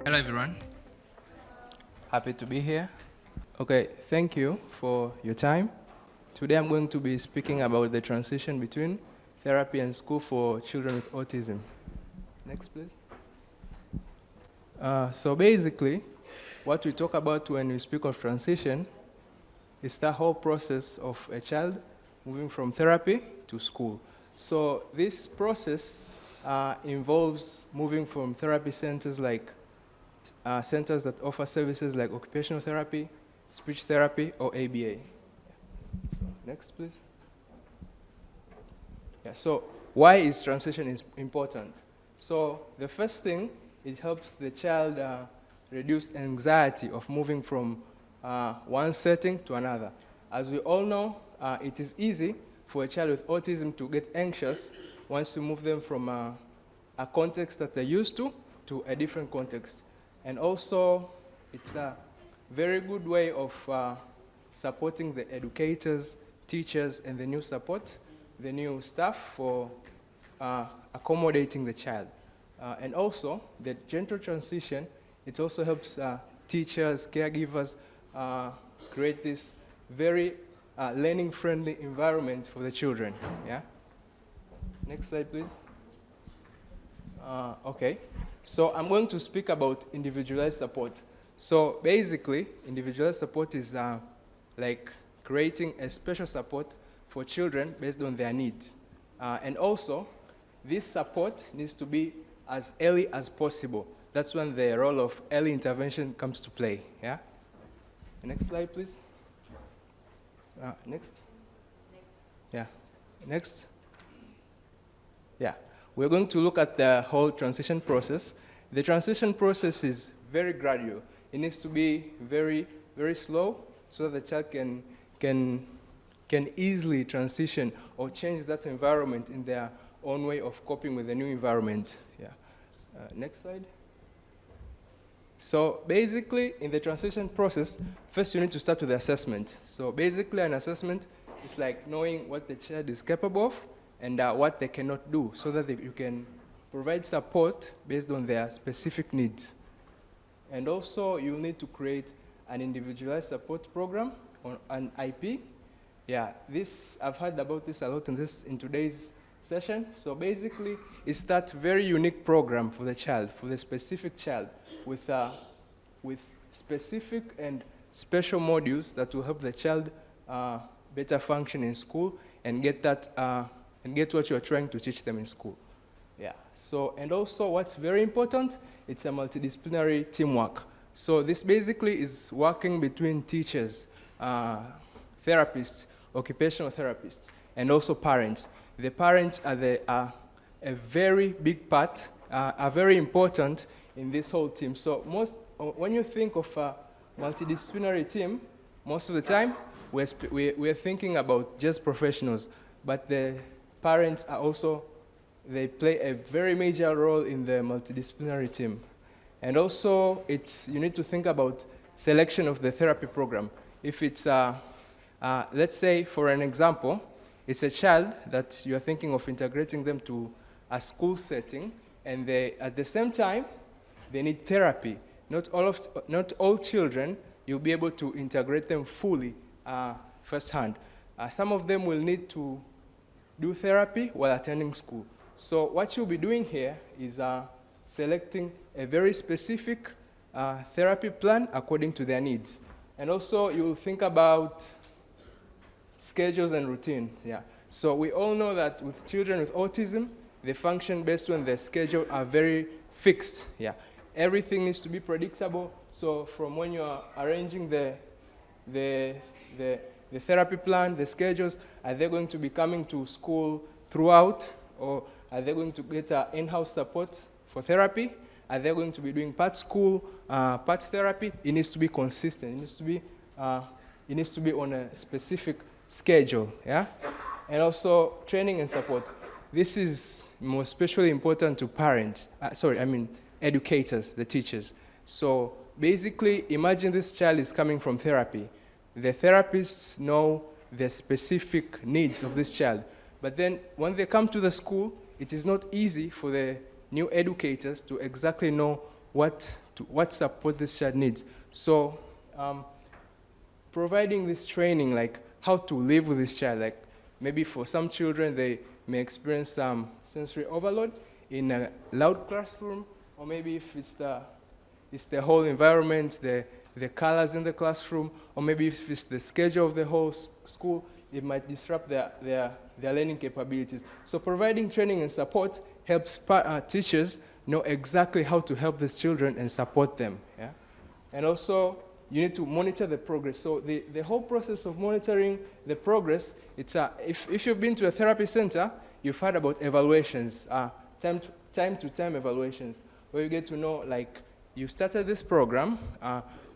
Hello everyone. Happy to be here. Okay, thank you for your time. Today I'm going to be speaking about the transition between therapy and school for children with autism. Next, please. So basically, what we talk about when we speak of transition is the whole process of a child moving from therapy to school. So this process involves moving from therapy centers like centers that offer services like occupational therapy, speech therapy, or ABA. So next, please. So why is transition important? So the first thing, it helps the child reduce anxiety of moving from one setting to another. As we all know, it is easy for a child with autism to get anxious once you move them from a context that they're used to a different context. And also, it's a very good way of supporting the educators, teachers, and the new support, the new staff for accommodating the child. And also, the gentle transition, it also helps teachers, caregivers create this very learning-friendly environment for the children. Yeah? Next slide, please. Okay. So I'm going to speak about individualized support. So basically, individualized support is like creating a special support for children based on their needs. And also, this support needs to be as early as possible. That's when the role of early intervention comes to play. Yeah? Next slide, please. Next. Yeah. Next. Yeah. We're going to look at the whole transition process. The transition process is very gradual. It needs to be very, very slow so that the child can easily transition or change that environment in their own way of coping with the new environment. Yeah. Next slide. So basically, in the transition process, first you need to start with the assessment. So basically, an assessment is like knowing what the child is capable of and what they cannot do, so that you can provide support based on their specific needs. And also, you need to create an individualized support program or an IP. Yeah, I've heard about this a lot in today's session. So basically, it's that very unique program for the child, for the specific child, with specific and special modules that will help the child better function in school and get that and get what you're trying to teach them in school. Yeah. So, and also what's very important, it's a multidisciplinary teamwork. So this basically is working between teachers, therapists, occupational therapists, and also parents. The parents are a very big part, are very important in this whole team. So when you think of a multidisciplinary team, most of the time, we're thinking about just professionals, but the parents are also, they play a very major role in the multidisciplinary team. And also, you need to think about selection of the therapy program. If it's, let's say, for an example, it's a child that you're thinking of integrating them to a school setting, and at the same time, they need therapy. Not all children, you'll be able to integrate them fully firsthand. Some of them will need to do therapy while attending school. So what you'll be doing here is selecting a very specific therapy plan according to their needs. And also you'll think about schedules and routine. Yeah. So we all know that with children with autism, they function based on their schedule are very fixed. Yeah. Everything needs to be predictable. So from when you are arranging the therapy plan, the schedules, are they going to be coming to school throughout, or are they going to get in-house support for therapy? Are they going to be doing part school, part therapy? It needs to be consistent. It needs to be on a specific schedule. Yeah, and also training and support. This is more especially important to parents. Educators, the teachers. So basically, imagine this child is coming from therapy. The therapists know the specific needs of this child. But then when they come to the school, it is not easy for the new educators to exactly know what what support this child needs. So providing this training, like how to live with this child, like maybe for some children, they may experience some sensory overload in a loud classroom, or maybe if it's the whole environment, the colors in the classroom, or maybe if it's the schedule of the whole school, it might disrupt their learning capabilities. So providing training and support helps teachers know exactly how to help these children and support them. Yeah? And also, you need to monitor the progress. So the whole process of monitoring the progress, it's if you've been to a therapy center, you've heard about evaluations, time to time evaluations, where you get to know, like, you started this program,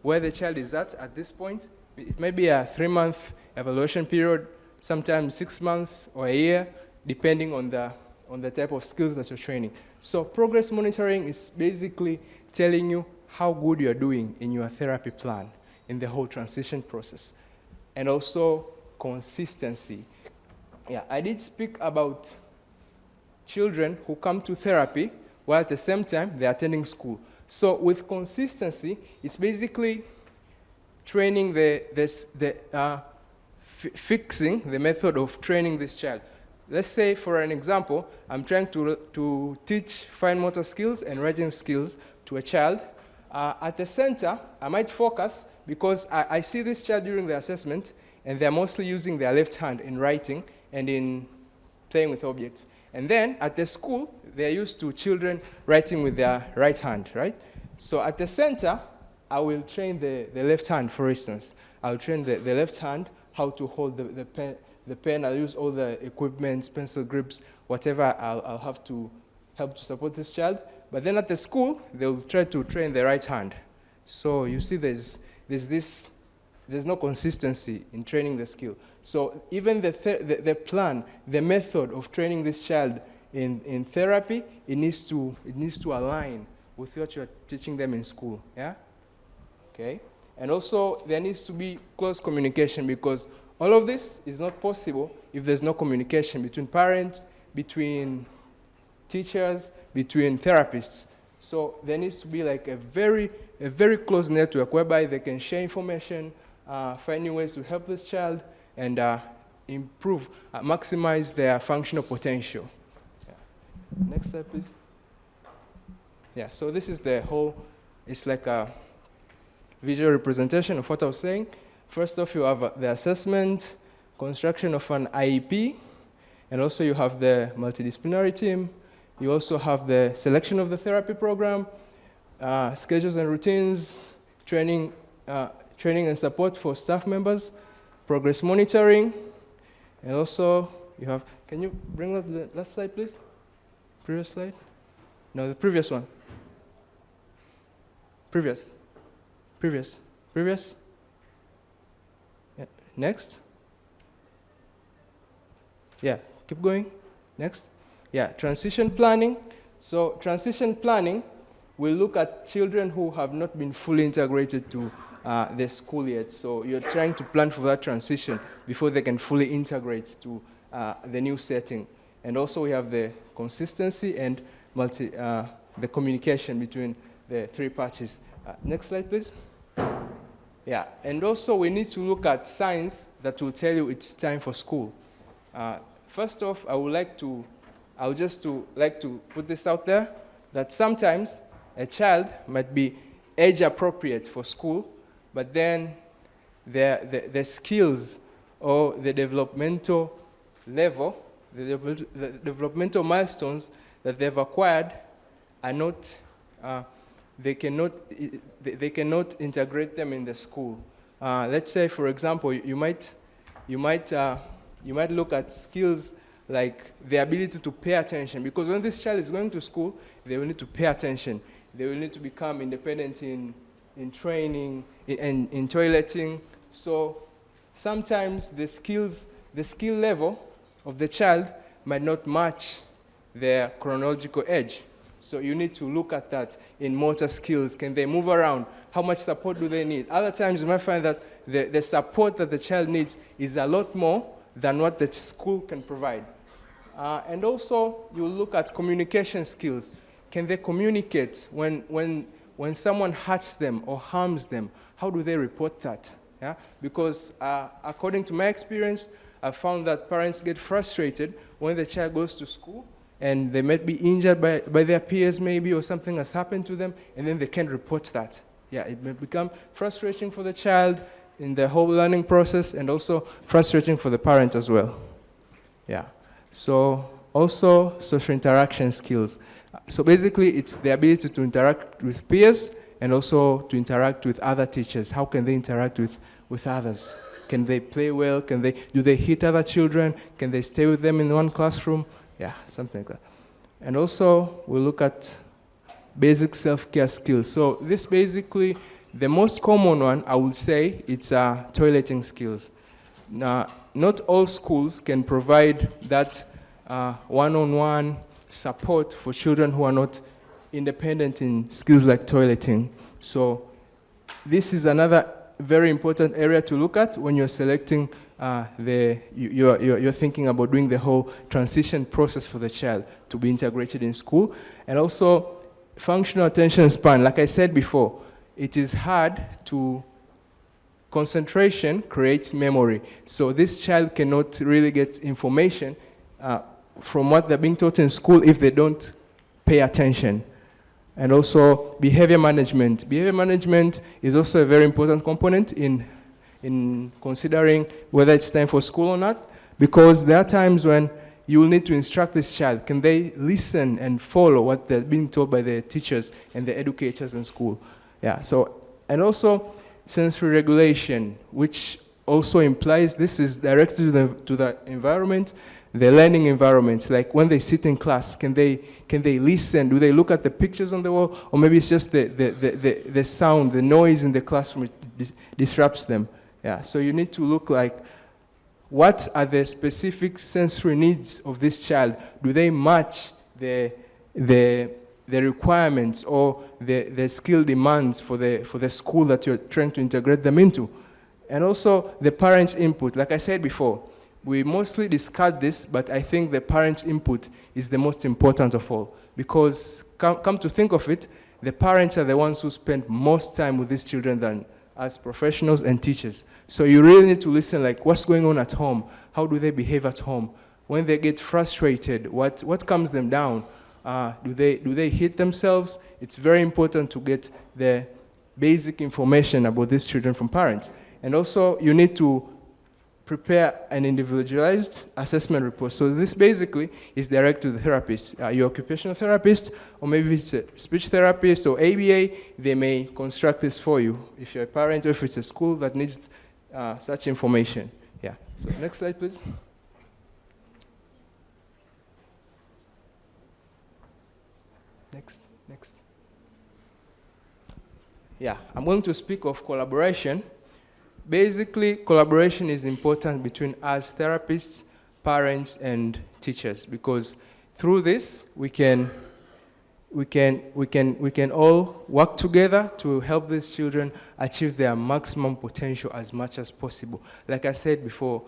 where the child is at this point. It may be a 3-month evaluation period, sometimes 6 months or a year, depending on the type of skills that you're training. So progress monitoring is basically telling you how good you're doing in your therapy plan, in the whole transition process. And also consistency. Yeah, I did speak about children who come to therapy while at the same time they're attending school. So with consistency, it's basically training fixing the method of training this child. Let's say, for an example, I'm trying to teach fine motor skills and writing skills to a child. At the center, I might focus, because I see this child during the assessment, and they're mostly using their left hand in writing and in playing with objects. And then at the school, they're used to children writing with their right hand, right? So at the center, I will train the left hand, for instance. I'll train the left hand how to hold the pen. I'll use all the equipment, pencil grips, whatever I'll have to help to support this child. But then at the school, they'll try to train the right hand. So you see there's no consistency in training the skill. So even the plan, the method of training this child in therapy, it needs to align with what you're teaching them in school. Yeah? Okay? And also, there needs to be close communication, because all of this is not possible if there's no communication between parents, between teachers, between therapists. So there needs to be like a very close network whereby they can share information, find new ways to help this child, and improve, maximize their functional potential. Yeah. Next slide, please. Yeah, so this is the whole, it's like a visual representation of what I was saying. First off, you have the assessment, construction of an IEP, and also you have the multidisciplinary team. You also have the selection of the therapy program, schedules and routines, training and support for staff members, progress monitoring, and also you have, can you bring up the last slide, please? Previous slide? No, the previous one. Previous. Yeah. Next. Yeah, keep going. Next. Yeah, transition planning. So transition planning will look at children who have not been fully integrated to the school yet. So you're trying to plan for that transition before they can fully integrate to the new setting. And also we have the consistency and the communication between the three parties. Next slide, please. Yeah, and also we need to look at signs that will tell you it's time for school. First off, I would like to put this out there, that sometimes a child might be age appropriate for school, but then the skills or the developmental level, the developmental milestones that they've acquired are not, they cannot integrate them in the school. Let's say, for example, you might look at skills like the ability to pay attention, because when this child is going to school, they will need to pay attention. They will need to become independent in training, in toileting. So sometimes the skill level of the child might not match their chronological age. So you need to look at that in motor skills. Can they move around? How much support do they need? Other times you might find that the support that the child needs is a lot more than what the school can provide. And also, you look at communication skills. Can they communicate when when someone hurts them or harms them, how do they report that? Yeah? Because according to my experience, I found that parents get frustrated when the child goes to school and they might be injured by their peers maybe, or something has happened to them, and then they can't report that. Yeah, it may become frustrating for the child in the whole learning process, and also frustrating for the parent as well. Yeah. So also social interaction skills. So basically it's the ability to interact with peers and also to interact with other teachers. How can they interact with others? Can they play well? Do they hit other children? Can they stay with them in one classroom? Yeah, something like that. And also we look at basic self-care skills. So this basically, the most common one, I would say, it's toileting skills. Now, not all schools can provide that one-on-one support for children who are not independent in skills like toileting. So this is another very important area to look at when you're selecting you're thinking about doing the whole transition process for the child to be integrated in school. And also functional attention span. Like I said before, it is hard to concentration creates memory. So this child cannot really get information from what they're being taught in school if they don't pay attention. And also behavior management. Behavior management is also a very important component in considering whether it's time for school or not, because there are times when you will need to instruct this child. Can they listen and follow what they're being told by the teachers and the educators in school? Yeah, so, and also sensory regulation, which also implies this is directed to the environment, the learning environment. Like when they sit in class, can they listen? Do they look at the pictures on the wall? Or maybe it's just the sound, the noise in the classroom disrupts them. Yeah, so you need to look like, what are the specific sensory needs of this child? Do they match the requirements or the skill demands for the school that you're trying to integrate them into? And also the parents' input. Like I said before, we mostly discard this, but I think the parents' input is the most important of all. Because come to think of it, the parents are the ones who spend most time with these children than as professionals and teachers. So you really need to listen, like, what's going on at home? How do they behave at home? When they get frustrated, what calms them down? Do they hit themselves? It's very important to get the basic information about these children from parents. And also, you need to prepare an individualized assessment report. So this basically is direct to the therapist. Your occupational therapist, or maybe it's a speech therapist or ABA, they may construct this for you. If you're a parent or if it's a school that needs such information. Yeah, so next slide, please. Next. Yeah, I'm going to speak of collaboration. Basically, collaboration is important between us therapists, parents, and teachers, because through this we can all work together to help these children achieve their maximum potential as much as possible. Like I said before,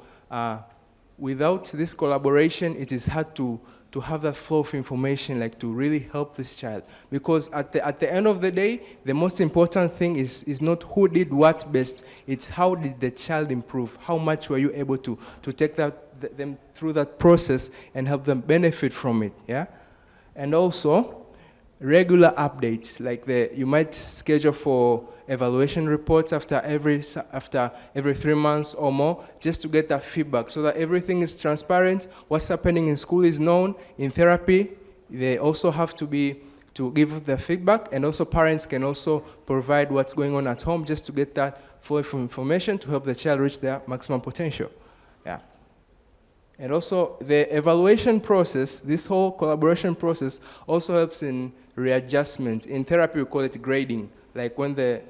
without this collaboration, it is hard to have that flow of information, like to really help this child. Because at the end of the day, the most important thing is not who did what best, it's how did the child improve, how much were you able to take them through that process and help them benefit from it, yeah? And also, regular updates, like you might schedule for evaluation reports after every 3 months or more, just to get that feedback so that everything is transparent. What's happening in school is known. In therapy, they also have to give the feedback, and also parents can also provide what's going on at home just to get that full information to help the child reach their maximum potential. Yeah. And also the evaluation process, this whole collaboration process also helps in readjustment. In therapy, we call it grading. Like when the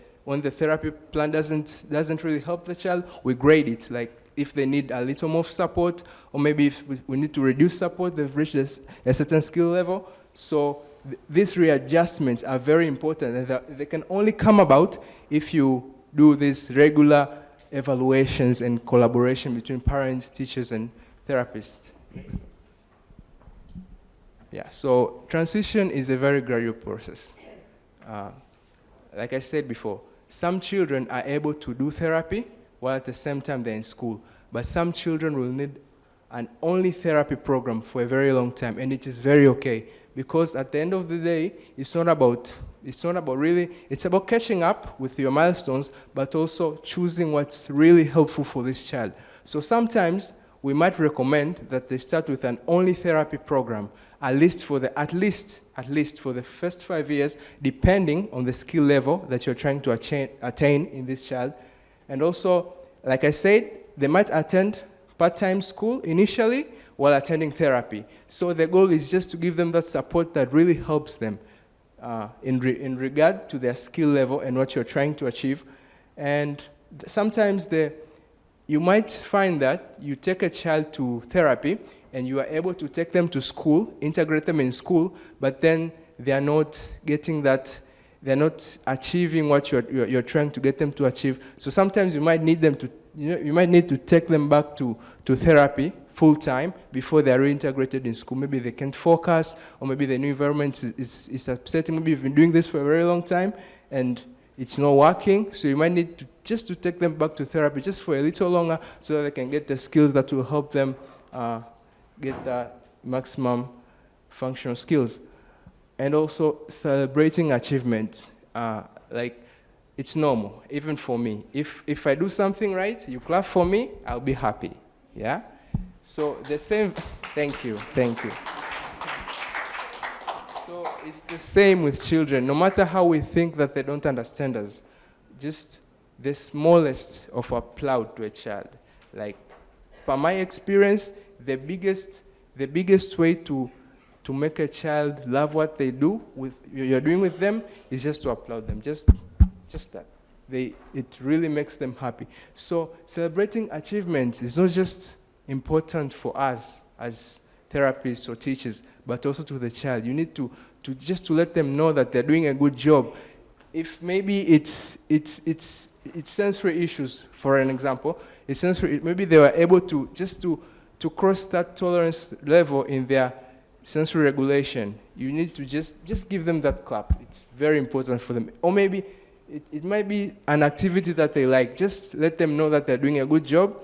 therapy plan doesn't really help the child, we grade it. Like if they need a little more support, or maybe if we need to reduce support, they've reached a certain skill level. So these readjustments are very important, and they can only come about if you do these regular evaluations and collaboration between parents, teachers, and therapists. Next. Yeah, so transition is a very gradual process. like I said before, some children are able to do therapy while at the same time they're in school. But some children will need an only therapy program for a very long time, and it is very okay. Because at the end of the day, it's not about really, it's about catching up with your milestones, but also choosing what's really helpful for this child. So sometimes we might recommend that they start with an only therapy program, at least for the first 5 years, depending on the skill level that you're trying to attain in this child. And also, like I said, they might attend part-time school initially while attending therapy. So the goal is just to give them that support that really helps them in regard to their skill level and what you're trying to achieve. And sometimes you might find that you take a child to therapy and you are able to take them to school, integrate them in school, but then they are not getting that, they're not achieving what you're trying to get them to achieve. So sometimes you might need them to, you might need to take them back to therapy full-time before they're reintegrated in school. Maybe they can't focus, or maybe the new environment is upsetting. Maybe you've been doing this for a very long time and it's not working, so you might need to take them back to therapy just for a little longer so that they can get the skills that will help them get the maximum functional skills. And also celebrating achievement. Like, it's normal, even for me. If I do something right, you clap for me, I'll be happy, yeah? So the same, thank you. So it's the same with children. No matter how we think that they don't understand us, just the smallest of applaud to a child. Like, from my experience, the biggest way to make a child love what they do, you're doing with them, is just to applaud them, just that. It really makes them happy. So celebrating achievements is not just important for us as therapists or teachers, but also to the child. You need to let them know that they're doing a good job. If maybe it's sensory issues, for an example, maybe they were able to cross that tolerance level in their sensory regulation. You need to just give them that clap. It's very important for them. Or maybe it might be an activity that they like. Just let them know that they're doing a good job.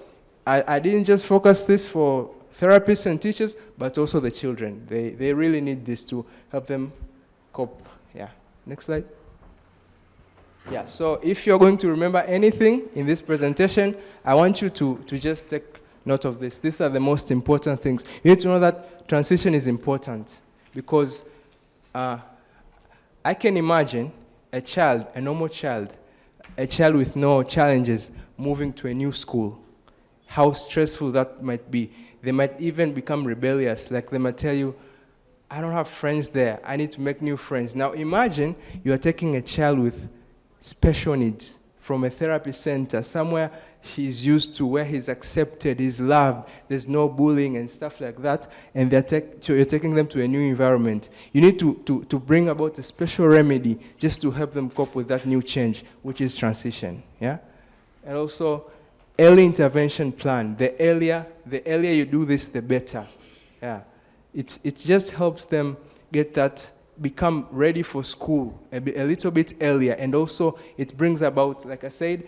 I didn't just focus this for therapists and teachers, but also the children. They really need this to help them cope. Yeah. Next slide. Yeah, so if you're going to remember anything in this presentation, I want you to just take note of this. These are the most important things. You need to know that transition is important because I can imagine a normal child, a child with no challenges moving to a new school, how stressful that might be. They might even become rebellious, like they might tell you, I don't have friends there, I need to make new friends. Now imagine you are taking a child with special needs from a therapy center, somewhere he's used to, where he's accepted, he's loved, there's no bullying and stuff like that, and you're taking them to a new environment. You need to bring about a special remedy just to help them cope with that new change, which is transition, yeah? And also, early intervention plan. The earlier you do this, the better, yeah? It just helps them become ready for school a little bit earlier, and also it brings about, like I said,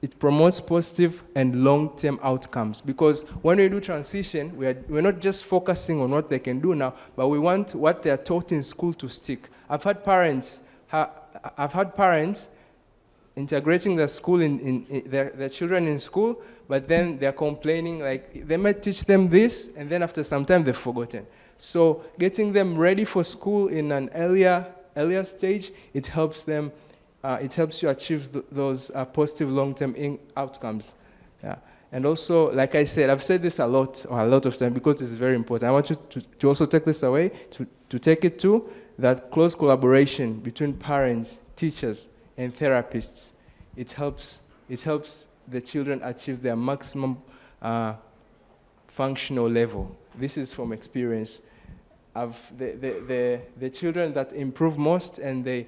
it promotes positive and long-term outcomes. Because when we do transition, we're not just focusing on what they can do now, but we want what they are taught in school to stick. I've had parents integrating their school their children in school, but then they're complaining, like they might teach them this, and then after some time they've forgotten. So getting them ready for school in an earlier stage, it helps them. It helps you achieve those positive long-term outcomes. Yeah. And also, like I said, I've said this a lot of times because it's very important. I want you to also take this away, to take it to that close collaboration between parents, teachers, and therapists. It helps the children achieve their maximum functional level. This is from experience. The children that improve most and they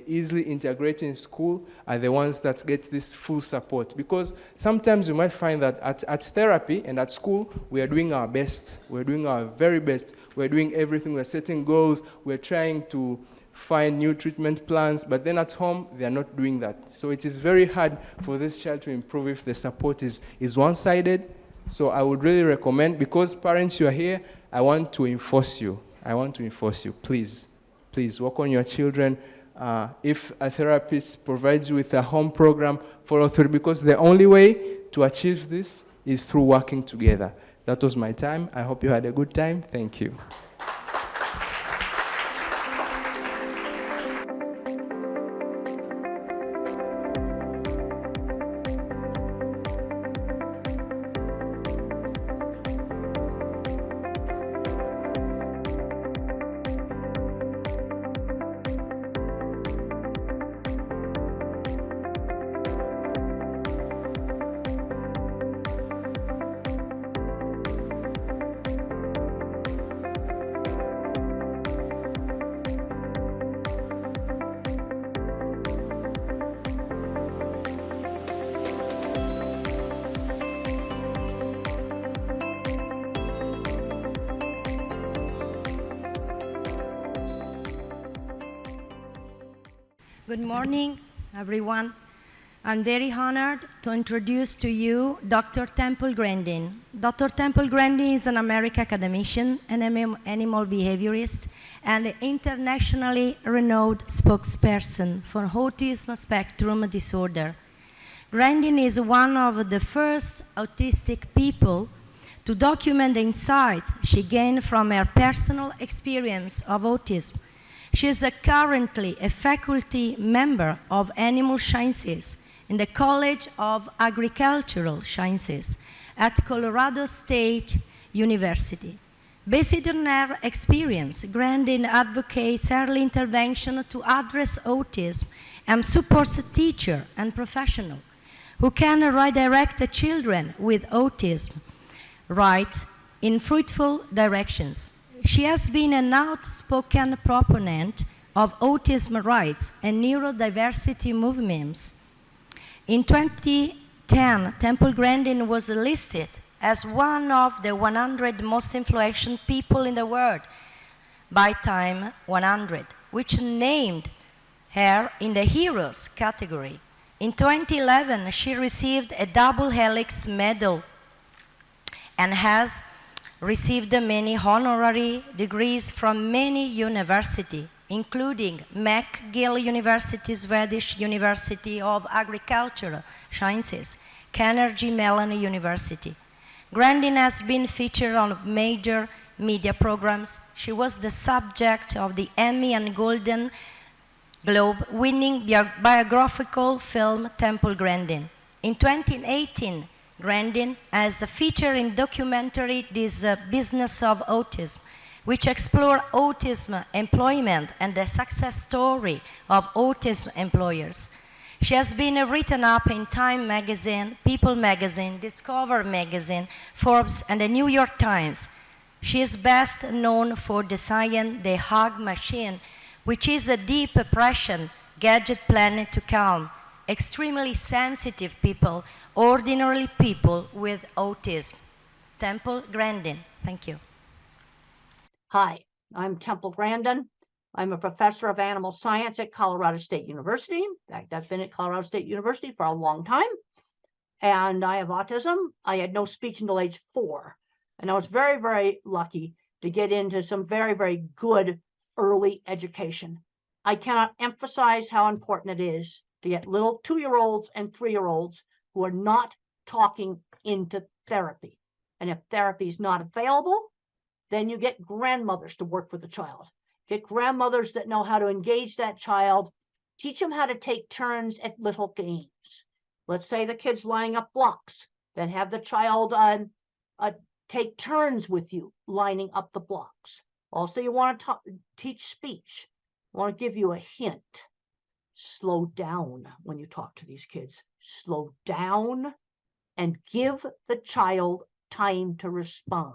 easily integrate in school are the ones that get this full support. Because sometimes you might find that at therapy and at school, we are doing our best. We're doing our very best. We're doing everything. We're setting goals. We're trying to find new treatment plans, but then at home, they are not doing that. So it is very hard for this child to improve if the support is one-sided. So I would really recommend, because parents, you are here, I want to enforce you. Please work on your children. If a therapist provides you with a home program, follow through, because the only way to achieve this is through working together. That was my time. I hope you had a good time. Thank you. Good morning, everyone. I'm very honored to introduce to you Dr. Temple Grandin. Dr. Temple Grandin is an American academician, an animal behaviorist, and internationally renowned spokesperson for autism spectrum disorder. Grandin is one of the first autistic people to document the insights she gained from her personal experience of autism. She is currently a faculty member of Animal Sciences in the College of Agricultural Sciences at Colorado State University. Based on her experience, Grandin advocates early intervention to address autism and supports teachers and professionals who can redirect the children with autism in fruitful directions. She has been an outspoken proponent of autism rights and neurodiversity movements. In 2010, Temple Grandin was listed as one of the 100 most influential people in the world by Time 100, which named her in the Heroes category. In 2011, she received a double helix medal and has received many honorary degrees from many universities, including McGill University, Swedish University of Agricultural Sciences, Carnegie Mellon University. Grandin has been featured on major media programs. She was the subject of the Emmy and Golden Globe winning biographical film Temple Grandin. In 2018, Grandin as a feature in documentary This Business of Autism, which explore autism employment and the success story of autism employers. She has been written up in Time magazine, People magazine, Discover magazine, Forbes, and the New York Times. She is best known for designing the Hug Machine, which is a deep oppression gadget planned to calm extremely sensitive people, ordinary people with autism. Temple Grandin, thank you. Hi, I'm Temple Grandin. I'm a professor of animal science at Colorado State University. In fact, I've been at Colorado State University for a long time. And I have autism. I had no speech until age 4. And I was very, very lucky to get into some very, very good early education. I cannot emphasize how important it is to get little 2-year-olds and 3-year-olds who are not talking into therapy. And if therapy is not available, then you get grandmothers to work with the child. Get grandmothers that know how to engage that child, teach them how to take turns at little games. Let's say the kid's lining up blocks, then have the child take turns with you lining up the blocks. Also, you want to teach speech. I want to give you a hint. Slow down when you talk to these kids. Slow down and give the child time to respond.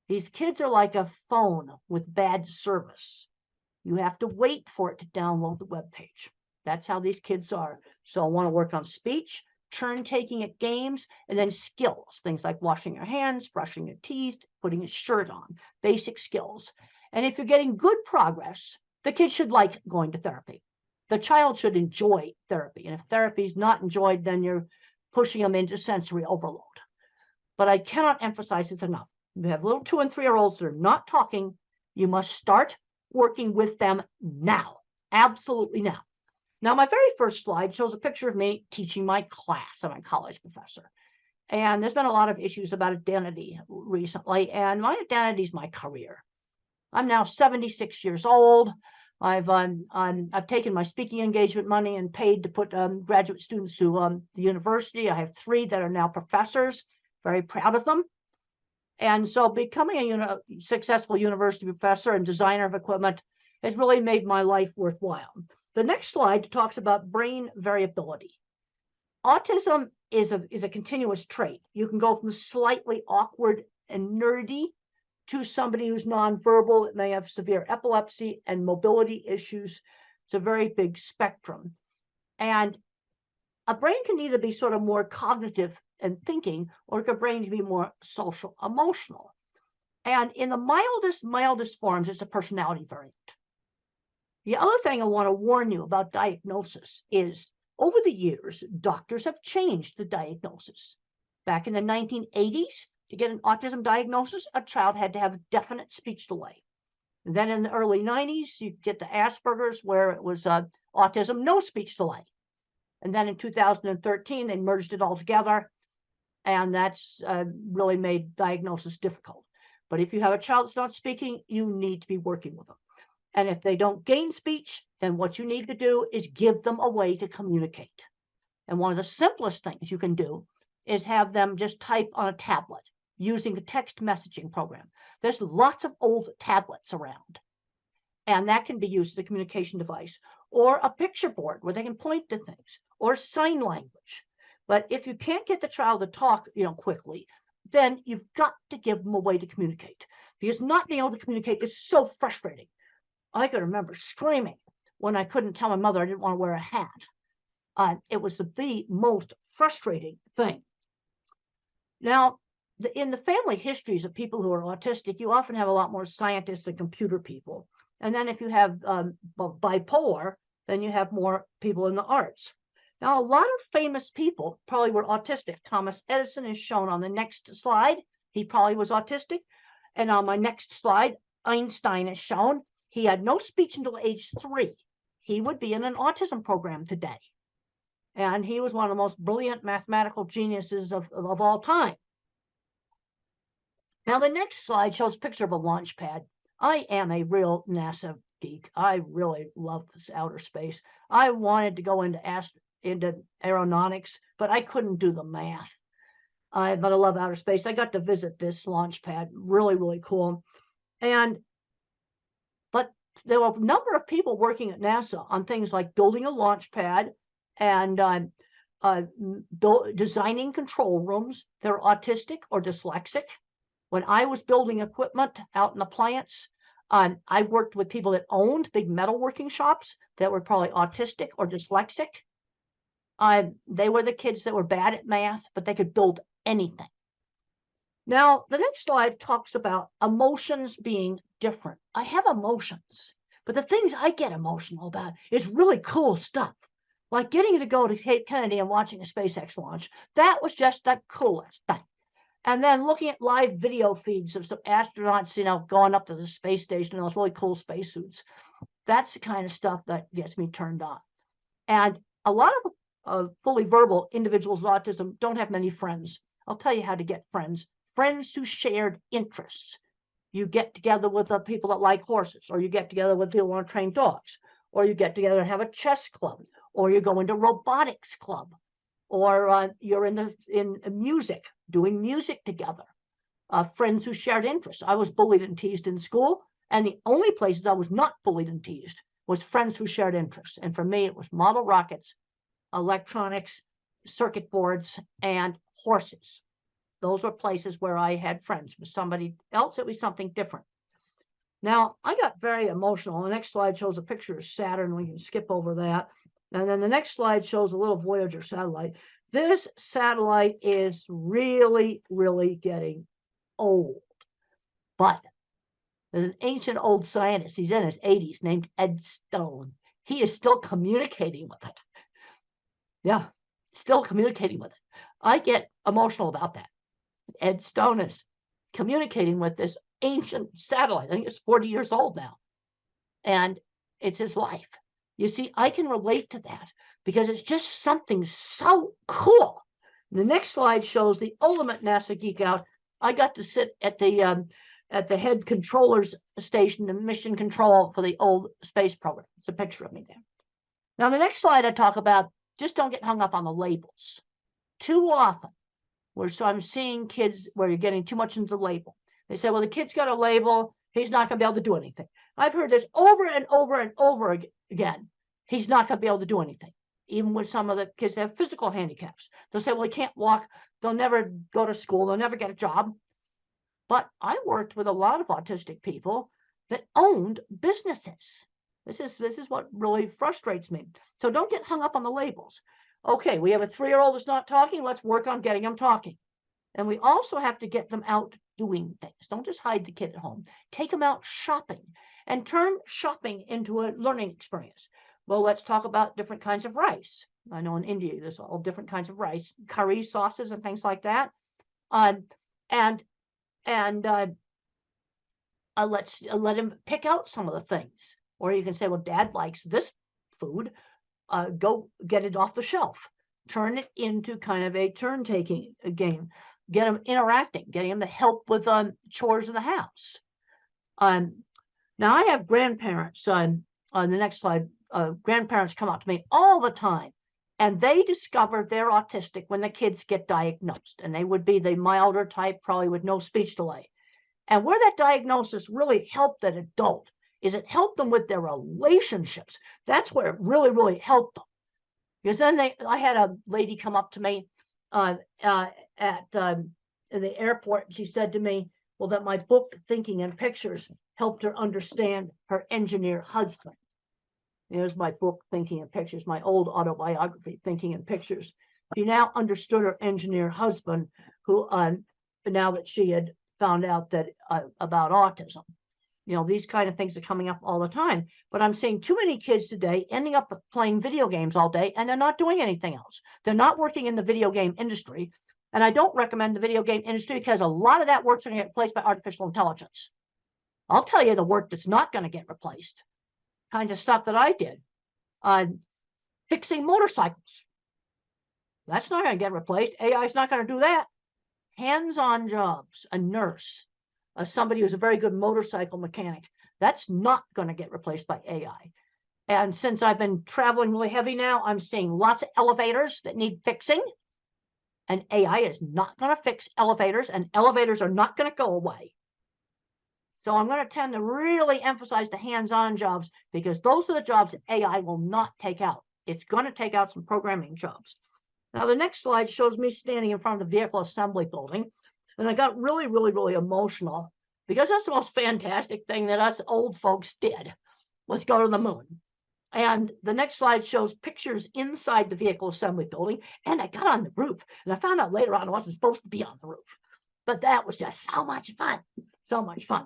These kids are like a phone with bad service. You have to wait for it to download the web page. That's how these kids are. So I want to work on speech, turn taking at games, and then skills. Things like washing your hands, brushing your teeth, putting a shirt on, basic skills. And if you're getting good progress, the kid should like going to therapy. The child should enjoy therapy. And if therapy is not enjoyed, then you're pushing them into sensory overload. But I cannot emphasize it enough. You have little 2- and 3-year-olds that are not talking. You must start working with them now. Absolutely now. Now, my very first slide shows a picture of me teaching my class. I'm a college professor. And there's been a lot of issues about identity recently. And my identity is my career. I'm now 76 years old. I've taken my speaking engagement money and paid to put graduate students to the university. I have 3 that are now professors. Very proud of them. And so becoming a successful university professor and designer of equipment has really made my life worthwhile. The next slide talks about brain variability. Autism is a continuous trait. You can go from slightly awkward and nerdy to somebody who's nonverbal that may have severe epilepsy and mobility issues. It's a very big spectrum. And a brain can either be sort of more cognitive and thinking, or a brain can be more social, emotional. And in the mildest forms, it's a personality variant. The other thing I want to warn you about diagnosis is over the years, doctors have changed the diagnosis. Back in the 1980s, to get an autism diagnosis, a child had to have definite speech delay. And then in the early 90s, you get the Asperger's, where it was autism, no speech delay. And then in 2013, they merged it all together, and that's really made diagnosis difficult. But if you have a child that's not speaking, you need to be working with them. And if they don't gain speech, then what you need to do is give them a way to communicate. And one of the simplest things you can do is have them just type on a tablet using a text messaging program. There's lots of old tablets around, and that can be used as a communication device, or a picture board where they can point to things, or sign language. But if you can't get the child to talk, quickly, then you've got to give them a way to communicate, because not being able to communicate is so frustrating. I can remember screaming when I couldn't tell my mother I didn't want to wear a hat. It was the most frustrating thing. Now, in the family histories of people who are autistic, you often have a lot more scientists and computer people. And then if you have bipolar, then you have more people in the arts. Now, a lot of famous people probably were autistic. Thomas Edison is shown on the next slide. He probably was autistic. And on my next slide, Einstein is shown. He had no speech until age 3. He would be in an autism program today. And he was one of the most brilliant mathematical geniuses of all time. Now, the next slide shows a picture of a launch pad. I am a real NASA geek. I really love this outer space. I wanted to go into aeronautics, but I couldn't do the math. But I love outer space. I got to visit this launch pad. Really, really cool. But there were a number of people working at NASA on things like building a launch pad and designing control rooms. They're autistic or dyslexic. When I was building equipment out in the plants, I worked with people that owned big metalworking shops that were probably autistic or dyslexic. They were the kids that were bad at math, but they could build anything. Now, the next slide talks about emotions being different. I have emotions, but the things I get emotional about is really cool stuff. Like getting to go to Cape Kennedy and watching a SpaceX launch. That was just the coolest thing. And then looking at live video feeds of some astronauts, going up to the space station in those really cool spacesuits. That's the kind of stuff that gets me turned on. And a lot of fully verbal individuals with autism don't have many friends. I'll tell you how to get friends. Friends who shared interests. You get together with the people that like horses, or you get together with people who want to train dogs, or you get together and have a chess club, or you go into robotics club, or you're in music, doing music together. Friends who shared interests. I was bullied and teased in school, and the only places I was not bullied and teased was friends who shared interests. And for me, it was model rockets, electronics, circuit boards, and horses. Those were places where I had friends. For somebody else, it was something different. Now, I got very emotional. The next slide shows a picture of Saturn. We can skip over that. And then the next slide shows a little Voyager satellite. This satellite is really, really getting old. But There's an ancient old scientist, he's in his 80s, named Ed Stone. He is still communicating with it. Yeah, still communicating with it. I get emotional about that. Ed Stone is communicating with this ancient satellite. I think it's 40 years old now. And it's his life. You see, I can relate to that because it's just something so cool. The next slide shows the ultimate NASA geek out. I got to sit at the head controller's station and mission control for the old space program. It's a picture of me there. Now, the next slide I talk about, just don't get hung up on the labels. Too often, I'm seeing kids where you're getting too much into the label. They say, well, the kid's got a label, he's not going to be able to do anything. I've heard this over and over and over again. He's not going to be able to do anything. Even with some of the kids that have physical handicaps. They'll say, well, he can't walk. They'll never go to school. They'll never get a job. But I worked with a lot of autistic people that owned businesses. This is what really frustrates me. So don't get hung up on the labels. Okay, we have a 3-year-old that's not talking. Let's work on getting him talking. And we also have to get them out doing things. Don't just hide the kid at home. Take them out shopping and turn shopping into a learning experience. Well, let's talk about different kinds of rice. I know in India, there's all different kinds of rice, curry sauces and things like that. Let's let him pick out some of the things. Or you can say, well, Dad likes this food. Go get it off the shelf. Turn it into kind of a turn-taking game. Get them interacting, getting them to help with chores in the house. Now, I have grandparents. On the next slide, grandparents come up to me all the time, and they discover they're autistic when the kids get diagnosed, and they would be the milder type, probably with no speech delay. And where that diagnosis really helped that adult is it helped them with their relationships. That's where it really, really helped them. Because then I had a lady come up to me at the airport, and she said to me, well, that my book, Thinking in Pictures, helped her understand her engineer husband. There's my book, Thinking in Pictures, my old autobiography, Thinking in Pictures. She now understood her engineer husband, who now that she had found out that about autism. You know, these kind of things are coming up all the time. But I'm seeing too many kids today ending up playing video games all day, and they're not doing anything else. They're not working in the video game industry. And I don't recommend the video game industry because a lot of that work's going to get replaced by artificial intelligence. I'll tell you the work that's not going to get replaced. Kinds of stuff that I did. Fixing motorcycles. That's not going to get replaced. AI is not going to do that. Hands-on jobs, a nurse, somebody who's a very good motorcycle mechanic. That's not going to get replaced by AI. And since I've been traveling really heavy now, I'm seeing lots of elevators that need fixing. And AI is not going to fix elevators, and elevators are not going to go away. So I'm going to tend to really emphasize the hands-on jobs because those are the jobs that AI will not take out. It's going to take out some programming jobs. Now, the next slide shows me standing in front of the vehicle assembly building. And I got really, really, really emotional because that's the most fantastic thing that us old folks did was go to the moon. And the next slide shows pictures inside the vehicle assembly building. And I got on the roof. And I found out later on I wasn't supposed to be on the roof. But that was just so much fun. So much fun.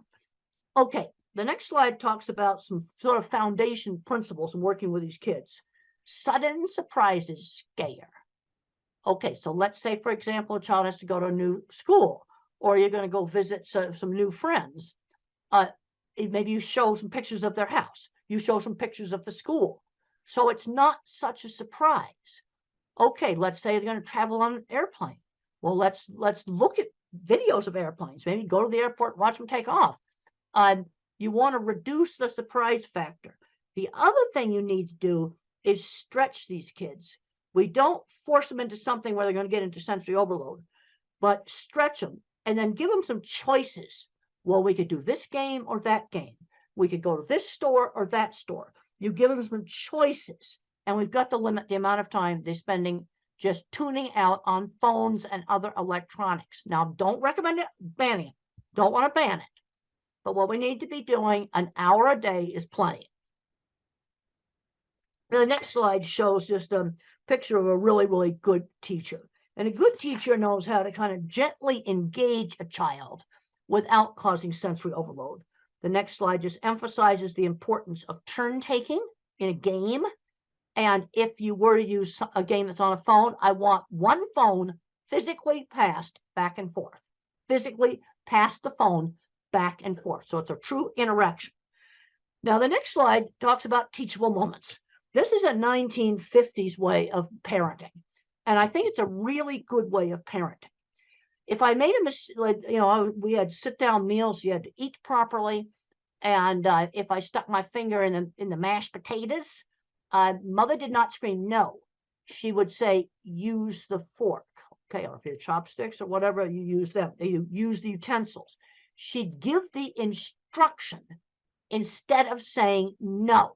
Okay, the next slide talks about some sort of foundation principles in working with these kids. Sudden surprises scare. Okay, so let's say, for example, a child has to go to a new school, or you're going to go visit some new friends. Maybe you show some pictures of their house. You show some pictures of the school. So it's not such a surprise. Okay, let's say they're going to travel on an airplane. Well, let's look at videos of airplanes. Maybe go to the airport and watch them take off. You want to reduce the surprise factor. The other thing you need to do is stretch these kids. We don't force them into something where they're going to get into sensory overload, but stretch them and then give them some choices. Well, we could do this game or that game. We could go to this store or that store. You give them some choices, and we've got to limit the amount of time they're spending just tuning out on phones and other electronics. Now, don't recommend it, banning it. Don't want to ban it. But what we need to be doing, an hour a day is plenty. The next slide shows just a picture of a really, really good teacher. And a good teacher knows how to kind of gently engage a child without causing sensory overload. The next slide just emphasizes the importance of turn taking in a game. And if you were to use a game that's on a phone, I want one phone physically passed back and forth. Physically pass the phone back and forth. So it's a true interaction. Now, the next slide talks about teachable moments. This is a 1950s way of parenting. And I think it's a really good way of parenting. If I made a mistake, we had sit-down meals, you had to eat properly. And if I stuck my finger in the mashed potatoes, mother did not scream no. She would say, use the fork. Okay, or if you had chopsticks or whatever, you use them. You use the utensils. She'd give the instruction instead of saying no.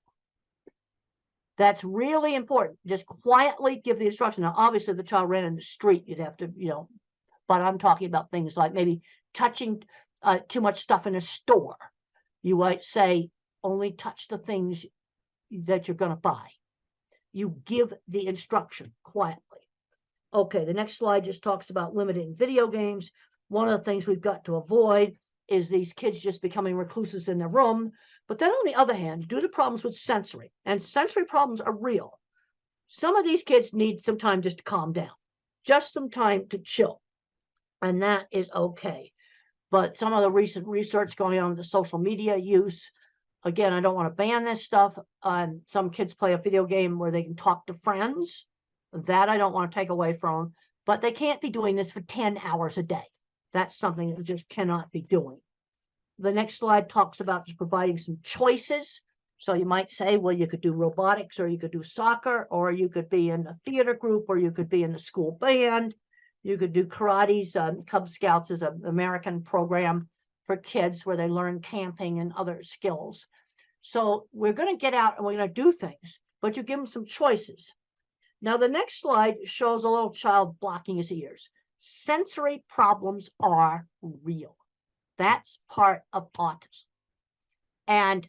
That's really important. Just quietly give the instruction. Now, obviously, if the child ran in the street, you'd have to, but I'm talking about things like maybe touching too much stuff in a store. You might say, only touch the things that you're going to buy. You give the instruction quietly. Okay, the next slide just talks about limiting video games. One of the things we've got to avoid is these kids just becoming recluses in their room. But then on the other hand, due to problems with sensory, and sensory problems are real, some of these kids need some time just to calm down, just some time to chill. And that is okay. But some of the recent research going on with the social media use, again, I don't want to ban this stuff. Some kids play a video game where they can talk to friends. That I don't want to take away from them. But they can't be doing this for 10 hours a day. That's something that just cannot be doing. The next slide talks about just providing some choices. So you might say, well, you could do robotics, or you could do soccer, or you could be in a theater group, or you could be in the school band. You could do karate's. Cub Scouts is an American program for kids where they learn camping and other skills. So we're going to get out and we're going to do things, but you give them some choices. Now, the next slide shows a little child blocking his ears. Sensory problems are real. That's part of autism. And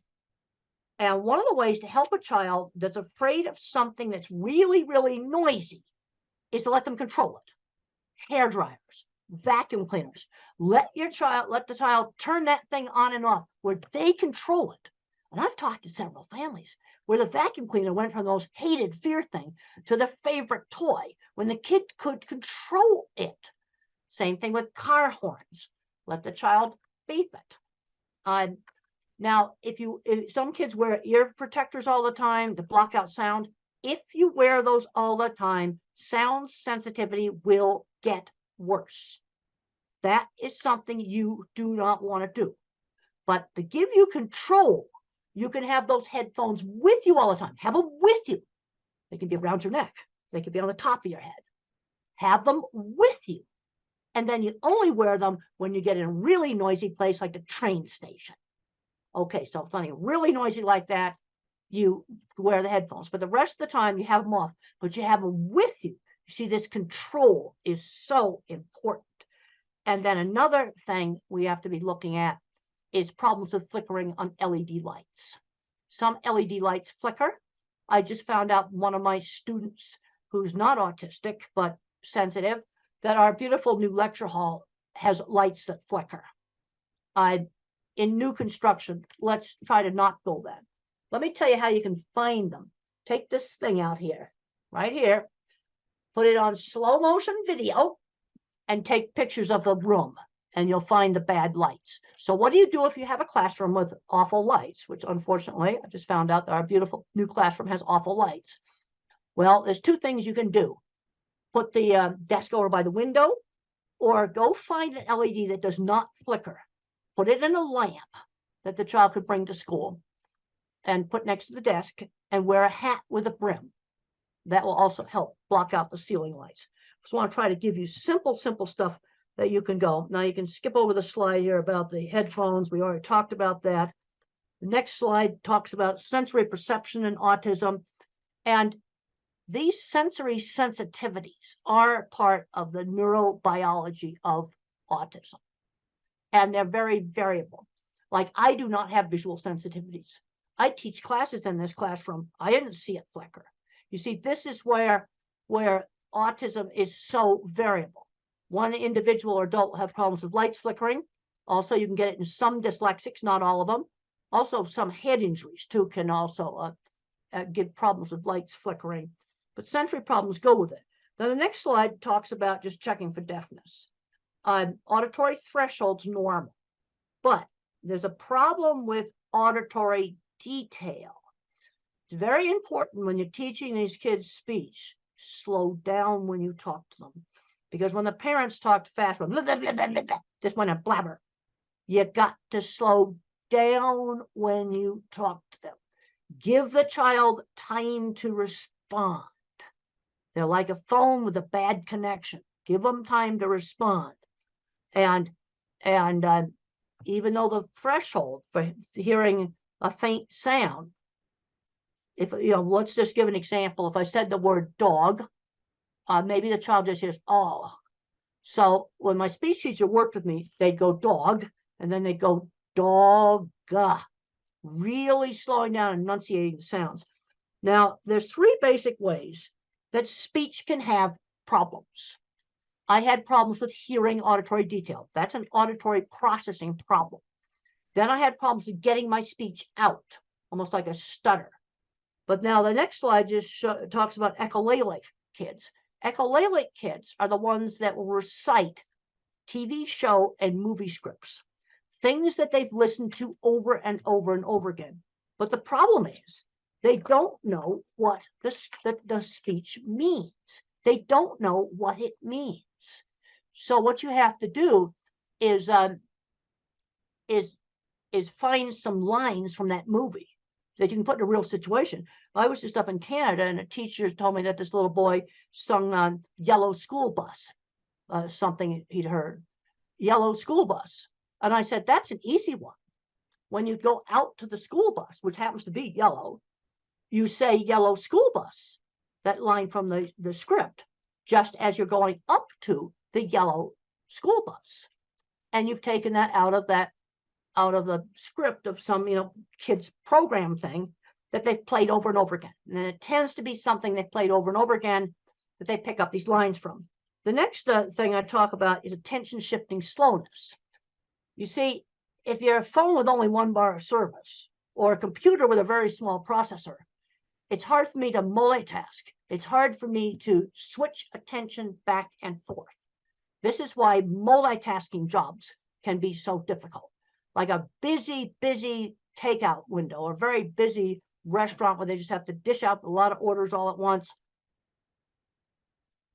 one of the ways to help a child that's afraid of something that's really, really noisy is to let them control it. Hair dryers, vacuum cleaners. Let the child turn that thing on and off where they control it. And I've talked to several families where the vacuum cleaner went from those hated fear thing to the favorite toy when the kid could control it. Same thing with car horns. Let the child beep it. Now, if some kids wear ear protectors all the time to block out sound, if you wear those all the time, sound sensitivity will get worse. That is something you do not want to do. But to give you control, you can have those headphones with you all the time. Have them with you. They can be around your neck. They can be on the top of your head. Have them with you. And then you only wear them when you get in a really noisy place like the train station. Okay, so if something really noisy like that, you wear the headphones. But the rest of the time, you have them off. But you have them with you. You see, this control is so important. And then another thing we have to be looking at is problems with flickering on LED lights. Some LED lights flicker. I just found out one of my students who's not autistic, but sensitive, that our beautiful new lecture hall has lights that flicker. In new construction, let's try to not go that. Let me tell you how you can find them. Take this thing out here, right here, put it on slow motion video, and take pictures of the room, and you'll find the bad lights. So what do you do if you have a classroom with awful lights, which unfortunately, I just found out that our beautiful new classroom has awful lights. Well, there's two things you can do. Put the desk over by the window, or go find an LED that does not flicker. Put it in a lamp that the child could bring to school and put next to the desk, and wear a hat with a brim. That will also help block out the ceiling lights. Just want to try to give you simple stuff that you can go. Now you can skip over the slide here about the headphones. We already talked about that. The next slide talks about sensory perception and autism. And these sensory sensitivities are part of the neurobiology of autism. And they're very variable. Like, I do not have visual sensitivities. I teach classes in this classroom. I didn't see it flicker. You see, this is where autism is so variable. One individual or adult will have problems with lights flickering. Also, you can get it in some dyslexics, not all of them. Also, some head injuries too can also give problems with lights flickering. But sensory problems go with it. Then the next slide talks about just checking for deafness. Auditory threshold's normal, but there's a problem with auditory detail. It's very important when you're teaching these kids speech, slow down when you talk to them. Because when the parents talk fast, blah, blah, blah, blah, blah, blah, just want to blabber, you got to slow down when you talk to them. Give the child time to respond. They're like a phone with a bad connection. Give them time to respond. And even though the threshold for hearing a faint sound, if let's just give an example. If I said the word dog, maybe the child just hears oh. So when my speech teacher worked with me, they'd go dog, and then they'd go dog, really slowing down and enunciating the sounds. Now, there's 3 basic ways that speech can have problems. I had problems with hearing auditory detail. That's an auditory processing problem. Then I had problems with getting my speech out, almost like a stutter. But now the next slide just talks about echolalic kids. Echolalic kids are the ones that will recite TV show and movie scripts, things that they've listened to over and over and over again. But the problem is they don't know what the speech means. They don't know what it means. So what you have to do is find some lines from that movie that you can put in a real situation. I was just up in Canada, and a teacher told me that this little boy sung on Yellow School Bus, something he'd heard, Yellow School Bus. And I said, that's an easy one. When you go out to the school bus, which happens to be yellow, you say Yellow School Bus, that line from the script, just as you're going up to the yellow school bus. And you've taken that out of the script of some, kids program thing that they've played over and over again. And it tends to be something they've played over and over again that they pick up these lines from. The next thing I talk about is attention shifting slowness. You see, if you're a phone with only 1 bar of service or a computer with a very small processor, it's hard for me to multitask. It's hard for me to switch attention back and forth. This is why multitasking jobs can be so difficult. Like a busy takeout window or a very busy restaurant where they just have to dish out a lot of orders all at once.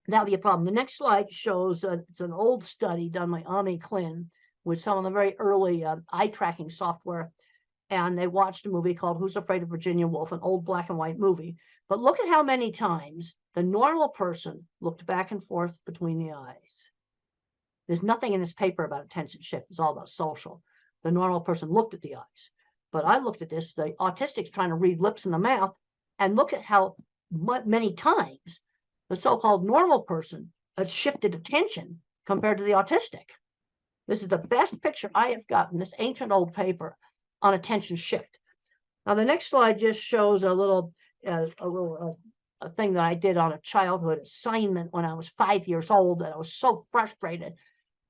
That would be a problem. The next slide shows it's an old study done by Ami Klin with some of the very early eye tracking software. And they watched a movie called Who's Afraid of Virginia Woolf, an old black and white movie. But look at how many times the normal person looked back and forth between the eyes. There's nothing in this paper about attention shift. It's all about social. The normal person looked at the eyes. But I looked at this, the autistic's trying to read lips and the mouth, and look at how many times the so-called normal person has shifted attention compared to the autistic. This is the best picture I have gotten, this ancient old paper on attention shift. Now, the next slide just shows a little thing that I did on a childhood assignment when I was 5 years old, and I was so frustrated.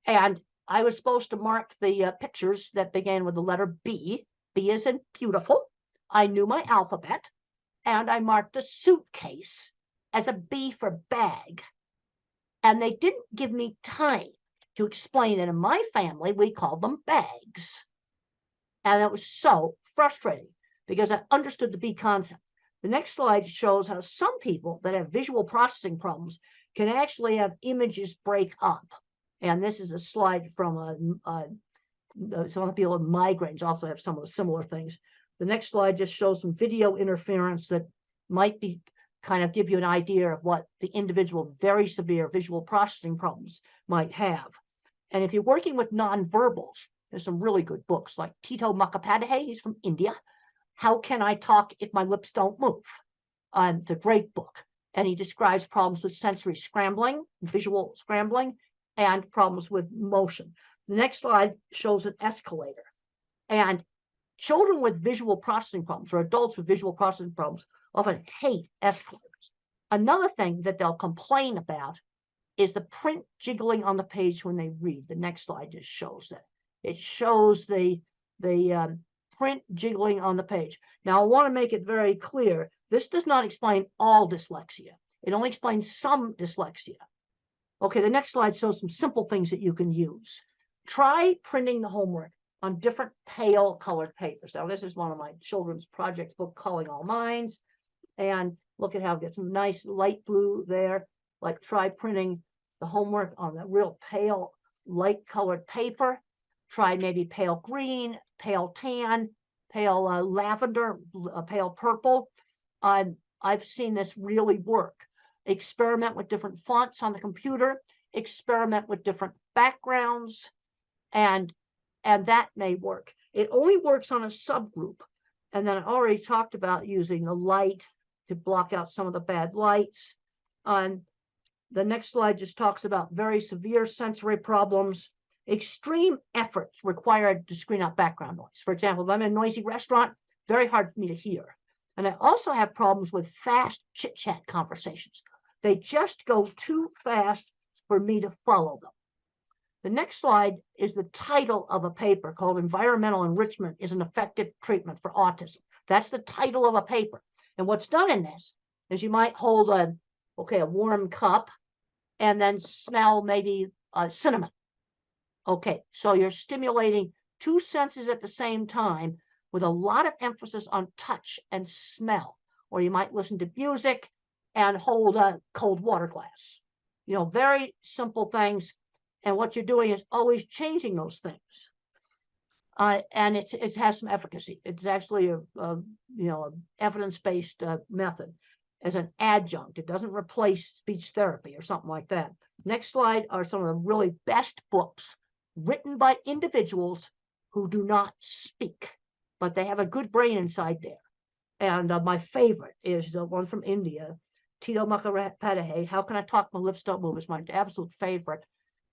And I was supposed to mark the pictures that began with the letter B. B as in beautiful. I knew my alphabet, and I marked a suitcase as a B for bag. And they didn't give me time to explain that in my family, we called them bags. And it was so frustrating because I understood the B concept. The next slide shows how some people that have visual processing problems can actually have images break up. And this is a slide from some of the people with migraines also have some of the similar things. The next slide just shows some video interference that might be kind of give you an idea of what the individual very severe visual processing problems might have. And if you're working with nonverbals, there's some really good books like Tito Mukhopadhyay, he's from India. How Can I Talk If My Lips Don't Move? It's a great book. And he describes problems with sensory scrambling, visual scrambling, and problems with motion. The next slide shows an escalator. And children with visual processing problems or adults with visual processing problems often hate escalators. Another thing that they'll complain about is the print jiggling on the page when they read. The next slide just shows that. It shows the print jiggling on the page. Now, I want to make it very clear. This does not explain all dyslexia. It only explains some dyslexia. Okay, the next slide shows some simple things that you can use. Try printing the homework on different pale colored papers. Now, this is one of my children's project book, Calling All Minds. And look at how it gets some nice light blue there. Like, try printing the homework on the real pale, light colored paper. Try maybe pale green, pale tan, pale lavender, pale purple. I've seen this really work. Experiment with different fonts on the computer, experiment with different backgrounds, and that may work. It only works on a subgroup. And then I already talked about using the light to block out some of the bad lights. The next slide just talks about very severe sensory problems. Extreme efforts required to screen out background noise. For example, if I'm in a noisy restaurant, very hard for me to hear. And I also have problems with fast chit-chat conversations. They just go too fast for me to follow them. The next slide is the title of a paper called Environmental Enrichment is an Effective Treatment for Autism. That's the title of a paper. And what's done in this is you might hold a warm cup and then smell maybe cinnamon. Okay, so you're stimulating two senses at the same time with a lot of emphasis on touch and smell. Or you might listen to music and hold a cold water glass. You know, very simple things. And what you're doing is always changing those things. And it has some efficacy. It's actually a evidence-based method as an adjunct. It doesn't replace speech therapy or something like that. Next slide are some of the really best books written by individuals who do not speak, but they have a good brain inside there. And my favorite is the one from India, Tito Mukhopadhyay, How Can I Talk? My Lips Don't Move, is my absolute favorite.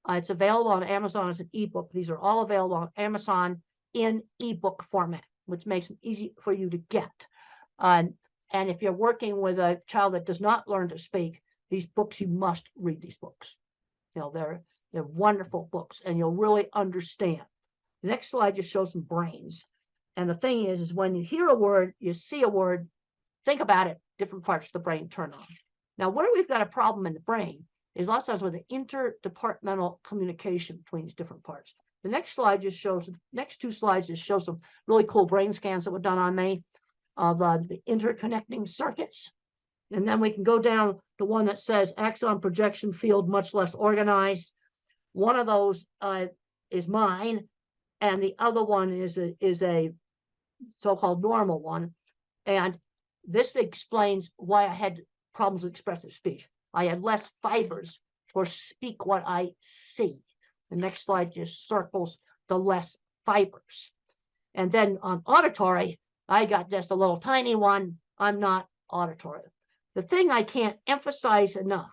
It's available on Amazon as an ebook. These are all available on Amazon in ebook format, which makes them easy for you to get. And if you're working with a child that does not learn to speak, these books, you must read these books. You know, they're wonderful books, and you'll really understand. The next slide just shows some brains. And the thing is when you hear a word, you see a word, think about it, different parts of the brain turn on. Now, where we've got a problem in the brain is lots of times with the interdepartmental communication between these different parts. The next slide just shows, next two slides just show some really cool brain scans that were done on me of the interconnecting circuits. And then we can go down to one that says axon projection field much less organized. One of those is mine, and the other one is a so-called normal one. And this explains why I had problems with expressive speech. I had less fibers for speak what I see. The next slide just circles the less fibers. And then on auditory, I got just a little tiny one. I'm not auditory. The thing I can't emphasize enough,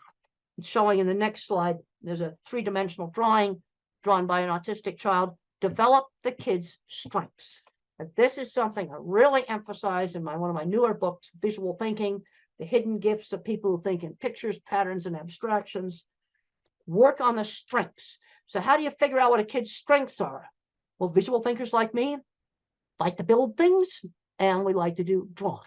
it's showing in the next slide, there's a three-dimensional drawing drawn by an autistic child. Develop the kid's strengths. And this is something I really emphasize in one of my newer books, Visual Thinking, The Hidden Gifts of People Who Think in Pictures, Patterns, and Abstractions. Work on the strengths. So how do you figure out what a kid's strengths are? Well, visual thinkers like me like to build things, and we like to do drawing.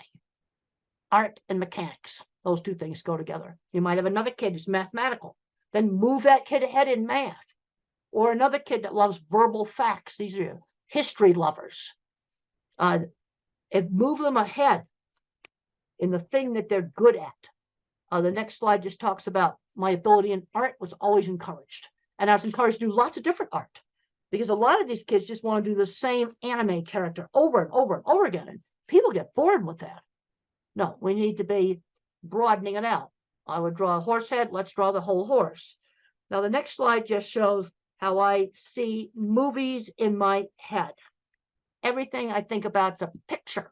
Art and mechanics, those two things go together. You might have another kid who's mathematical. Then move that kid ahead in math. Or another kid that loves verbal facts. These are history lovers. And move them ahead in the thing that they're good at. The next slide just talks about my ability in art was always encouraged. And I was encouraged to do lots of different art. Because a lot of these kids just want to do the same anime character over and over and over again. And people get bored with that. No, we need to be broadening it out. I would draw a horse head. Let's draw the whole horse. Now, the next slide just shows how I see movies in my head. Everything I think about is a picture.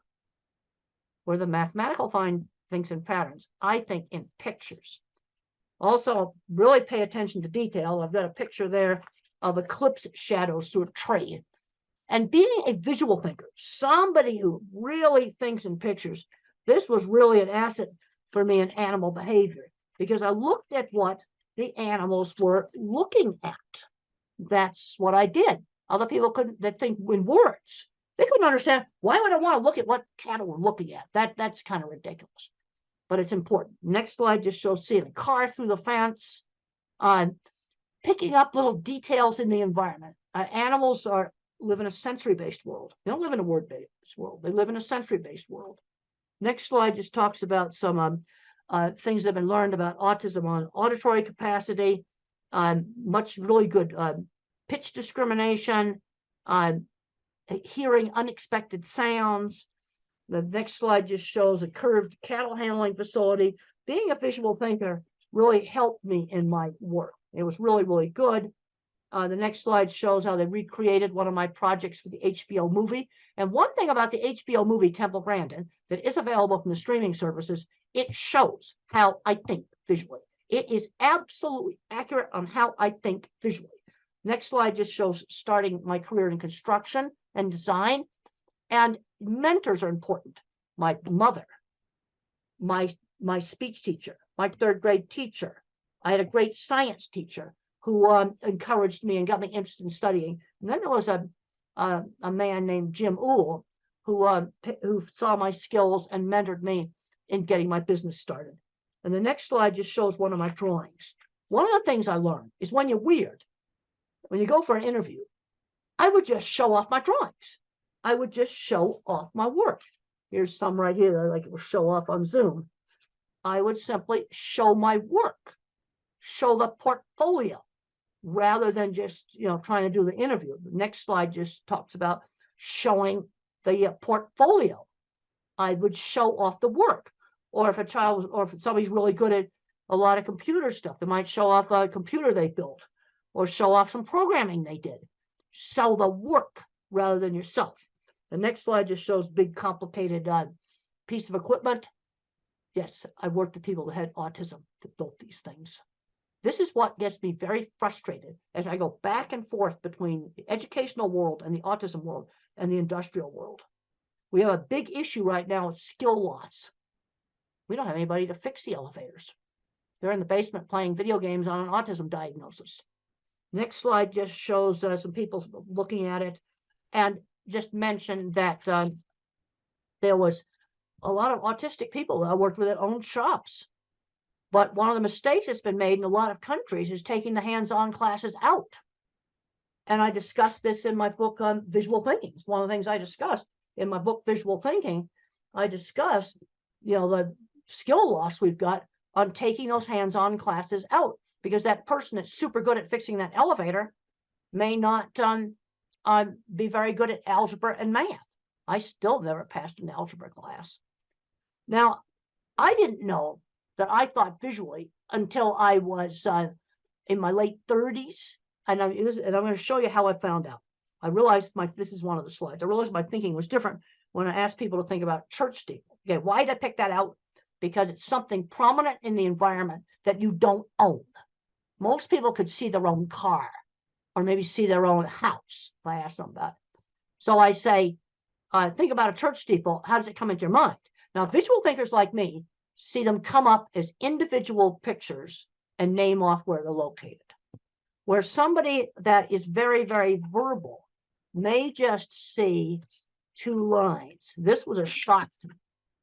Where the mathematical find things in patterns, I think in pictures. Also, really pay attention to detail. I've got a picture there of eclipse shadows through a tree. And being a visual thinker, somebody who really thinks in pictures, this was really an asset for me in animal behavior, because I looked at what the animals were looking at. That's what I did. Other people couldn't, that think in words. They couldn't understand, why would I want to look at what cattle we're looking at? That's kind of ridiculous, but it's important. Next slide just shows seeing a car through the fence, picking up little details in the environment. Animals live in a sensory-based world. They don't live in a word-based world. They live in a sensory-based world. Next slide just talks about some things that have been learned about autism on auditory capacity, much really good pitch discrimination, hearing unexpected sounds. The next slide just shows a curved cattle handling facility. Being a visual thinker really helped me in my work. It was really, really good. The next slide shows how they recreated one of my projects for the HBO movie. And one thing about the HBO movie, Temple Grandin, that is available from the streaming services, it shows how I think visually. It is absolutely accurate on how I think visually. Next slide just shows starting my career in construction and design. And mentors are important. My mother, my speech teacher, my third grade teacher. I had a great science teacher who encouraged me and got me interested in studying. And then there was a man named Jim Uhl who saw my skills and mentored me in getting my business started. And the next slide just shows one of my drawings. One of the things I learned is when you're weird, when you go for an interview, I would just show off my drawings. I would just show off my work. Here's some right here that I like to show off on Zoom. I would simply show my work, show the portfolio, rather than just trying to do the interview. The next slide just talks about showing the portfolio. I would show off the work. Or if if somebody's really good at a lot of computer stuff, they might show off a computer they built, or show off some programming they did. Sell the work rather than yourself. The next slide just shows big, complicated piece of equipment. Yes, I worked with people that had autism that built these things. This is what gets me very frustrated as I go back and forth between the educational world and the autism world and the industrial world. We have a big issue right now with skill loss. We don't have anybody to fix the elevators. They're in the basement playing video games on an autism diagnosis. Next slide just shows some people looking at it, and just mentioned that there was a lot of autistic people that I worked with that owned shops. But one of the mistakes that's been made in a lot of countries is taking the hands-on classes out. And I discussed this in my book on visual thinking. It's one of the things I discussed in my book, Visual Thinking. I discussed, the skill loss we've got on taking those hands-on classes out, because that person that's super good at fixing that elevator may not be very good at algebra and math. I still never passed an algebra class. Now, I didn't know that I thought visually until I was in my late 30s. And I'm going to show you how I found out. I realized this is one of the slides. I realized my thinking was different when I asked people to think about church steeple. Okay, why did I pick that out? Because it's something prominent in the environment that you don't own. Most people could see their own car or maybe see their own house if I ask them about it. So I say, think about a church steeple. How does it come into your mind? Now, visual thinkers like me see them come up as individual pictures and name off where they're located. Where somebody that is very, very verbal may just see two lines. This was a shock to me.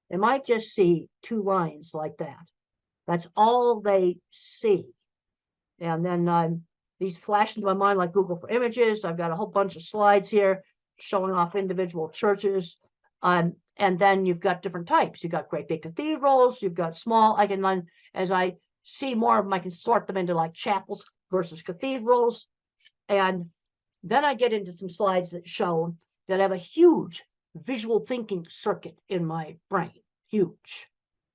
They might just see two lines like that. That's all they see. And then these flash into my mind like Google for Images. I've got a whole bunch of slides here showing off individual churches. And then you've got different types. You've got great big cathedrals. You've got small. I can then, as I see more of them, I can sort them into like chapels versus cathedrals. And then I get into some slides that show that I have a huge visual thinking circuit in my brain. Huge.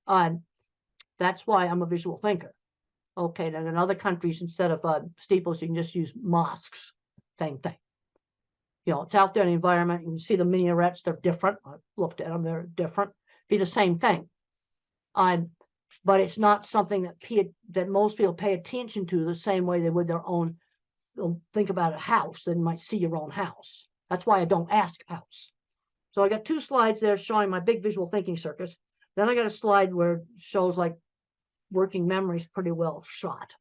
That's why I'm a visual thinker. Okay, then in other countries, instead of steeples, you can just use mosques. Same thing. It's out there in the environment. You can see the minarets. They're different. I've looked at them. They're different. Be the same thing. But it's not something that most people pay attention to the same way they would their own. They'll think about a house. Then you might see your own house. That's why I don't ask house. So I got two slides there showing my big visual thinking circuits. Then I got a slide where it shows like working memories pretty well shot.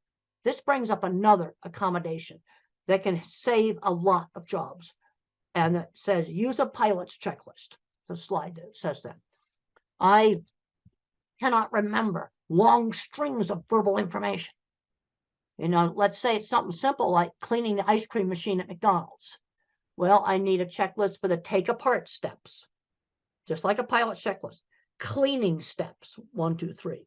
This brings up another accommodation that can save a lot of jobs. And it says, use a pilot's checklist. The slide that says that. I cannot remember long strings of verbal information. You know, let's say it's something simple like cleaning the ice cream machine at McDonald's. Well, I need a checklist for the take apart steps, just like a pilot's checklist. Cleaning steps, 1, 2, 3.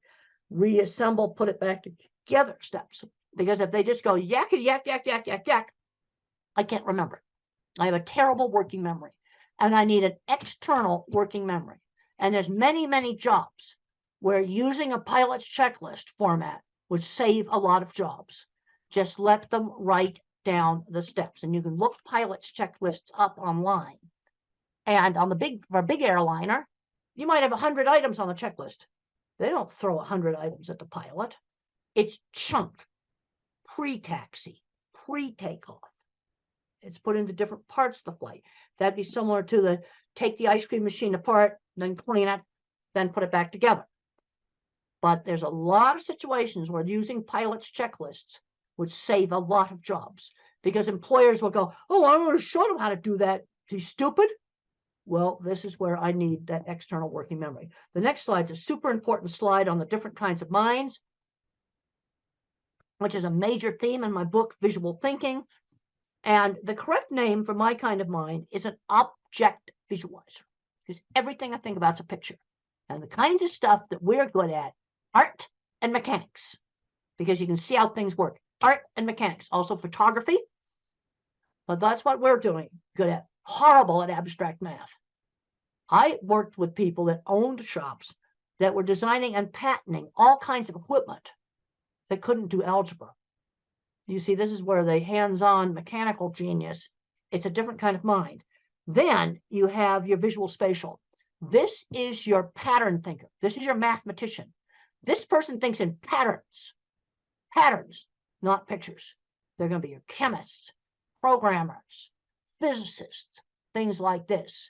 Reassemble, put it back together steps. Because if they just go yak, yak, yak, yak, yak, yak, I can't remember. I have a terrible working memory, and I need an external working memory. And there's many, many jobs where using a pilot's checklist format would save a lot of jobs. Just let them write down the steps, and you can look pilots checklists up online. And on for a big airliner, you might have 100 items on the checklist. They don't throw 100 items at the pilot. It's chunked, pre-taxi, pre-takeoff. It's put into different parts of the flight. That'd be similar to the take the ice cream machine apart, then clean it, then put it back together. But there's a lot of situations where using pilots checklists would save a lot of jobs, because employers will go, oh, I want to show them how to do that. He's stupid. Well, this is where I need that external working memory. The next slide is a super important slide on the different kinds of minds, which is a major theme in my book, Visual Thinking. And the correct name for my kind of mind is an object visualizer, because everything I think about is a picture. And the kinds of stuff that we're good at, art and mechanics, because you can see how things work. Art and mechanics, also photography, but that's what we're doing good at. Horrible at abstract math. I worked with people that owned shops that were designing and patenting all kinds of equipment that couldn't do algebra. You see, this is where the hands-on mechanical genius, it's a different kind of mind. Then you have your visual spatial. This is your pattern thinker. This is your mathematician. This person thinks in patterns. Patterns, not pictures. They're going to be your chemists, programmers, physicists, things like this,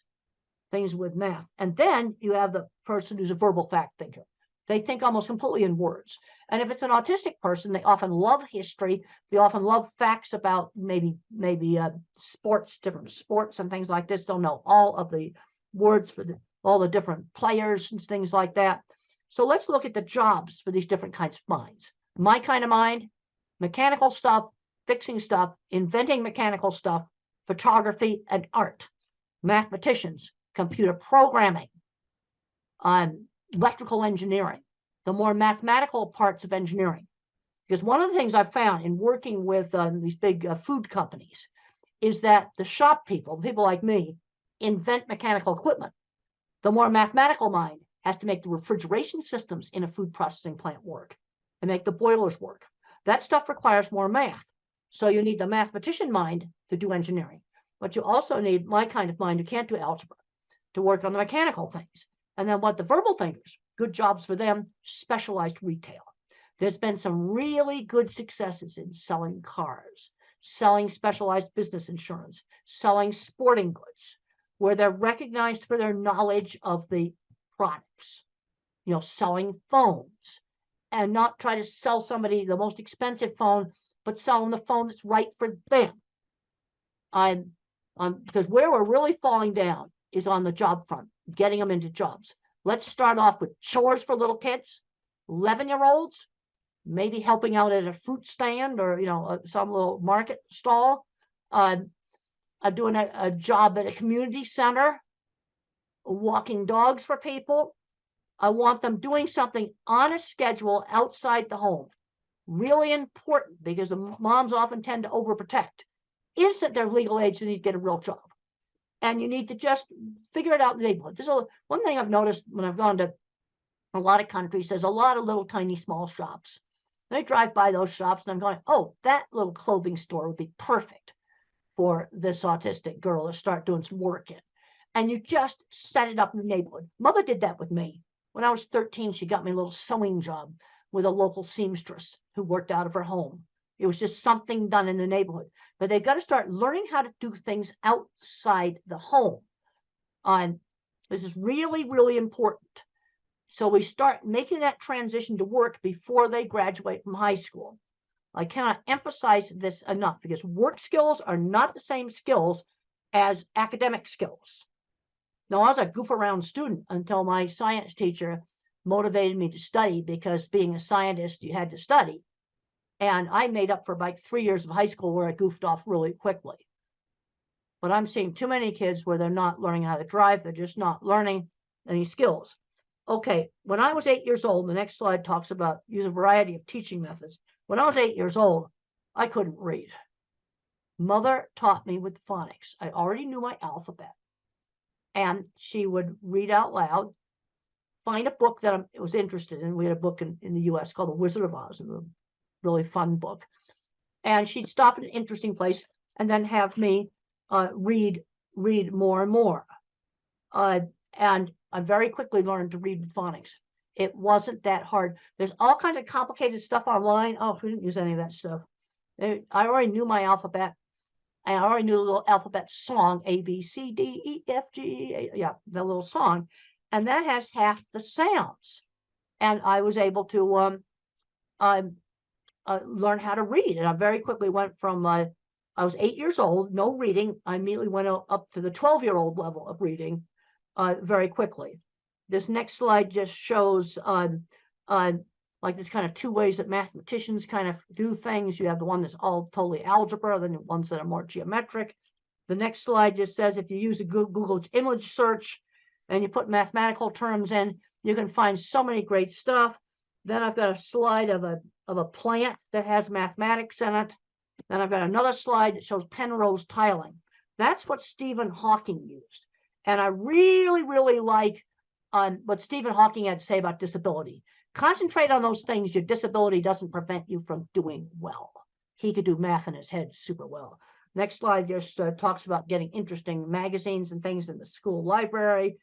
things with math. And then you have the person who's a verbal fact thinker. They think almost completely in words. And if it's an autistic person, they often love history. They often love facts about maybe sports, different sports and things like this. They'll know all of the words for all the different players and things like that. So let's look at the jobs for these different kinds of minds. My kind of mind, mechanical stuff, fixing stuff, inventing mechanical stuff, photography and art. Mathematicians, computer programming, electrical engineering, the more mathematical parts of engineering. Because one of the things I've found in working with these big food companies is that the shop people, people like me, invent mechanical equipment. The more mathematical mind has to make the refrigeration systems in a food processing plant work and make the boilers work. That stuff requires more math. So you need the mathematician mind to do engineering. But you also need my kind of mind who can't do algebra to work on the mechanical things. And then what the verbal thinkers, good jobs for them, specialized retail. There's been some really good successes in selling cars, selling specialized business insurance, selling sporting goods, where they're recognized for their knowledge of the products, you know, selling phones, and not try to sell somebody the most expensive phone, but sell them the phone that's right for them. Because where we're really falling down is on the job front, getting them into jobs. Let's start off with chores for little kids, 11-year-olds, maybe helping out at a fruit stand or, you know, some little market stall, doing a job at a community center, walking dogs for people. I want them doing something on a schedule outside the home. Really important, because the moms often tend to overprotect. Is that they're legal age, they need to get a real job. And you need to just figure it out in the neighborhood. This is one thing I've noticed when I've gone to a lot of countries, there's a lot of little tiny small shops. And I drive by those shops and I'm going, oh, that little clothing store would be perfect for this autistic girl to start doing some work in. And you just set it up in the neighborhood. Mother did that with me. When I was 13, she got me a little sewing job with a local seamstress who worked out of her home. It was just something done in the neighborhood. But they've got to start learning how to do things outside the home. This is really, really important. So we start making that transition to work before they graduate from high school. I cannot emphasize this enough because work skills are not the same skills as academic skills. Now, I was a goof around student until my science teacher motivated me to study, because being a scientist, you had to study. And I made up for like 3 years of high school where I goofed off really quickly. But I'm seeing too many kids where they're not learning how to drive. They're just not learning any skills. Okay, when I was 8 years old, the next slide talks about use a variety of teaching methods. When I was 8 years old, I couldn't read. Mother taught me with phonics. I already knew my alphabet. And she would read out loud, find a book that I was interested in. We had a book in the US called The Wizard of Oz, a really fun book. And she'd stop at an interesting place and then have me read more and more. And I very quickly learned to read with phonics. It wasn't that hard. There's all kinds of complicated stuff online. Oh, we didn't use any of that stuff. I already knew my alphabet. And I already knew the little alphabet song, A, B, C, D, E, F, G, yeah, the little song. And that has half the sounds. And I was able to learn how to read. And I very quickly went from, I was 8 years old, no reading. I immediately went up to the 12-year-old level of reading very quickly. This next slide just shows like there's kind of two ways that mathematicians kind of do things. You have the one that's all totally algebra, then the ones that are more geometric. The next slide just says if you use a Google image search and you put mathematical terms in, you can find so many great stuff. Then I've got a slide of a plant that has mathematics in it. Then I've got another slide that shows Penrose tiling. That's what Stephen Hawking used. And I really, really like what Stephen Hawking had to say about disability. Concentrate on those things. Your disability doesn't prevent you from doing well. He could do math in his head super well. Next slide just talks about getting interesting magazines and things in the school library,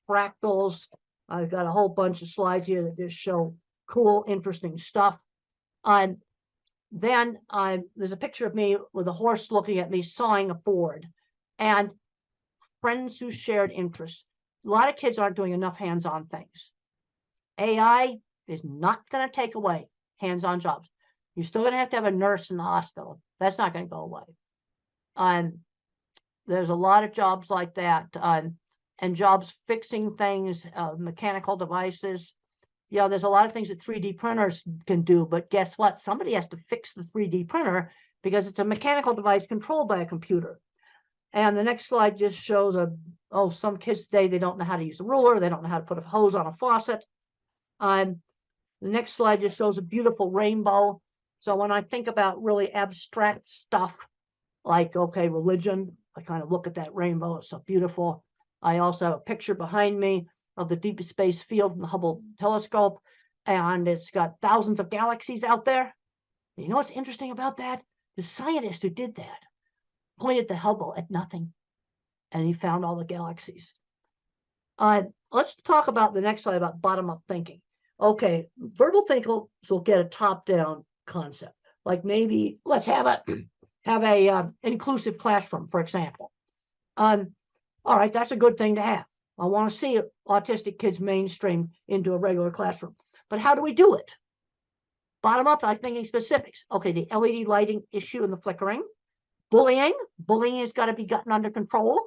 fractals. I've got a whole bunch of slides here that just show cool, interesting stuff. Then there's a picture of me with a horse looking at me sawing a board, and friends who shared interests. A lot of kids aren't doing enough hands-on things. AI is not going to take away hands-on jobs. You're still going to have a nurse in the hospital. That's not going to go away. There's a lot of jobs like that, and jobs fixing things, mechanical devices. Yeah, there's a lot of things that 3D printers can do, but guess what? Somebody has to fix the 3D printer because it's a mechanical device controlled by a computer. And the next slide just shows some kids today, they don't know how to use a ruler. They don't know how to put a hose on a faucet. The next slide just shows a beautiful rainbow. So when I think about really abstract stuff like, okay, religion, I kind of look at that rainbow. It's so beautiful. I also have a picture behind me of the deep space field in the Hubble telescope, and it's got thousands of galaxies out there. You know what's interesting about that? The scientist who did that pointed the Hubble at nothing, and he found all the galaxies. Let's talk about the next slide about bottom-up thinking. Okay, verbal thinkers will get a top-down concept. Like maybe let's have a inclusive classroom, for example. All right, that's a good thing to have. I want to see autistic kids mainstream into a regular classroom. But how do we do it? Bottom up, I'm thinking specifics. Okay, the LED lighting issue and the flickering. Bullying has got to be gotten under control.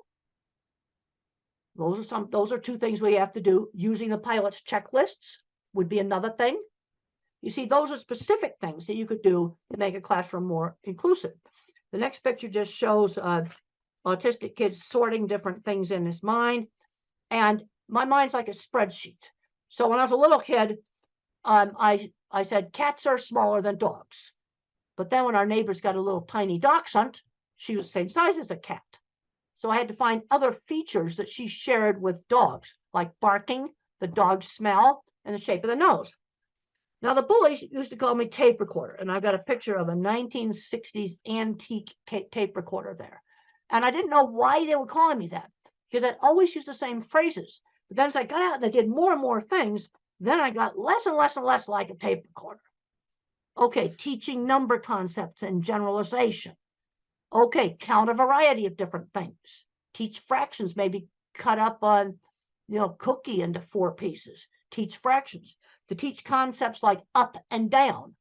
Those are two things we have to do. Using the pilot's checklists would be another thing. You see, those are specific things that you could do to make a classroom more inclusive. The next picture just shows autistic kids sorting different things in his mind. And my mind's like a spreadsheet. So when I was a little kid, I said cats are smaller than dogs. But then when our neighbors got a little tiny dachshund, she was the same size as a cat. So I had to find other features that she shared with dogs, like barking, the dog's smell, and the shape of the nose. Now, the bullies used to call me tape recorder, and I've got a picture of a 1960s antique tape recorder there. And I didn't know why they were calling me that, because I'd always used the same phrases. But then as I got out and I did more and more things, then I got less and less and less like a tape recorder. Okay, teaching number concepts and generalization. Okay, count a variety of different things. Teach fractions, maybe cut up on, cookie into 4 pieces. Teach fractions. To teach concepts like up and down.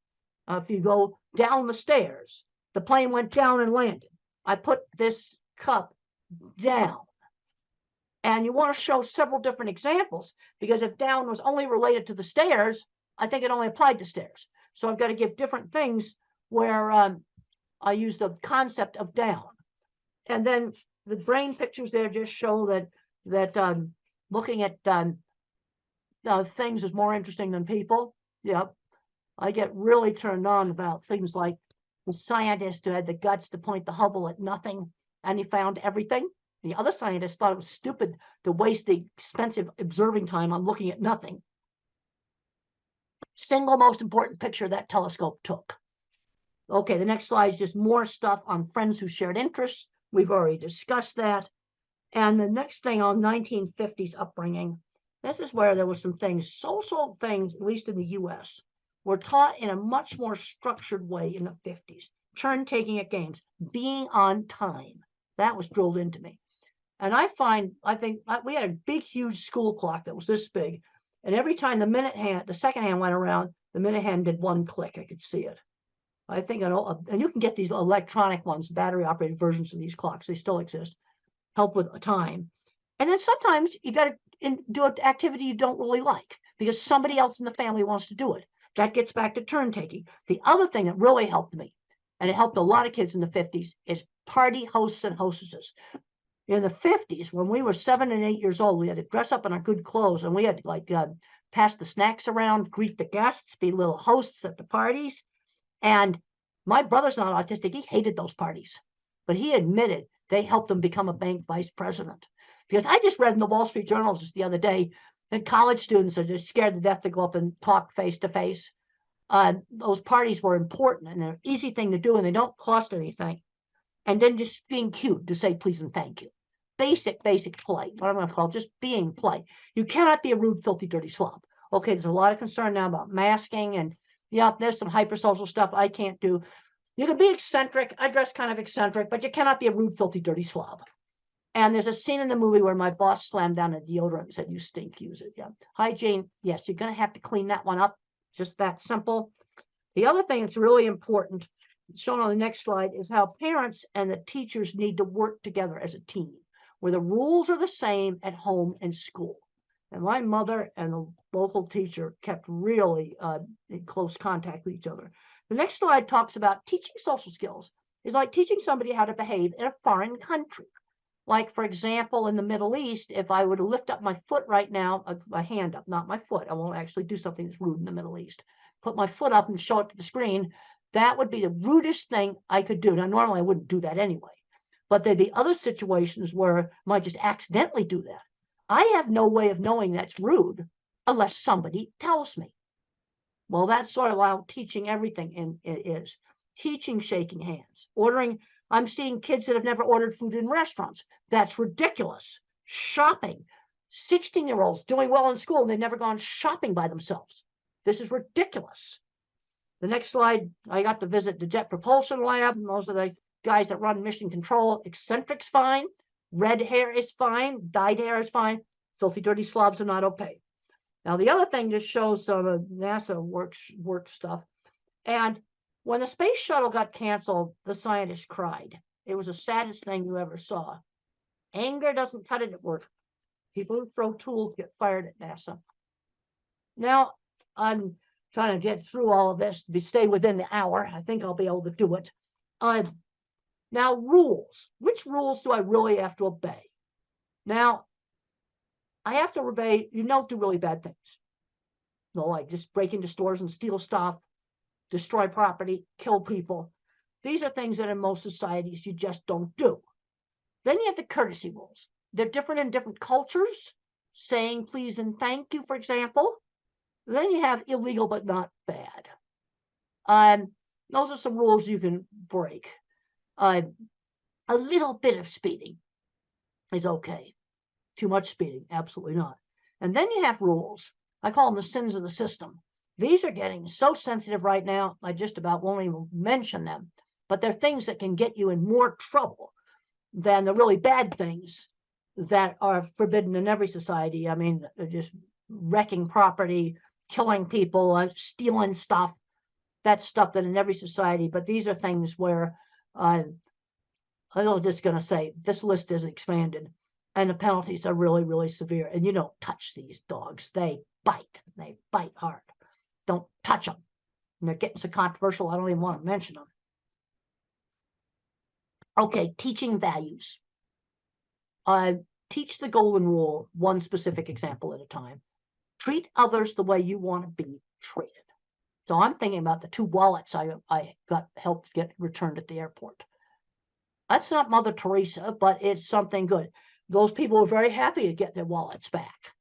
if you go down the stairs, the plane went down and landed. I put this cup down. And you want to show several different examples, because if down was only related to the stairs, I think it only applied to stairs. So I've got to give different things where I use the concept of down. And then the brain pictures there just show that looking at things is more interesting than people. Yep. I get really turned on about things like the scientist who had the guts to point the Hubble at nothing and he found everything. The other scientists thought it was stupid to waste the expensive observing time on looking at nothing. Single most important picture that telescope took. Okay, the next slide is just more stuff on friends who shared interests. We've already discussed that. And the next thing on 1950s upbringing, this is where there was some things, social things, at least in the US, were taught in a much more structured way in the 50s. Turn taking at games, being on time. That was drilled into me. And I think we had a big, huge school clock that was this big. And every time the second hand went around, the minute hand did one click. I could see it. I think, and you can get these electronic ones, battery operated versions of these clocks. They still exist. Help with time. And then sometimes you got to do an activity you don't really like because somebody else in the family wants to do it. That gets back to turn taking. The other thing that really helped me, and it helped a lot of kids in the 50s, is party hosts and hostesses. In the 50s, when we were 7 and 8 years old, we had to dress up in our good clothes and we had to pass the snacks around, greet the guests, be little hosts at the parties. And my brother's not autistic. He hated those parties, but he admitted they helped him become a bank vice president. Because I just read in the Wall Street Journal just the other day that college students are just scared to death to go up and talk face to face. Those parties were important and they're an easy thing to do and they don't cost anything. And then just being cute to say please and thank you. Basic play, what I'm going to call just being play. You cannot be a rude, filthy, dirty slob. Okay, there's a lot of concern now about masking and yeah, there's some hypersocial stuff I can't do. You can be eccentric. I dress kind of eccentric, but you cannot be a rude, filthy, dirty slob. And there's a scene in the movie where my boss slammed down a deodorant and said, you stink, use it. Yeah. Hygiene, yes, you're going to have to clean that one up. Just that simple. The other thing that's really important, shown on the next slide, is how parents and the teachers need to work together as a team, where the rules are the same at home and school. And my mother and the local teacher kept really in close contact with each other. The next slide talks about teaching social skills. It's like teaching somebody how to behave in a foreign country. Like, for example, in the Middle East, if I were to lift up my foot right now, my hand up, not my foot, I won't actually do something that's rude in the Middle East. Put my foot up and show it to the screen, that would be the rudest thing I could do. Now, normally I wouldn't do that anyway. But there'd be other situations where I might just accidentally do that. I have no way of knowing that's rude unless somebody tells me. Well, that's sort of how teaching everything is. Teaching shaking hands, ordering. I'm seeing kids that have never ordered food in restaurants. That's ridiculous. Shopping. 16-year-olds doing well in school and they've never gone shopping by themselves. This is ridiculous. The next slide, I got to visit the Jet Propulsion Lab. And those are the guys that run mission control. Eccentric's fine. Red hair is fine. Dyed hair is fine. Filthy, dirty slobs are not okay. Now, the other thing just shows some of NASA work stuff. And when the space shuttle got canceled, the scientists cried. It was the saddest thing you ever saw. Anger doesn't cut it at work. People who throw tools get fired at NASA. Now, I'm trying to get through all of this to stay within the hour. I think I'll be able to do it. Now, rules. Which rules do I really have to obey? Now, I have to obey, you don't do really bad things. No, like just break into stores and steal stuff, destroy property, kill people. These are things that in most societies you just don't do. Then you have the courtesy rules. They're different in different cultures. Saying please and thank you, for example. Then you have illegal but not bad. Those are some rules you can break. A little bit of speeding is okay. Too much speeding, absolutely not. And then you have rules. I call them the sins of the system. These are getting so sensitive right now, I just about won't even mention them. But they're things that can get you in more trouble than the really bad things that are forbidden in every society. I mean, just wrecking property, killing people, stealing stuff. that's stuff that in every society, but these are things where I'm just going to say this list is expanded and the penalties are really, really severe. And you don't touch these dogs. They bite hard. Don't touch them. And they're getting so controversial, I don't even want to mention them. Okay, teaching values. Teach the golden rule, one specific example at a time. Treat others the way you want to be treated. So I'm thinking about the 2 wallets I got helped get returned at the airport. That's not Mother Teresa, but it's something good. Those people were very happy to get their wallets back.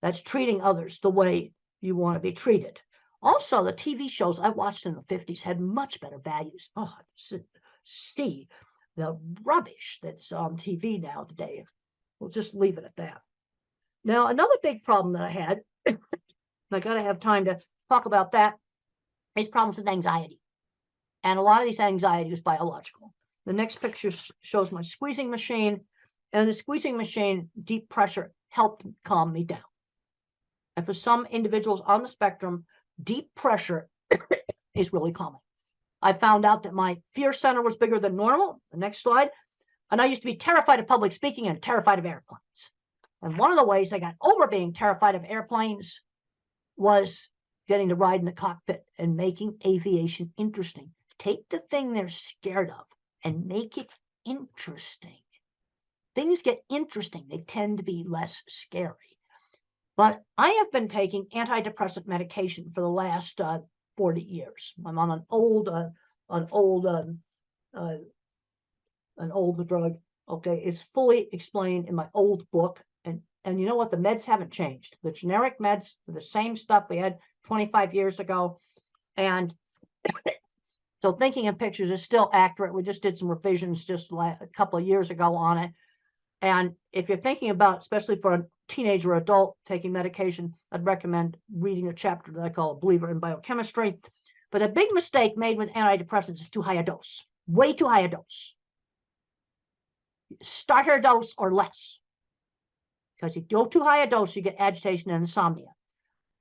That's treating others the way you want to be treated. Also, the TV shows I watched in the 50s had much better values. Oh, see the rubbish that's on TV now today. We'll just leave it at that. Now, another big problem that I had, and I got to have time to talk about that, is problems with anxiety. And a lot of these anxiety is biological. The next picture shows my squeezing machine, and the squeezing machine, deep pressure, helped calm me down. And for some individuals on the spectrum, deep pressure is really calming. I found out that my fear center was bigger than normal. The next slide. And I used to be terrified of public speaking and terrified of airplanes. And one of the ways I got over being terrified of airplanes was getting to ride in the cockpit and making aviation interesting. Take the thing they're scared of and make it interesting. Things get interesting. They tend to be less scary. But I have been taking antidepressant medication for the last 40 years. I'm on an old drug. Okay, it's fully explained in my old book. And you know what? The meds haven't changed. The generic meds are the same stuff we had 25 years ago. And so thinking in pictures is still accurate. We just did some revisions just a couple of years ago on it. And if you're thinking about, especially for a teenager or adult taking medication, I'd recommend reading a chapter that I call A Believer in Biochemistry. But a big mistake made with antidepressants is too high a dose, way too high a dose. Starter dose or less. Because if you go too high a dose, you get agitation and insomnia.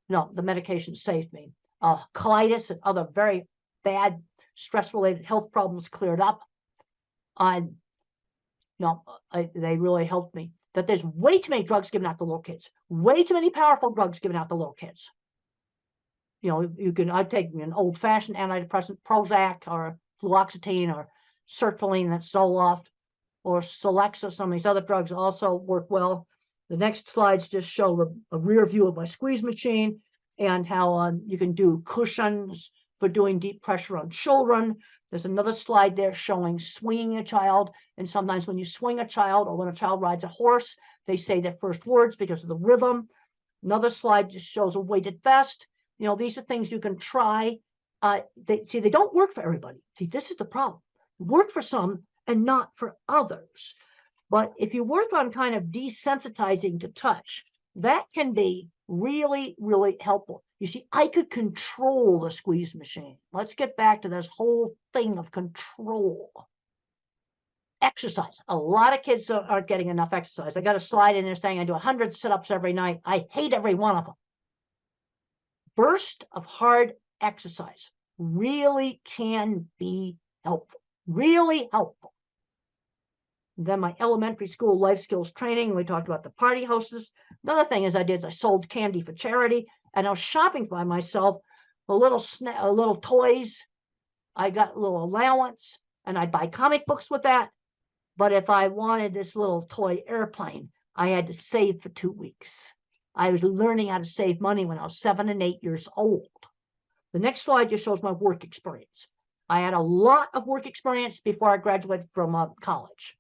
No, the medication saved me. Colitis and other very bad stress-related health problems cleared up. They really helped me. That there's way too many drugs given out to little kids. Way too many powerful drugs given out to little kids. I've taken an old-fashioned antidepressant, Prozac or fluoxetine or sertraline, that's Zoloft, or Celexa. Some of these other drugs also work well. The next slides just show a rear view of my squeeze machine and how you can do cushions for doing deep pressure on children. There's another slide there showing swinging a child. And sometimes when you swing a child or when a child rides a horse, they say their first words because of the rhythm. Another slide just shows a weighted vest. These are things you can try. They don't work for everybody. See, this is the problem. Work for some and not for others. But if you work on kind of desensitizing to touch, that can be really, really helpful. You see, I could control the squeeze machine. Let's get back to this whole thing of control. Exercise. A lot of kids aren't getting enough exercise. I got a slide in there saying I do 100 sit-ups every night. I hate every one of them. Burst of hard exercise really can be helpful. Really helpful. Then my elementary school life skills training, we talked about the party hostess. Another thing I sold candy for charity, and I was shopping by myself, a little toys. I got a little allowance, and I'd buy comic books with that. But if I wanted this little toy airplane, I had to save for 2 weeks. I was learning how to save money when I was 7 and 8 years old. The next slide just shows my work experience. I had a lot of work experience before I graduated from college.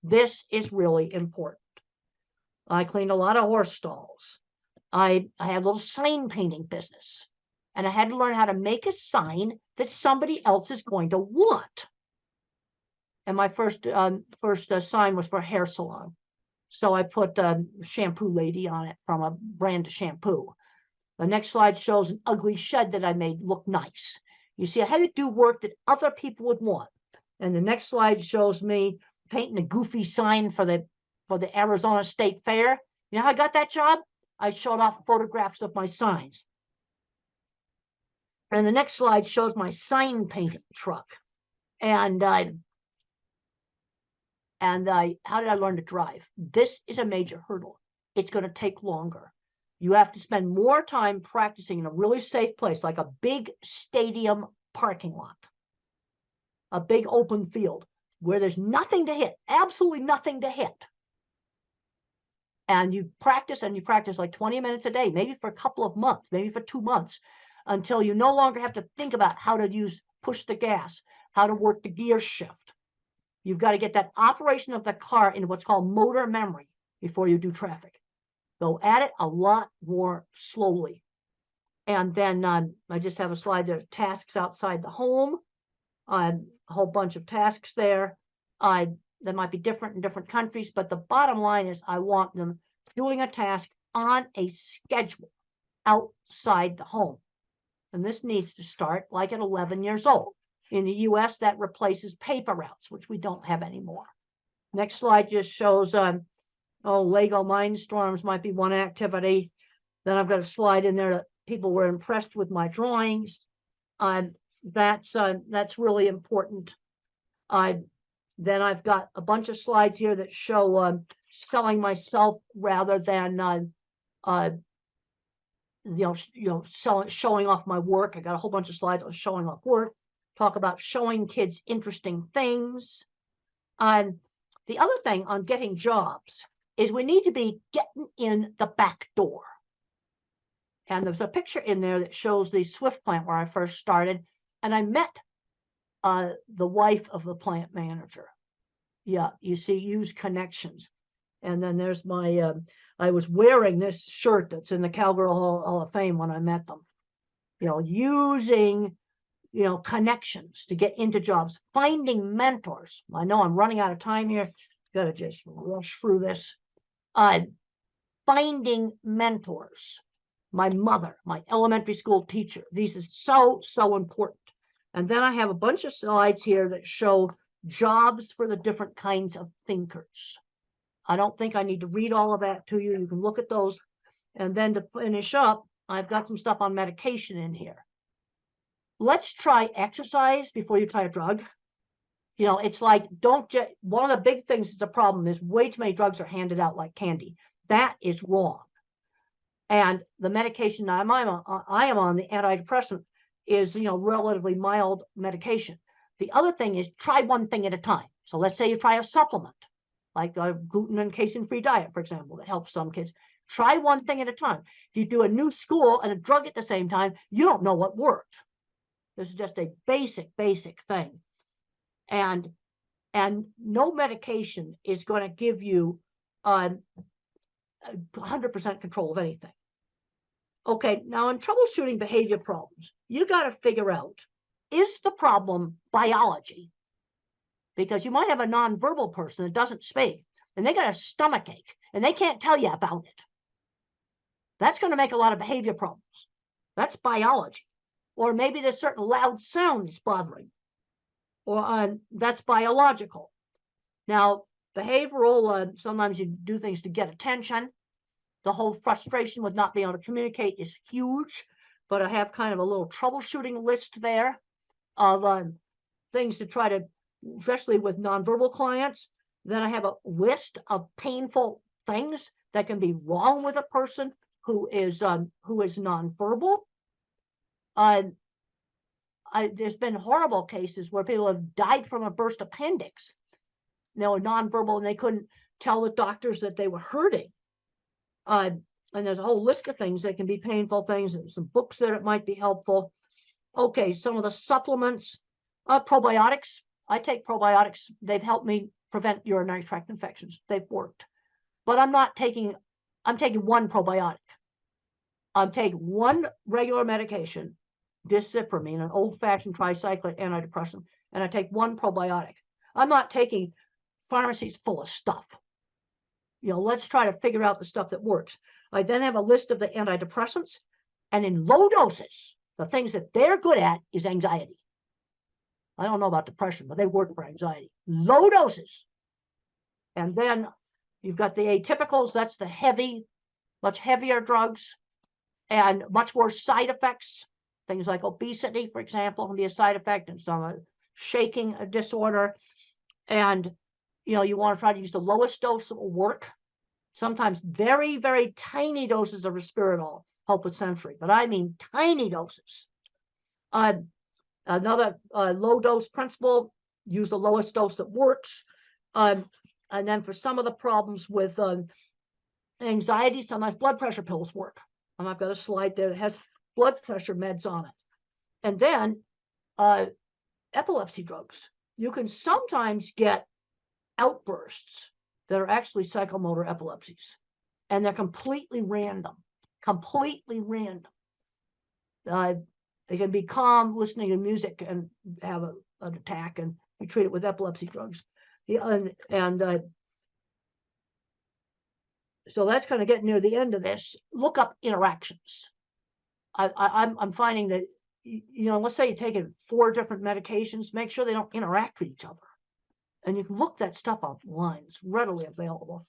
This is really important. I cleaned a lot of horse stalls. I had a little sign painting business. And I had to learn how to make a sign that somebody else is going to want. And my first sign was for a hair salon. So I put shampoo lady on it from a brand of shampoo. The next slide shows an ugly shed that I made look nice. You see, I had to do work that other people would want. And the next slide shows me painting a goofy sign for the Arizona State Fair. You know how I got that job? I showed off photographs of my signs. And the next slide shows my sign painting truck. And how did I learn to drive? This is a major hurdle. It's going to take longer. You have to spend more time practicing in a really safe place, like a big stadium parking lot, a big open field where there's nothing to hit, absolutely nothing to hit. And you practice like 20 minutes a day, maybe for a couple of months, maybe for 2 months, until you no longer have to think about how to push the gas, how to work the gear shift. You've got to get that operation of the car into what's called motor memory before you do traffic. Go at it a lot more slowly. And then I just have a slide there, tasks outside the home, a whole bunch of tasks there. That might be different in different countries, but the bottom line is I want them doing a task on a schedule outside the home. And this needs to start like at 11 years old. In the US, that replaces paper routes, which we don't have anymore. Next slide just shows, Lego Mindstorms might be one activity. Then I've got a slide in there that people were impressed with my drawings. That's really important. Then I've got a bunch of slides here that show selling myself rather than showing off my work. I got a whole bunch of slides on showing off work. Talk about showing kids interesting things. The other thing on getting jobs is we need to be getting in the back door. And there's a picture in there that shows the Swift plant where I first started, and I met the wife of the plant manager. Yeah, you see, use connections. And then there's my, I was wearing this shirt that's in the Cowgirl Hall of Fame when I met them. Using, connections to get into jobs, finding mentors. I know I'm running out of time here. Got to just rush through this. Finding mentors. My mother, my elementary school teacher. These are so important. And then I have a bunch of slides here that show jobs for the different kinds of thinkers. I don't think I need to read all of that to you. You can look at those. And then to finish up, I've got some stuff on medication in here. Let's try exercise before you try a drug. It's like, one of the big things that's a problem is way too many drugs are handed out like candy. That is wrong. And the medication I am on, the antidepressant, is, relatively mild medication. The other thing is try one thing at a time. So let's say you try a supplement, like a gluten and casein-free diet, for example, that helps some kids. Try one thing at a time. If you do a new school and a drug at the same time, you don't know what worked. This is just a basic thing. And no medication is going to give you 100% control of anything. Okay, now in troubleshooting behavior problems, you got to figure out, is the problem biology? Because you might have a nonverbal person that doesn't speak, and they got a stomach ache, and they can't tell you about it. That's going to make a lot of behavior problems. That's biology. Or maybe there's certain loud sounds bothering, or that's biological. Now, behavioral, sometimes you do things to get attention. The whole frustration with not being able to communicate is huge, but I have kind of a little troubleshooting list there of things to try to, especially with nonverbal clients. Then I have a list of painful things that can be wrong with a person who is nonverbal. There's been horrible cases where people have died from a burst appendix. They were nonverbal and they couldn't tell the doctors that they were hurting. And there's a whole list of things that can be painful things. There's some books there that might be helpful. Okay, some of the supplements, probiotics. I take probiotics. They've helped me prevent urinary tract infections. They've worked. But I'm taking one probiotic. I'm taking one regular medication, discipramine, an old-fashioned tricyclic antidepressant, and I take one probiotic. I'm not taking pharmacies full of stuff. Let's try to figure out the stuff that works. I then have a list of the antidepressants, and in low doses, the things that they're good at is anxiety. I don't know about depression, but they work for anxiety. Low doses. And then you've got the atypicals. That's the much heavier drugs and much more side effects. Things like obesity, for example, can be a side effect, and some shaking disorder. And, you know, you want to try to use the lowest dose that will work. Sometimes very, very tiny doses of risperidol help with sensory, but I mean tiny doses. Another low dose principle, use the lowest dose that works. And then for some of the problems with anxiety, sometimes blood pressure pills work. And I've got a slide there that has blood pressure meds on it. And then epilepsy drugs. You can sometimes get outbursts that are actually psychomotor epilepsies, and they're completely random, completely random. They can be calm listening to music and have an attack, and we treat it with epilepsy drugs. So that's kind of getting near the end of this. Look up interactions. I'm finding that, you know, let's say you're taking 4 different medications, make sure they don't interact with each other. And you can look that stuff online. It's readily available.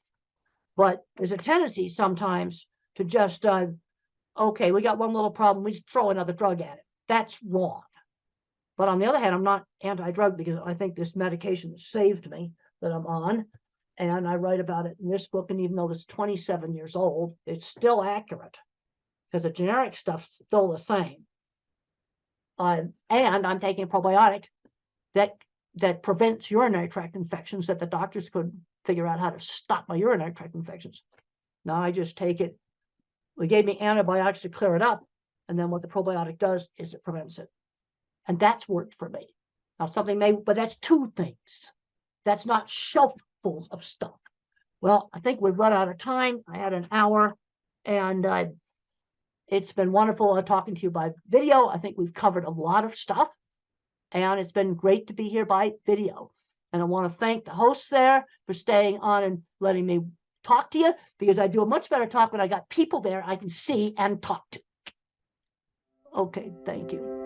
But there's a tendency sometimes to just, okay, we got one little problem, we just throw another drug at it. That's wrong. But on the other hand, I'm not anti-drug, because I think this medication saved me that I'm on. And I write about it in this book. And even though it's 27 years old, it's still accurate, because the generic stuff's still the same. And I'm taking a probiotic that prevents urinary tract infections, that the doctors could figure out how to stop my urinary tract infections. Now I just take it. They gave me antibiotics to clear it up, and then what the probiotic does is it prevents it. And that's worked for me. Now something may, but that's 2 things. That's not shelffuls of stuff. Well, I think we've run out of time. I had an hour, and it's been wonderful talking to you by video. I think we've covered a lot of stuff, and it's been great to be here by video. And I want to thank the hosts there for staying on and letting me talk to you, because I do a much better talk when I got people there I can see and talk to. Okay, thank you.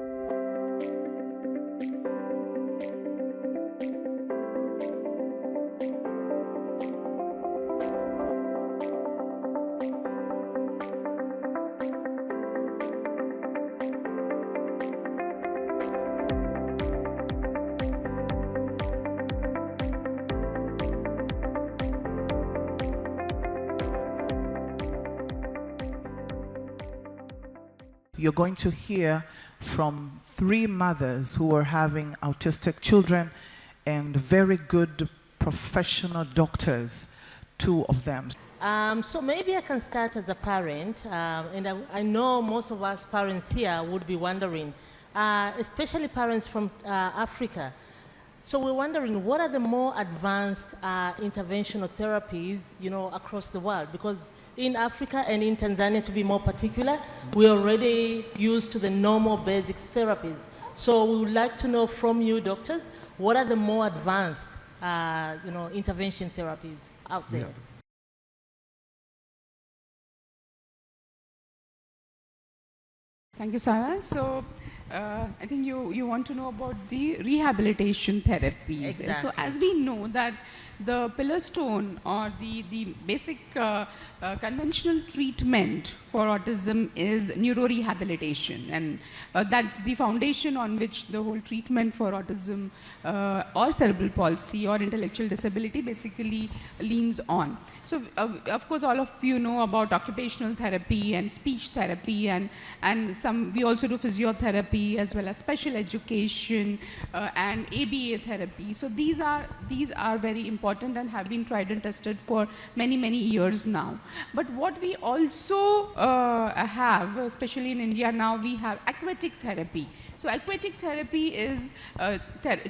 You're going to hear from 3 mothers who are having autistic children, and very good professional doctors, 2 of them. So maybe I can start as a parent, and I know most of us parents here would be wondering, especially parents from Africa. So we're wondering, what are the more advanced interventional therapies, you know, across the world? Because in Africa and in Tanzania, to be more particular, we're already used to the normal basic therapies. So we would like to know from you, doctors, what are the more advanced, you know, intervention therapies out there? Yeah. Thank you, Sarah. So I think you want to know about the rehabilitation therapies. Exactly. So as we know that the pillar stone, or the basic conventional treatment for autism is neurorehabilitation, and that's the foundation on which the whole treatment for autism or cerebral palsy or intellectual disability basically leans on. So of course all of you know about occupational therapy and speech therapy, and we also do physiotherapy as well as special education and ABA therapy. So these are very important and have been tried and tested for many years now. But what we also have, especially in India now, we have aquatic therapy. So aquatic therapy is,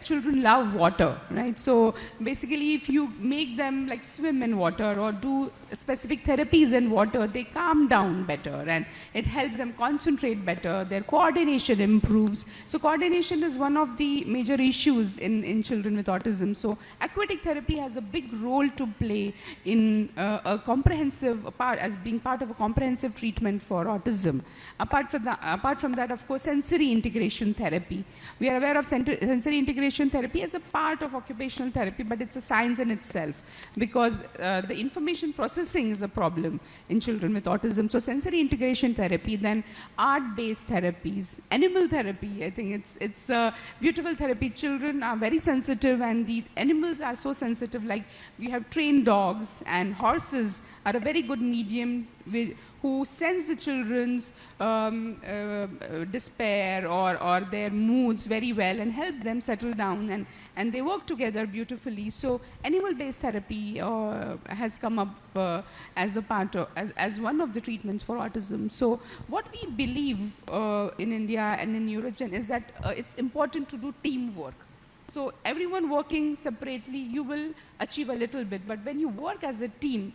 children love water, right? So basically if you make them like swim in water or do specific therapies in water, they calm down better and it helps them concentrate better, their coordination improves. So coordination is one of the major issues in children with autism. So aquatic therapy has a big role to play in a comprehensive part, as being part of a comprehensive treatment for autism. Apart from that, of course, sensory integration integration therapy. We are aware of sensory integration therapy as a part of occupational therapy, but it's a science in itself because the information processing is a problem in children with autism. So sensory integration therapy, then art-based therapies, animal therapy. I think it's a beautiful therapy. Children are very sensitive and the animals are so sensitive. Like we have trained dogs and horses are a very good medium who sense the children's despair or their moods very well and help them settle down, and they work together beautifully. So animal-based therapy has come up as a part of, as one of the treatments for autism. So what we believe in India and in Eurogen is that it's important to do teamwork. So everyone working separately, you will achieve a little bit, but when you work as a team,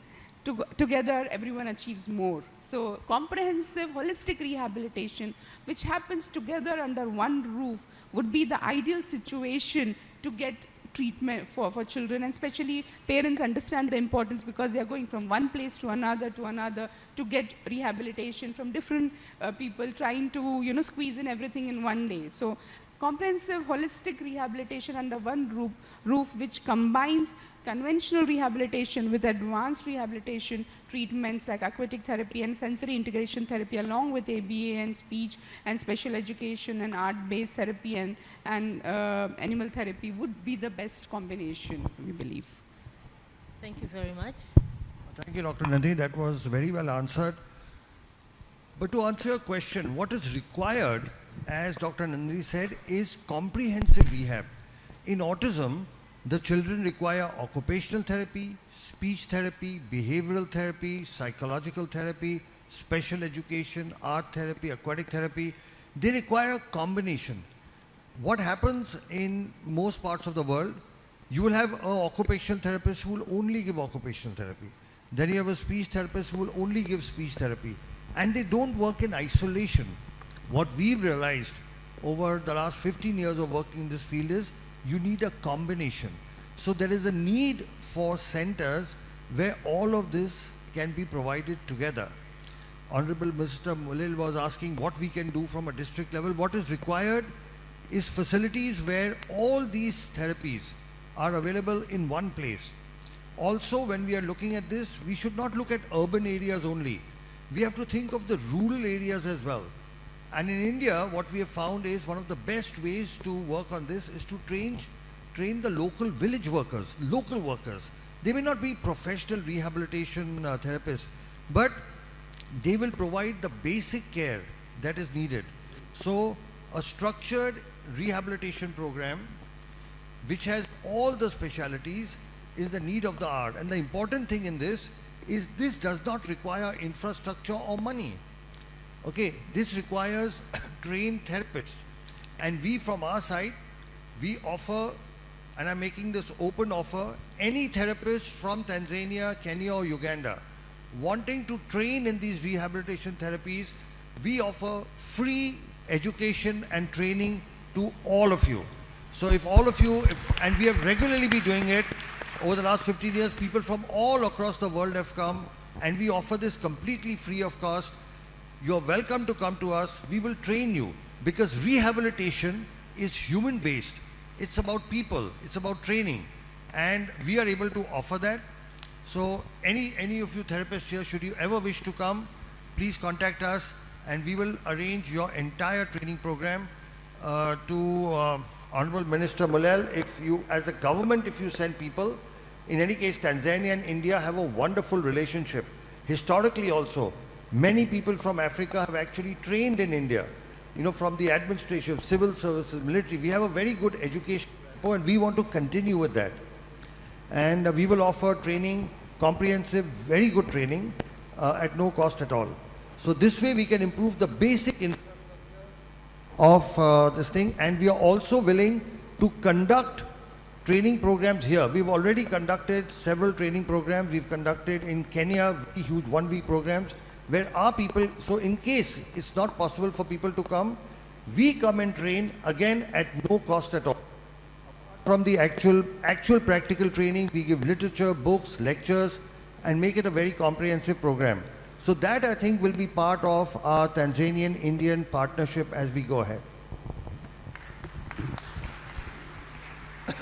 together everyone achieves more. So comprehensive holistic rehabilitation, which happens together under one roof, would be the ideal situation to get treatment for children, and especially parents understand the importance because they are going from one place to another to get rehabilitation from different people, trying to squeeze in everything in one day. So comprehensive holistic rehabilitation under one roof which combines conventional rehabilitation with advanced rehabilitation treatments like aquatic therapy and sensory integration therapy, along with ABA and speech and special education and art-based therapy and animal therapy would be the best combination, we believe. Thank you very much. Thank you, Dr. Nandini. That was very well answered. But to answer your question, what is required, as Dr. Nandini said, is comprehensive rehab. In autism, the children require occupational therapy, speech therapy, behavioral therapy, psychological therapy, special education, art therapy, aquatic therapy. They require a combination. What happens in most parts of the world, you will have an occupational therapist who will only give occupational therapy. Then you have a speech therapist who will only give speech therapy. And they don't work in isolation. What we've realized over the last 15 years of working in this field is you need a combination. So there is a need for centers where all of this can be provided together. Honorable Mr. Mulil was asking what we can do from a district level. What is required is facilities where all these therapies are available in one place. Also, when we are looking at this, we should not look at urban areas only. We have to think of the rural areas as well. And in India, what we have found is one of the best ways to work on this is to train the local village workers, local workers. They may not be professional rehabilitation therapists, but they will provide the basic care that is needed. So a structured rehabilitation program which has all the specialities is the need of the hour. And the important thing in this is this does not require infrastructure or money. Okay, this requires trained therapists. And we from our side, we offer, and I'm making this open offer, any therapist from Tanzania, Kenya or Uganda wanting to train in these rehabilitation therapies, we offer free education and training to all of you. So if all of you, and we have regularly been doing it over the last 15 years, people from all across the world have come, and we offer this completely free of cost. You're welcome to come to us. We will train you, because rehabilitation is human-based. It's about people. It's about training. And we are able to offer that. So any of you therapists here, should you ever wish to come, please contact us and we will arrange your entire training program. To Honorable Minister Mulal, if you, as a government, if you send people, in any case, Tanzania and India have a wonderful relationship. Historically also, many people from Africa have actually trained in India, from the administration, civil services, military. We have a very good education, and we want to continue with that. And we will offer training, comprehensive, very good training, at no cost at all. So this way we can improve the basic of this thing, and we are also willing to conduct training programs here. We've already conducted several training programs. We've conducted in Kenya huge one-week programs where our people, so in case it's not possible for people to come, we come and train again at no cost at all. From the actual practical training, we give literature, books, lectures, and make it a very comprehensive program. So that, I think, will be part of our Tanzanian-Indian partnership as we go ahead.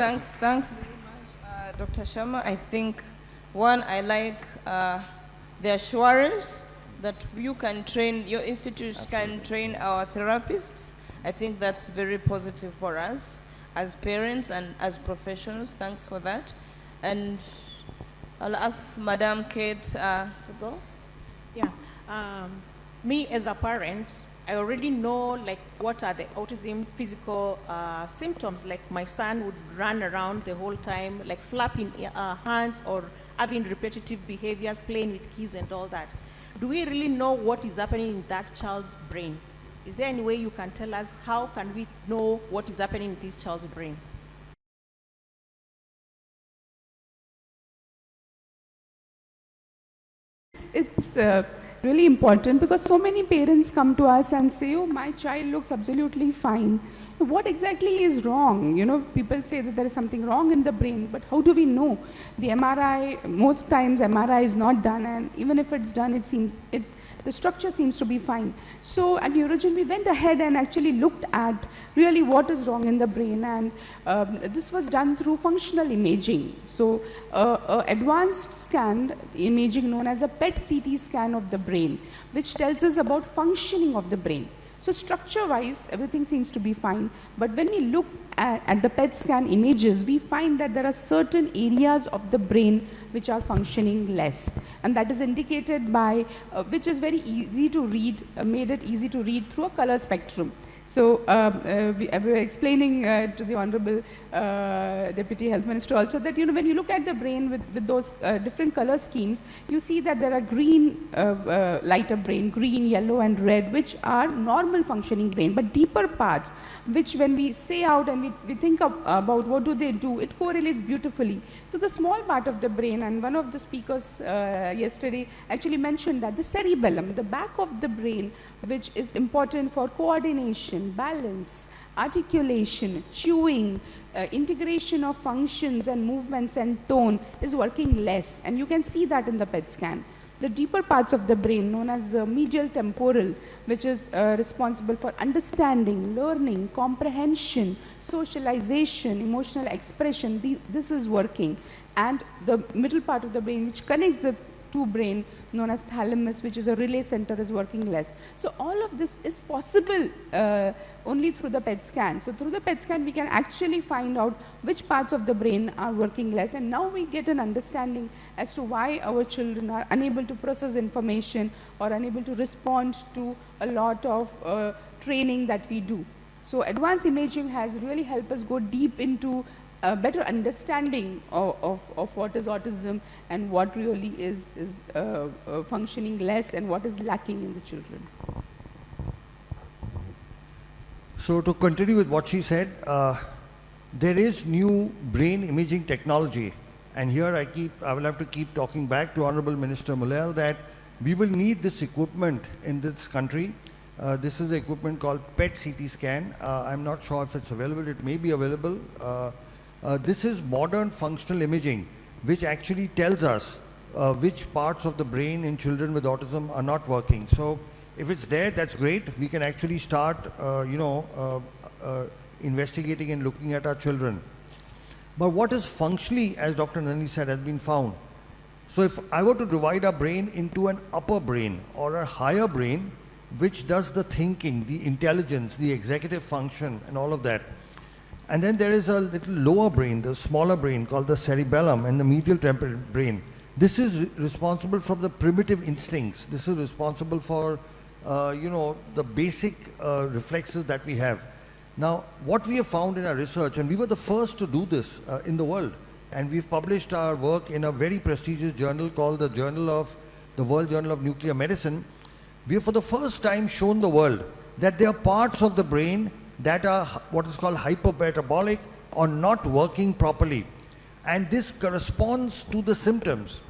Thanks very much, Dr. Sharma. I think, one, I like the assurance that you can train, your institute can train our therapists. I think that's very positive for us as parents and as professionals. Thanks for that. And I'll ask Madam Kate to go. Yeah, me as a parent, I already know like what are the autism physical symptoms. Like my son would run around the whole time, like flapping hands or having repetitive behaviors, playing with keys and all that. Do we really know what is happening in that child's brain? Is there any way you can tell us how can we know what is happening in this child's brain? It's really important because so many parents come to us and say, oh, my child looks absolutely fine. What exactly is wrong? You know, people say that there is something wrong in the brain, but how do we know? The MRI, most times MRI is not done, and even if it's done, the structure seems to be fine. So at Neurogen, we went ahead and actually looked at really what is wrong in the brain, and this was done through functional imaging. So advanced scan imaging known as a PET-CT scan of the brain, which tells us about functioning of the brain. So structure-wise, everything seems to be fine, but when we look at the PET scan images, we find that there are certain areas of the brain which are functioning less, and that is indicated by, which is very easy to read, made it easy to read through a color spectrum. So we were explaining to the Honorable Deputy Health Minister also that, you know, when you look at the brain with those different color schemes, you see that there are green, lighter brain, green, yellow and red, which are normal functioning brain, but deeper parts, which when we say out and we think about what do they do, it correlates beautifully. So the small part of the brain, and one of the speakers yesterday actually mentioned that the cerebellum, the back of the brain, which is important for coordination, balance, articulation, chewing, integration of functions and movements and tone, is working less, and you can see that in the PET scan. The deeper parts of the brain, known as the medial temporal, which is responsible for understanding, learning, comprehension, socialization, emotional expression, this is working. And the middle part of the brain, which connects the two brain, known as thalamus, which is a relay center, is working less. So all of this is possible only through the PET scan. So through the PET scan, we can actually find out which parts of the brain are working less, and now we get an understanding as to why our children are unable to process information or unable to respond to a lot of training that we do. So advanced imaging has really helped us go deep into a better understanding of what is autism and what really is functioning less and what is lacking in the children. So to continue with what she said, there is new brain imaging technology, and here I will have to keep talking back to Honorable Minister Mulel that we will need this equipment in this country. This is an equipment called PET-CT scan. I'm not sure if it's available. It may be available. This is modern functional imaging, which actually tells us which parts of the brain in children with autism are not working. So if it's there, that's great. We can actually start, investigating and looking at our children. But what is functionally, as Dr. Nandini said, has been found. So if I were to divide our brain into an upper brain or a higher brain, which does the thinking, the intelligence, the executive function, and all of that. And then there is a little lower brain, the smaller brain called the cerebellum, and the medial temporal brain. This is responsible for the primitive instincts. This is responsible for, the basic reflexes that we have. Now, what we have found in our research, and we were the first to do this in the world, and we've published our work in a very prestigious journal called the World Journal of Nuclear Medicine. We have for the first time shown the world that there are parts of the brain that are what is called hypermetabolic or not working properly, and this corresponds to the symptoms.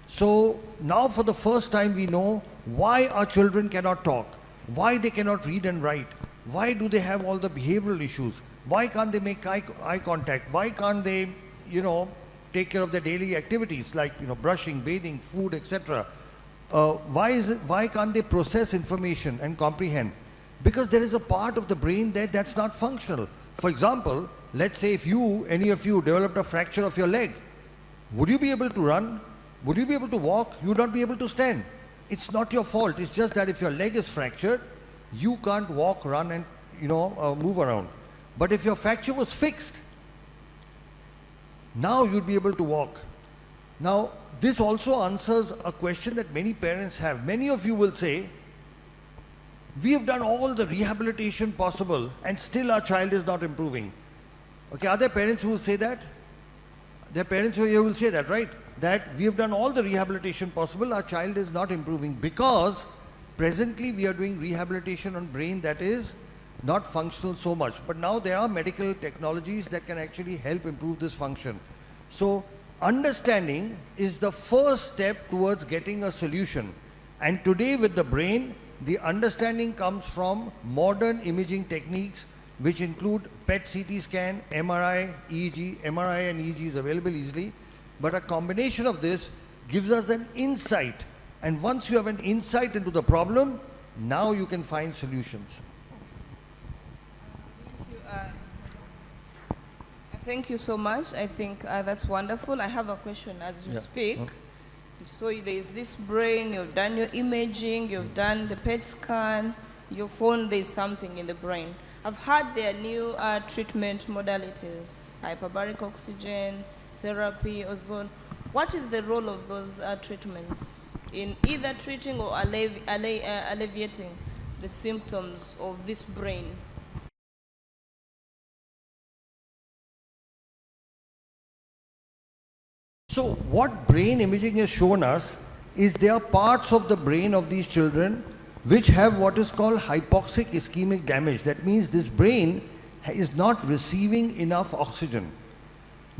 So now for the first time we know why our children cannot talk, why they cannot read and write, why do they have all the behavioral issues, why can't they make eye contact, why can't they take care of their daily activities like brushing, bathing, food, etc. Why can't they process information and comprehend? Because there is a part of the brain that's not functional. For example, let's say if any of you developed a fracture of your leg, would you be able to run? Would you be able to walk? You would not be able to stand. It's not your fault. It's just that if your leg is fractured, you can't walk, run and move around. But if your fracture was fixed, now you'd be able to walk. Now, this also answers a question that many parents have. Many of you will say, we have done all the rehabilitation possible and still our child is not improving. Okay, are there parents who will say that? There are parents who will say that, right? That we have done all the rehabilitation possible, our child is not improving because presently we are doing rehabilitation on brain that is not functional so much. But now there are medical technologies that can actually help improve this function. So understanding is the first step towards getting a solution. And today with the brain, the understanding comes from modern imaging techniques which include PET CT scan, MRI, EEG. MRI and EEG is available easily. But a combination of this gives us an insight. And once you have an insight into the problem, now you can find solutions. Thank you so much. I think that's wonderful. I have a question as you speak. So there is this brain, you've done your imaging, you've done the PET scan, you found there's something in the brain. I've heard there are new treatment modalities, hyperbaric oxygen, therapy, ozone. What is the role of those treatments in either treating or alleviating the symptoms of this brain? So what brain imaging has shown us is there are parts of the brain of these children which have what is called hypoxic ischemic damage. That means this brain is not receiving enough oxygen.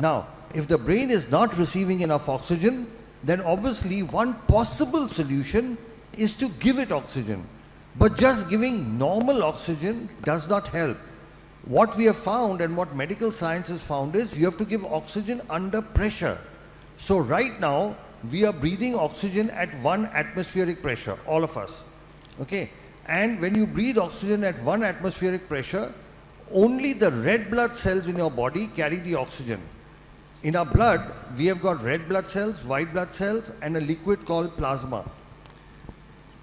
Now, if the brain is not receiving enough oxygen, then obviously one possible solution is to give it oxygen. But just giving normal oxygen does not help. What we have found and what medical science has found is you have to give oxygen under pressure. So right now, we are breathing oxygen at 1 atmospheric pressure, all of us. Okay? And when you breathe oxygen at 1 atmospheric pressure, only the red blood cells in your body carry the oxygen. In our blood, we have got red blood cells, white blood cells, and a liquid called plasma.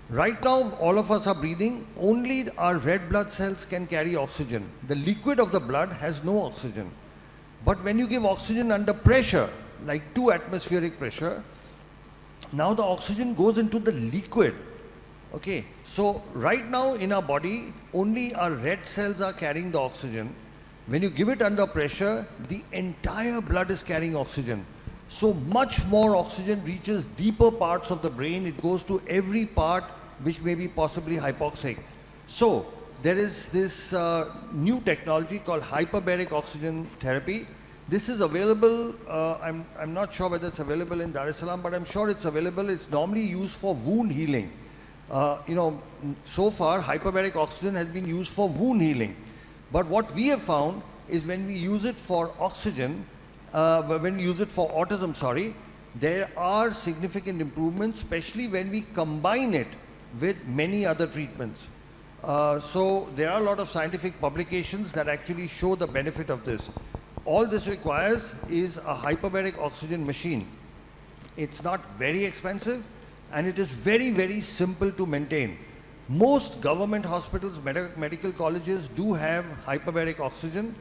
Right now, all of us are breathing, only our red blood cells can carry oxygen. The liquid of the blood has no oxygen. But when you give oxygen under pressure, like 2 atmospheric pressure, now the oxygen goes into the liquid. Okay, so right now in our body, only our red cells are carrying the oxygen. When you give it under pressure, the entire blood is carrying oxygen. So much more oxygen reaches deeper parts of the brain. It goes to every part which may be possibly hypoxic. So there is this new technology called hyperbaric oxygen therapy. This is available, I'm not sure whether it's available in Dar es Salaam, but I'm sure it's available. It's normally used for wound healing. So far, hyperbaric oxygen has been used for wound healing. But what we have found is when we use it for oxygen, when we use it for autism, there are significant improvements, especially when we combine it with many other treatments. So there are a lot of scientific publications that actually show the benefit of this. All this requires is a hyperbaric oxygen machine. It's not very expensive and it is very, very simple to maintain. Most government hospitals, medical colleges do have hyperbaric oxygen.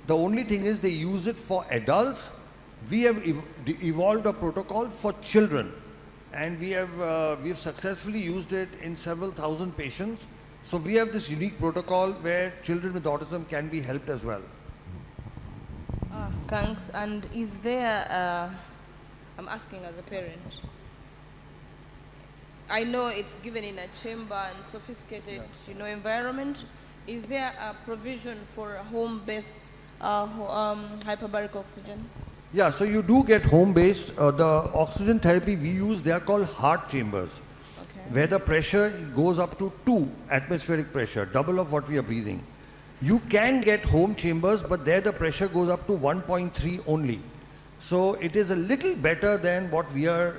The only thing is they use it for adults. We have evolved a protocol for children and we have successfully used it in several thousand patients. So we have this unique protocol where children with autism can be helped as well. Thanks. And is there, I'm asking as a parent, I know it's given in a chamber and sophisticated, environment. Is there a provision for a home-based hyperbaric oxygen? Yeah, so you do get home-based. The oxygen therapy we use, they are called heart chambers, where the pressure goes up to 2 atmospheric pressure, double of what we are breathing. You can get home chambers, but there the pressure goes up to 1.3 only. So it is a little better than what we are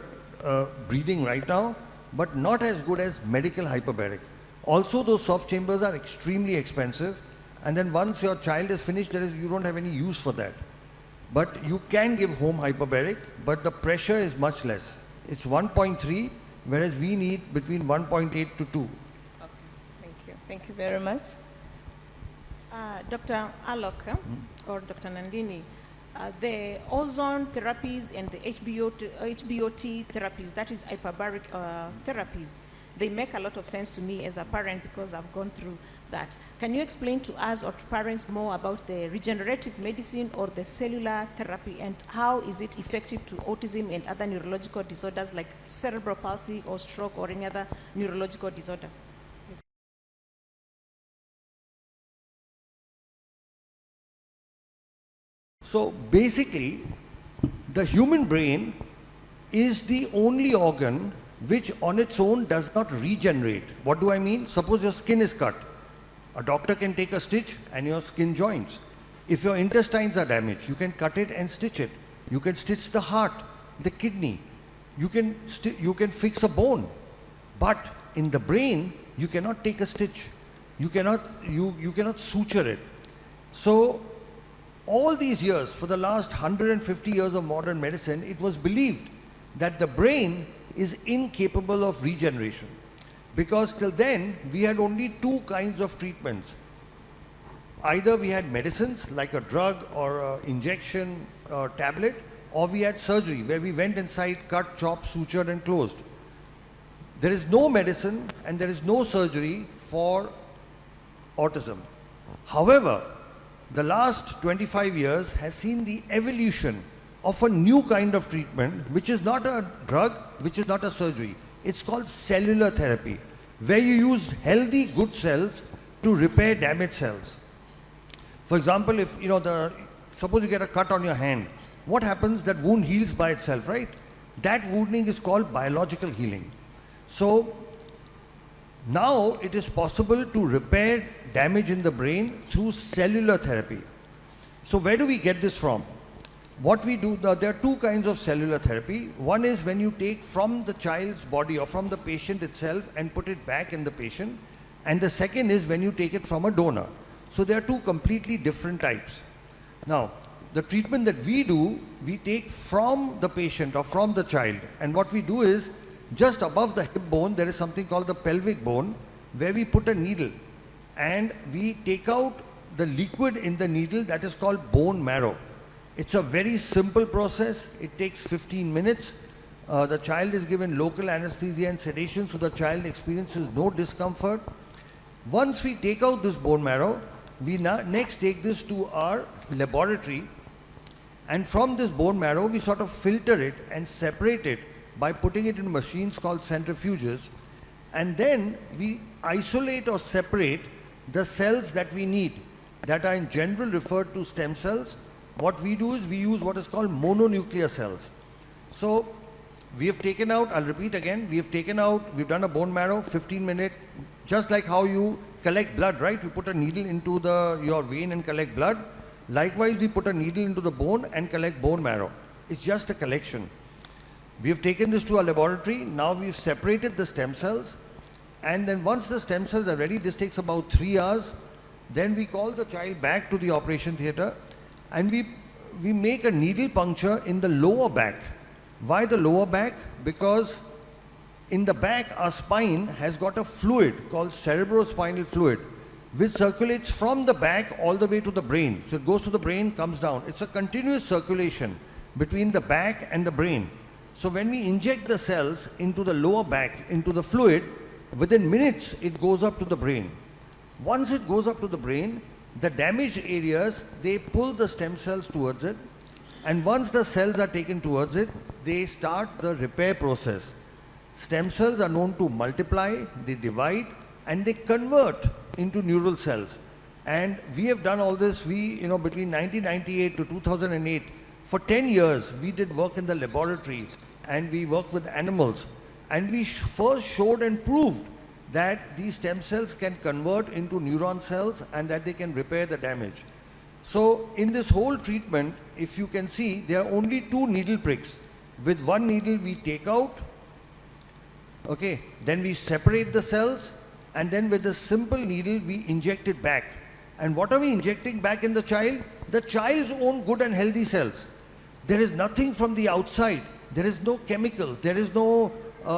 breathing right now, but not as good as medical hyperbaric. Also, those soft chambers are extremely expensive, And then once your child is finished, you don't have any use for that. But you can give home hyperbaric, but the pressure is much less. It's 1.3, whereas we need between 1.8 to 2. Okay, thank you. Thank you very much. Dr. Alok or Dr. Nandini, the ozone therapies and the HBOT therapies, that is hyperbaric therapies, they make a lot of sense to me as a parent because I've gone through that. Can you explain to us or to parents more about the regenerative medicine or the cellular therapy, and how is it effective to autism and other neurological disorders like cerebral palsy or stroke or any other neurological disorder? So basically, the human brain is the only organ which on its own does not regenerate. What do I mean? Suppose your skin is cut. A doctor can take a stitch and your skin joins. If your intestines are damaged, you can cut it and stitch it. You can stitch the heart, the kidney. You can fix a bone. But in the brain, you cannot take a stitch. You cannot suture it. So all these years, for the last 150 years of modern medicine, it was believed that the brain is incapable of regeneration. Because till then, we had only two kinds of treatments. Either we had medicines like a drug or an injection or tablet, or we had surgery where we went inside, cut, chopped, sutured and closed. There is no medicine and there is no surgery for autism. However, the last 25 years has seen the evolution of a new kind of treatment, which is not a drug, which is not a surgery. It's called cellular therapy, where you use healthy, good cells to repair damaged cells. For example, if suppose you get a cut on your hand, what happens? That wound heals by itself, right? That wounding is called biological healing. So now it is possible to repair damage in the brain through cellular therapy. So where do we get this from? What we do, there are two kinds of cellular therapy. One is when you take from the child's body or from the patient itself and put it back in the patient. And the second is when you take it from a donor. So there are two completely different types. Now, the treatment that we do, we take from the patient or from the child. And what we do is, just above the hip bone, there is something called the pelvic bone, where we put a needle and we take out the liquid in the needle that is called bone marrow. It's a very simple process. It takes 15 minutes. The child is given local anesthesia and sedation, so the child experiences no discomfort. Once we take out this bone marrow, we next take this to our laboratory, and from this bone marrow, we sort of filter it and separate it by putting it in machines called centrifuges, and then we isolate or separate the cells that we need, that are in general referred to stem cells. What we do is we use what is called mononuclear cells. So we have taken out, I'll repeat again, we've done a bone marrow, 15-minute, just like how you collect blood, right? You put a needle into your vein and collect blood. Likewise, we put a needle into the bone and collect bone marrow. It's just a collection. We have taken this to our laboratory. Now we've separated the stem cells. And then once the stem cells are ready, this takes about 3 hours. Then we call the child back to the operation theatre and we make a needle puncture in the lower back. Why the lower back? Because in the back, our spine has got a fluid called cerebrospinal fluid, which circulates from the back all the way to the brain. So it goes to the brain, comes down. It's a continuous circulation between the back and the brain. So when we inject the cells into the lower back, into the fluid, within minutes it goes up to the brain. Once it goes up to the brain, the damaged areas, they pull the stem cells towards it, and once the cells are taken towards it, they start the repair process. Stem cells are known to multiply, they divide, and they convert into neural cells. And we have done all this, between 1998 to 2008, for 10 years, we did work in the laboratory and we worked with animals. And we first showed and proved that these stem cells can convert into neuron cells and that they can repair the damage. So in this whole treatment, if you can see, there are only 2 needle pricks. With one needle we take out, then we separate the cells, and then with a simple needle we inject it back. And what are we injecting back in the child? The child's own good and healthy cells. There is nothing from the outside. There is no chemical. There is no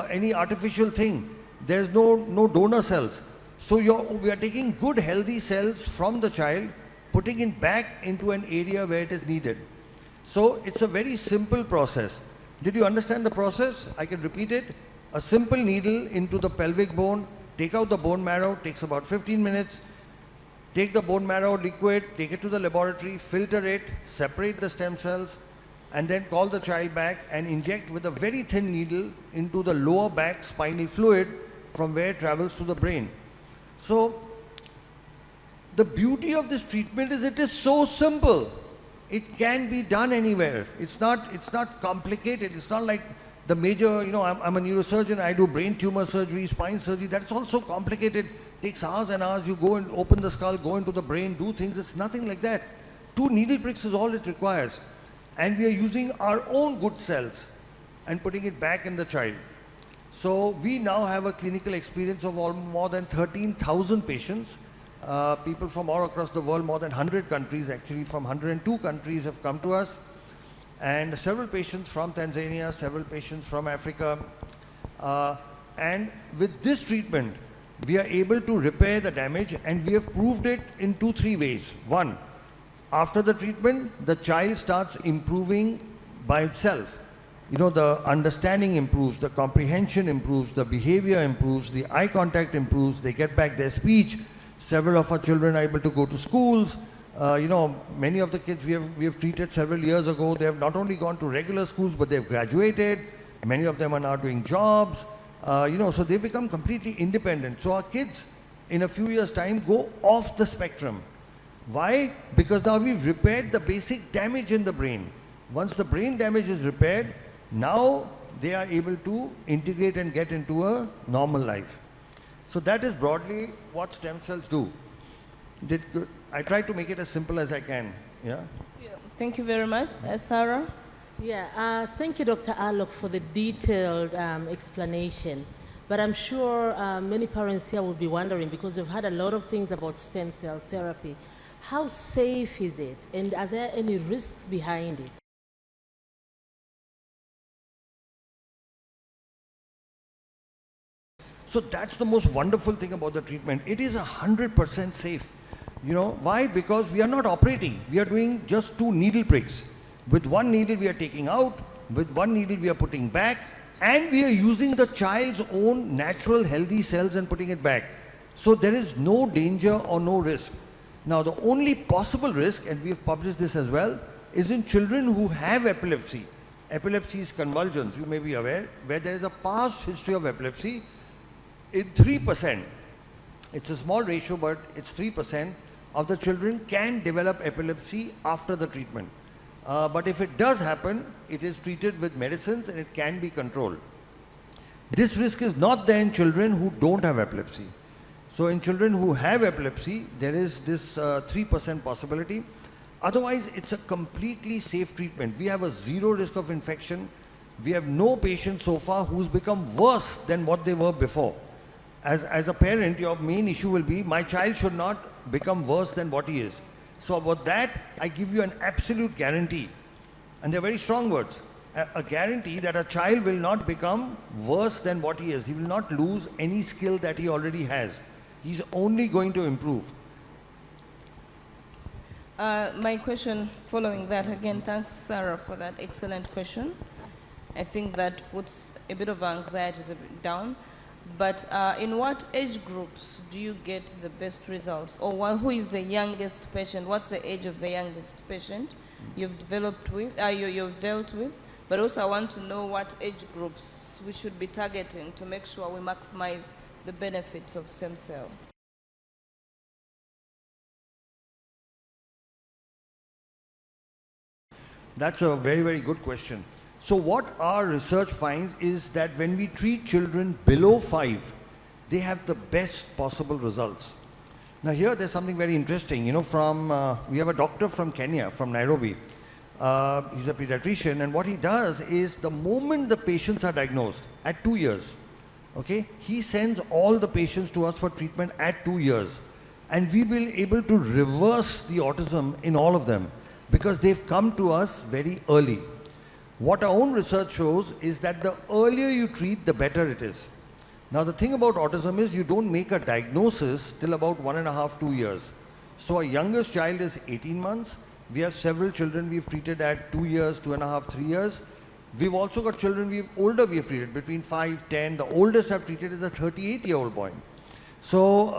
any artificial thing. There is no donor cells. So we are taking good healthy cells from the child, putting it back into an area where it is needed. So it's a very simple process. Did you understand the process? I can repeat it. A simple needle into the pelvic bone, take out the bone marrow, takes about 15 minutes. Take the bone marrow liquid, take it to the laboratory, filter it, separate the stem cells, and then call the child back and inject with a very thin needle into the lower back spinal fluid from where it travels to the brain. So the beauty of this treatment is it is so simple. It can be done anywhere. It's not complicated. It's not like the major, I'm a neurosurgeon, I do brain tumor surgery, spine surgery. That's also complicated. Takes hours and hours. You go and open the skull, go into the brain, do things. It's nothing like that. 2 needle pricks is all it requires. And we are using our own good cells and putting it back in the child. So we now have a clinical experience of more than 13,000 patients. People from all across the world, more than 100 countries, actually from 102 countries have come to us. And several patients from Tanzania, several patients from Africa. And with this treatment, we are able to repair the damage, and we have proved it in 2-3 ways. One, after the treatment, the child starts improving by itself. The understanding improves, the comprehension improves, the behavior improves, the eye contact improves, they get back their speech. Several of our children are able to go to schools. Many of the kids we have treated several years ago, they have not only gone to regular schools, but they've graduated. Many of them are now doing jobs. So they become completely independent. So our kids, in a few years' time, go off the spectrum. Why? Because now we've repaired the basic damage in the brain. Once the brain damage is repaired, now they are able to integrate and get into a normal life. So that is broadly what stem cells do. I try to make it as simple as I can. Yeah. Thank you very much. Sarah? Yeah, thank you, Dr. Alok, for the detailed explanation. But I'm sure many parents here will be wondering, because we've heard a lot of things about stem cell therapy. How safe is it, and are there any risks behind it? So that's the most wonderful thing about the treatment. It is 100% safe. Why? Because we are not operating. We are doing just 2 needle pricks. With 1 needle we are taking out, with 1 needle we are putting back, and we are using the child's own natural healthy cells and putting it back. So there is no danger or no risk. Now the only possible risk, and we have published this as well, is in children who have epilepsy. Epilepsy is convulsions, you may be aware, where there is a past history of epilepsy. In 3%, it's a small ratio, but it's 3% of the children can develop epilepsy after the treatment. But if it does happen, it is treated with medicines and it can be controlled. This risk is not there in children who don't have epilepsy. So in children who have epilepsy, there is this 3% possibility. Otherwise, it's a completely safe treatment. We have a 0 risk of infection. We have no patient so far who's become worse than what they were before. As a parent, your main issue will be, my child should not become worse than what he is. So about that, I give you an absolute guarantee. And they're very strong words. A guarantee that a child will not become worse than what he is. He will not lose any skill that he already has. He's only going to improve. My question following that, again, thanks Sarah for that excellent question. I think that puts a bit of anxiety down. But in what age groups do you get the best results? Or who is the youngest patient? What's the age of the youngest patient you've dealt with? But also I want to know what age groups we should be targeting to make sure we maximize the benefits of stem cell. That's a very, very good question. So what our research finds is that when we treat children below 5, they have the best possible results. Now here there's something very interesting. We have a doctor from Kenya, from Nairobi. He's a pediatrician, and what he does is the moment the patients are diagnosed at 2 years, okay, he sends all the patients to us for treatment at 2 years. and we will be able to reverse the autism in all of them because they've come to us very early. What our own research shows is that the earlier you treat, the better it is. Now the thing about autism is you don't make a diagnosis till about 1.5, 2 years. So our youngest child is 18 months. We have several children we've treated at 2 years, 2.5, 3 years. We've also got children older we've treated, between 5, 10. The oldest I've treated is a 38-year-old boy. So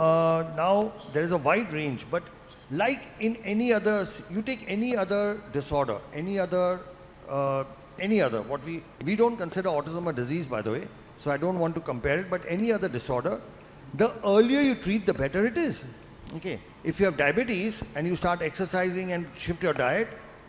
now there is a wide range, but like in any other, you take any other disorder, any other, what we don't consider autism a disease, by the way, so I don't want to compare it, but any other disorder, the earlier you treat, the better it is. Okay, if you have diabetes and you start exercising and shift your diet,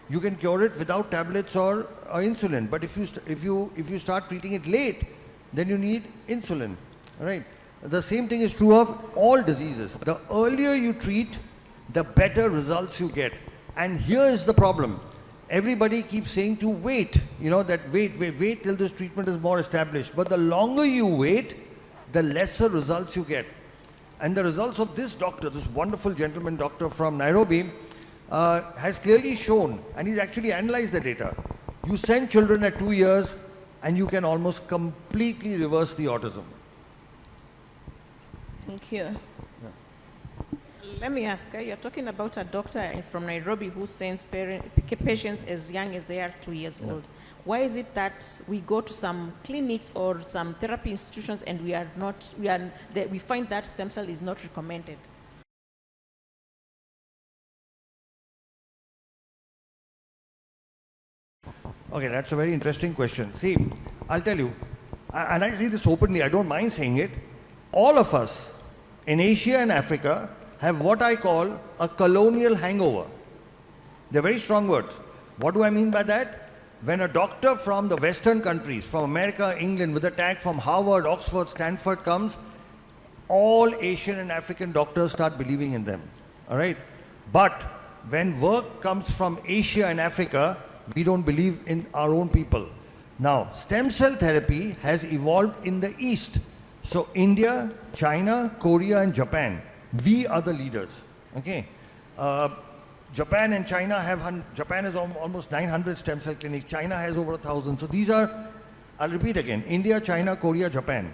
you can cure it without tablets or insulin. But if you start treating it late, then you need insulin. All right. The same thing is true of all diseases. The earlier you treat, the better results you get. And here is the problem. Everybody keeps saying to wait, that wait till this treatment is more established. But the longer you wait, the lesser results you get. And the results of this doctor, this wonderful gentleman doctor from Nairobi, has clearly shown, and he's actually analyzed the data. You send children at 2 years, and you can almost completely reverse the autism. Thank you. Let me ask, you're talking about a doctor from Nairobi who sends patients as young as they are 2 years old. Why is it that we go to some clinics or some therapy institutions and we find that stem cell is not recommended? Okay, that's a very interesting question. See, I'll tell you, and I say this openly, I don't mind saying it, all of us in Asia and Africa have what I call a colonial hangover. They're very strong words. What do I mean by that? When a doctor from the Western countries, from America, England, with a tag from Harvard, Oxford, Stanford comes, all Asian and African doctors start believing in them. All right? But when work comes from Asia and Africa, we don't believe in our own people. Now, stem cell therapy has evolved in the East. So India, China, Korea, and Japan, we are the leaders. Okay? Japan and China Japan has almost 900 stem cell clinics. China has over 1,000. So these are, I'll repeat again, India, China, Korea, Japan.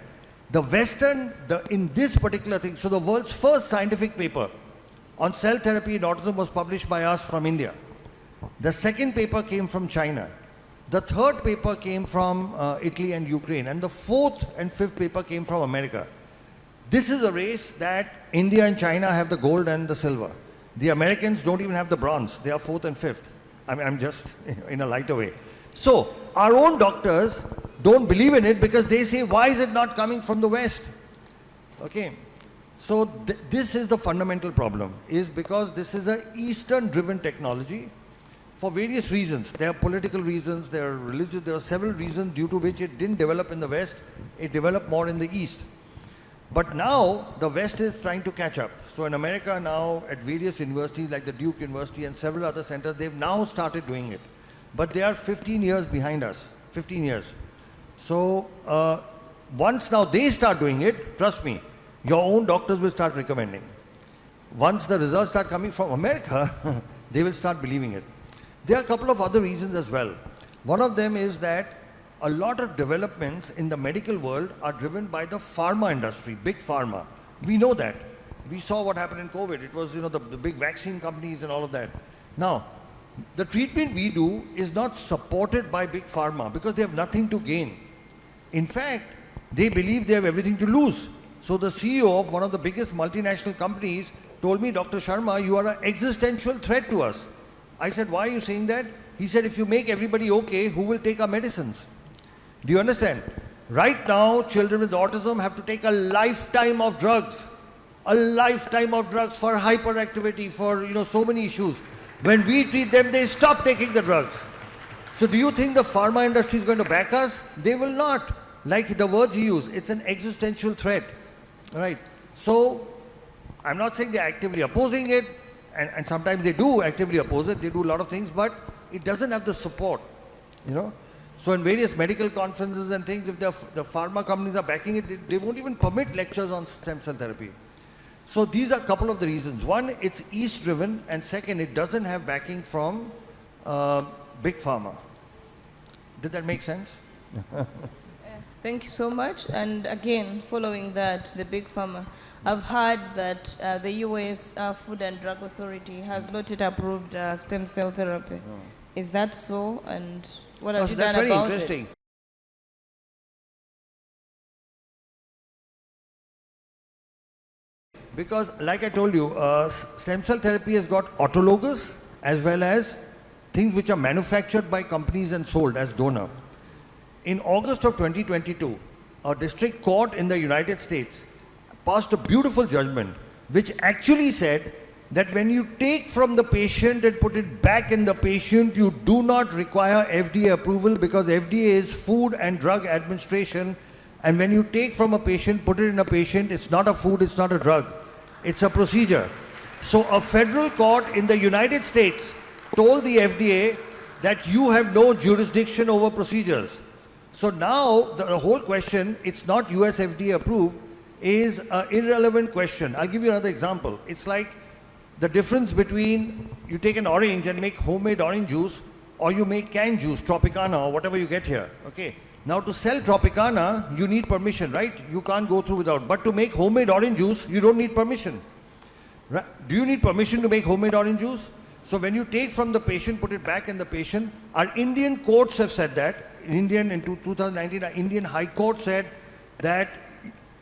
The Western, in this particular thing, so the world's first scientific paper on cell therapy in autism was published by us from India. The second paper came from China. The third paper came from Italy and Ukraine. And the fourth and fifth paper came from America. This is a race that India and China have the gold and the silver. The Americans don't even have the bronze. They are fourth and fifth. I'm just in a lighter way. So our own doctors don't believe in it because they say, why is it not coming from the West? Okay. So this is the fundamental problem, is because this is an Eastern-driven technology for various reasons. There are political reasons, there are religious, there are several reasons due to which it didn't develop in the West. It developed more in the East. But now the West is trying to catch up. So in America now, at various universities like the Duke University and several other centers, they've now started doing it. But they are 15 years behind us, 15 years. So once now they start doing it, trust me, your own doctors will start recommending. Once the results start coming from America, they will start believing it. There are a couple of other reasons as well. One of them is that a lot of developments in the medical world are driven by the pharma industry, big pharma. We know that. We saw what happened in COVID. It was, the big vaccine companies and all of that. Now, the treatment we do is not supported by big pharma because they have nothing to gain. In fact, they believe they have everything to lose. So the CEO of one of the biggest multinational companies told me, Dr. Sharma, you are an existential threat to us. I said, why are you saying that? He said, if you make everybody okay, who will take our medicines? Do you understand? Right now, children with autism have to take a lifetime of drugs. A lifetime of drugs for hyperactivity, for so many issues. When we treat them, they stop taking the drugs. So do you think the pharma industry is going to back us? They will not. Like the words he used, it's an existential threat. All right. So I'm not saying they're actively opposing it, and sometimes they do actively oppose it. They do a lot of things, but it doesn't have the support. So in various medical conferences and things, if the pharma companies are backing it, they won't even permit lectures on stem cell therapy. So these are a couple of the reasons. One, it's East driven, and second, it doesn't have backing from Big Pharma. Did that make sense? Thank you so much. And again, following that, the Big Pharma, I've heard that the US Food and Drug Authority has not yet approved stem cell therapy. Oh. Is that so? And what have you That's done very about interesting. it? Because, like I told you, stem cell therapy has got autologous as well as things which are manufactured by companies and sold as donor. In August of 2022, a district court in the United States passed a beautiful judgment which actually said that when you take from the patient and put it back in the patient, you do not require FDA approval because FDA is Food and Drug Administration, and when you take from a patient, put it in a patient, it's not a food, it's not a drug. It's a procedure. So a federal court in the United States told the FDA that you have no jurisdiction over procedures. So now the whole question, it's not US FDA approved, is an irrelevant question. I'll give you another example. It's like the difference between you take an orange and make homemade orange juice, or you make canned juice, Tropicana or whatever you get here. Okay. Now to sell Tropicana, you need permission, right? You can't go through without. But to make homemade orange juice, you don't need permission. Right? Do you need permission to make homemade orange juice? So when you take from the patient, put it back in the patient, our Indian courts have said that. In 2019, our Indian High Court said that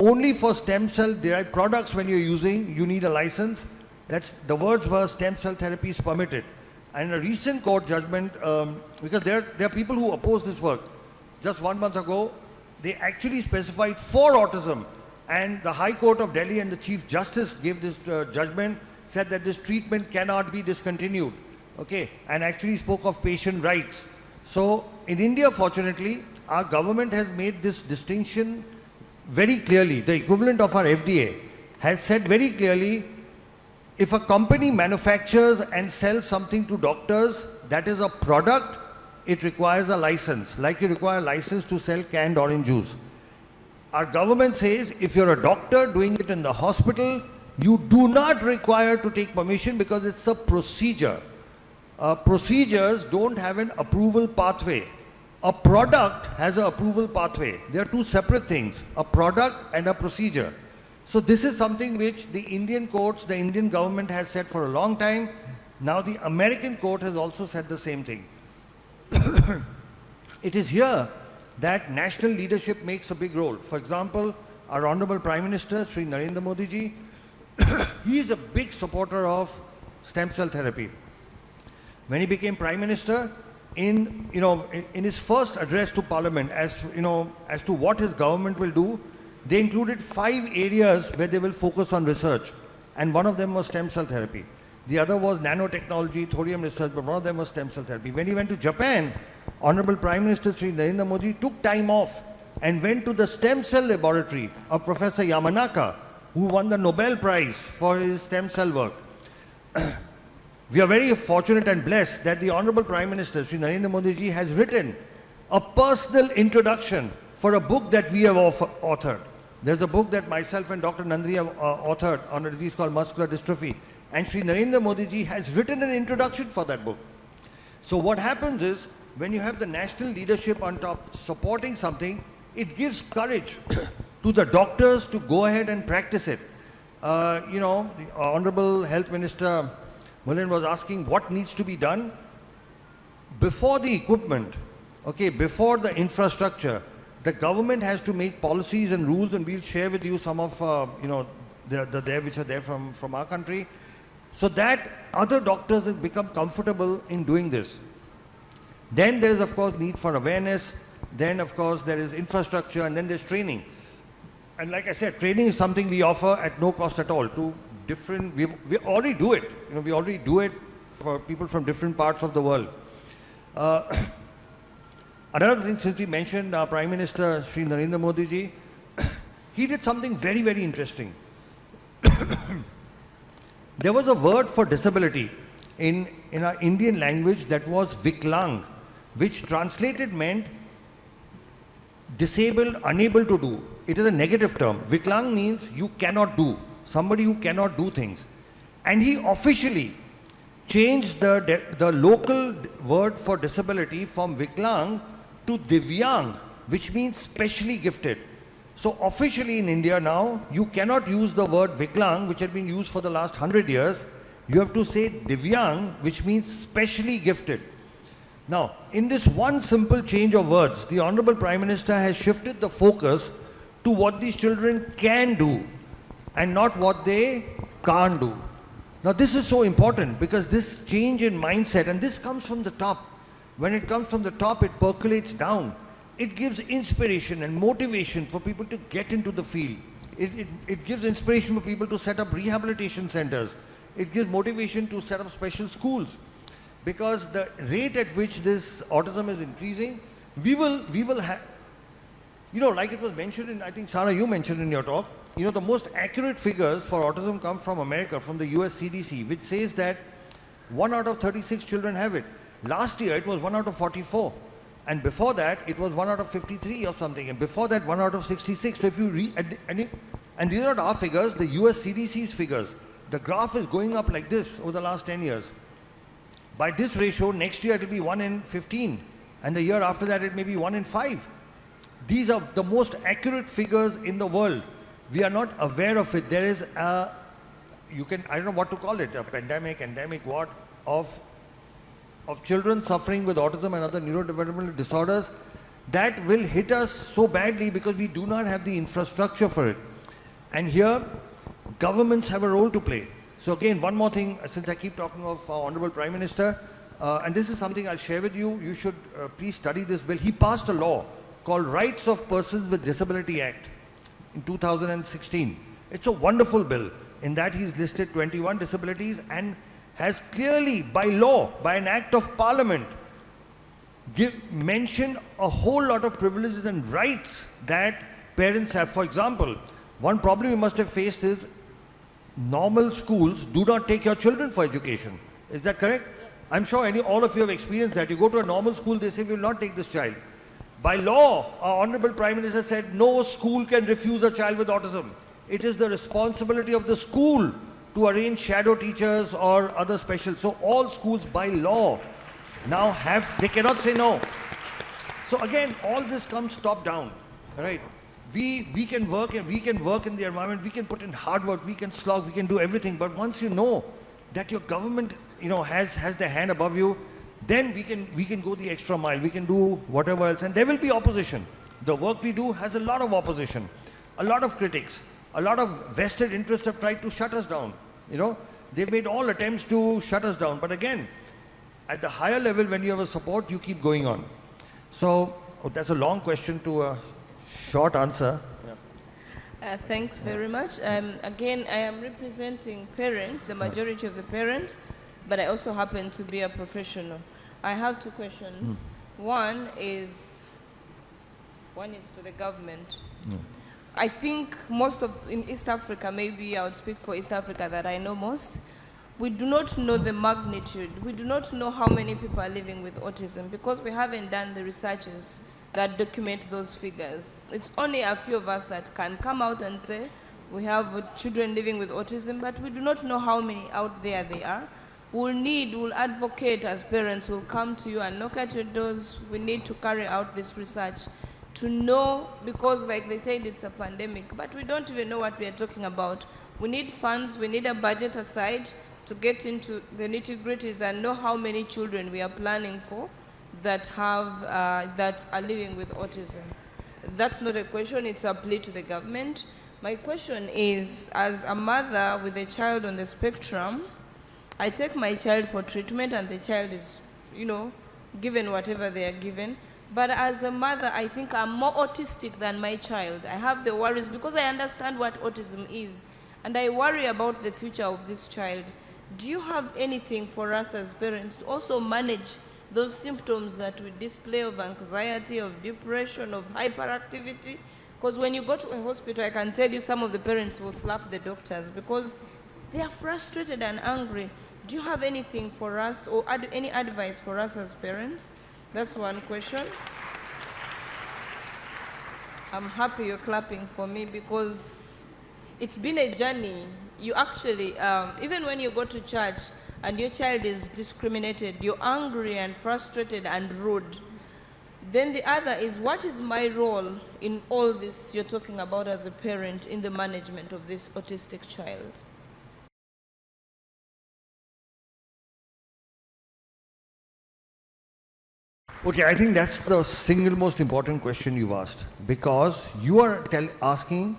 only for stem cell derived products when you're using, you need a license. That's, the words were stem cell therapy is permitted. And a recent court judgment, because there are people who oppose this work. Just 1 month ago, they actually specified for autism, and the High Court of Delhi and the Chief Justice gave this judgment, said that this treatment cannot be discontinued, okay, and actually spoke of patient rights. So in India, fortunately, our government has made this distinction very clearly. The equivalent of our FDA has said very clearly, if a company manufactures and sells something to doctors that is a product, it requires a license, like you require a license to sell canned orange juice. Our government says if you're a doctor doing it in the hospital, you do not require to take permission because it's a procedure. Procedures don't have an approval pathway. A product has an approval pathway. They are two separate things, a product and a procedure. So this is something which the Indian courts, the Indian government has said for a long time. Now the American court has also said the same thing. It is here that national leadership makes a big role. For example, our Honorable Prime Minister, Sri Narendra Modi ji, he is a big supporter of stem cell therapy. When he became Prime Minister, in his first address to Parliament, as to what his government will do, they included 5 areas where they will focus on research, and one of them was stem cell therapy. The other was nanotechnology, thorium research, but one of them was stem cell therapy. When he went to Japan, Honorable Prime Minister Sri Narendra Modi took time off and went to the stem cell laboratory of Professor Yamanaka, who won the Nobel Prize for his stem cell work. We are very fortunate and blessed that the Honorable Prime Minister Sri Narendra Modi ji has written a personal introduction for a book that we have authored. There's a book that myself and Dr. Nandini have authored on a disease called muscular dystrophy. And Sri Narendra Modi ji has written an introduction for that book. So what happens is, when you have the national leadership on top supporting something, it gives courage to the doctors to go ahead and practice it. The Honorable Health Minister Mullen was asking what needs to be done. Before the equipment, okay, before the infrastructure, the government has to make policies and rules, and we'll share with you some of which are there from our country, so that other doctors have become comfortable in doing this. Then there is, of course, need for awareness. Then, of course, there is infrastructure, and then there's training. And like I said, training is something we offer at no cost at all to different, we already do it. We already do it for people from different parts of the world. Another thing, since we mentioned our Prime Minister, Sri Narendra Modi ji, he did something very, very interesting. There was a word for disability in our Indian language that was Viklang, which translated meant disabled, unable to do. It is a negative term. Viklang means you cannot do. somebody who cannot do things. And he officially changed the local word for disability from Viklang to Divyang, which means specially gifted. So officially in India now, you cannot use the word Viklang, which had been used for the last 100 years. You have to say Divyang, which means specially gifted. Now, in this one simple change of words, the Honorable Prime Minister has shifted the focus to what these children can do and not what they can't do. Now, this is so important because this change in mindset, and this comes from the top. When it comes from the top, it percolates down. It gives inspiration and motivation for people to get into the field. It gives inspiration for people to set up rehabilitation centers. It gives motivation to set up special schools. Because the rate at which this autism is increasing, we will have, you know, like it was mentioned in, I think, Sharma, you mentioned in your talk, you know, the most accurate figures for autism come from America, from the US CDC, which says that 1 out of 36 children have it. Last year, it was 1 out of 44. And before that, it was 1 out of 53 or something. And before that, 1 out of 66. So if you read, and these are not our figures, the US CDC's figures. The graph is going up like this over the last 10 years. By this ratio, next year it will be 1 in 15. And the year after that, it may be 1 in 5. These are the most accurate figures in the world. We are not aware of it. There is a, I don't know what to call it, a pandemic, endemic, what, of children suffering with autism and other neurodevelopmental disorders that will hit us so badly because we do not have the infrastructure for it. And here, governments have a role to play. So again, one more thing, since I keep talking of our Honorable Prime Minister, and this is something I'll share with you, you should please study this bill. He passed a law called Rights of Persons with Disability Act in 2016. It's a wonderful bill. In that he's listed 21 disabilities and has clearly, by law, by an act of parliament, mentioned a whole lot of privileges and rights that parents have. For example, one problem you must have faced is normal schools do not take your children for education. Is that correct? I'm sure all of you have experienced that. You go to a normal school, they say, we will not take this child. By law, our Honorable Prime Minister said, no school can refuse a child with autism. It is the responsibility of the school to arrange shadow teachers or other special. So all schools by law now they cannot say no. So again, all this comes top down, right? We can work and we can work in the environment, we can put in hard work, we can slog, we can do everything. But once you know that your government, has their hand above you, then we can go the extra mile, we can do whatever else, and there will be opposition. The work we do has a lot of opposition, a lot of critics, a lot of vested interests have tried to shut us down. They've made all attempts to shut us down. But again, at the higher level, when you have a support, you keep going on. So that's a long question to a short answer. Thanks very much. Again, I am representing parents, the majority of the parents, but I also happen to be a professional. I have two questions. One is to the government. I think in East Africa, maybe I would speak for East Africa that I know most, we do not know the magnitude. We do not know how many people are living with autism because we haven't done the researches that document those figures. It's only a few of us that can come out and say we have children living with autism, but we do not know how many out there they are. We'll advocate as parents, we'll come to you and knock at your doors. We need to carry out this research to know, because like they said, it's a pandemic, but we don't even know what we are talking about. We need funds, we need a budget aside to get into the nitty-gritties and know how many children we are planning for that are living with autism. That's not a question, it's a plea to the government. My question is, as a mother with a child on the spectrum, I take my child for treatment and the child is, given whatever they are given. But as a mother, I think I'm more autistic than my child. I have the worries because I understand what autism is. And I worry about the future of this child. Do you have anything for us as parents to also manage those symptoms that we display of anxiety, of depression, of hyperactivity? Because when you go to a hospital, I can tell you some of the parents will slap the doctors because they are frustrated and angry. Do you have anything for us or any advice for us as parents? That's one question. I'm happy you're clapping for me because it's been a journey. You actually, even when you go to church and your child is discriminated, you're angry and frustrated and rude. Then the other is, what is my role in all this you're talking about as a parent in the management of this autistic child? Okay, I think that's the single most important question you've asked, because you are asking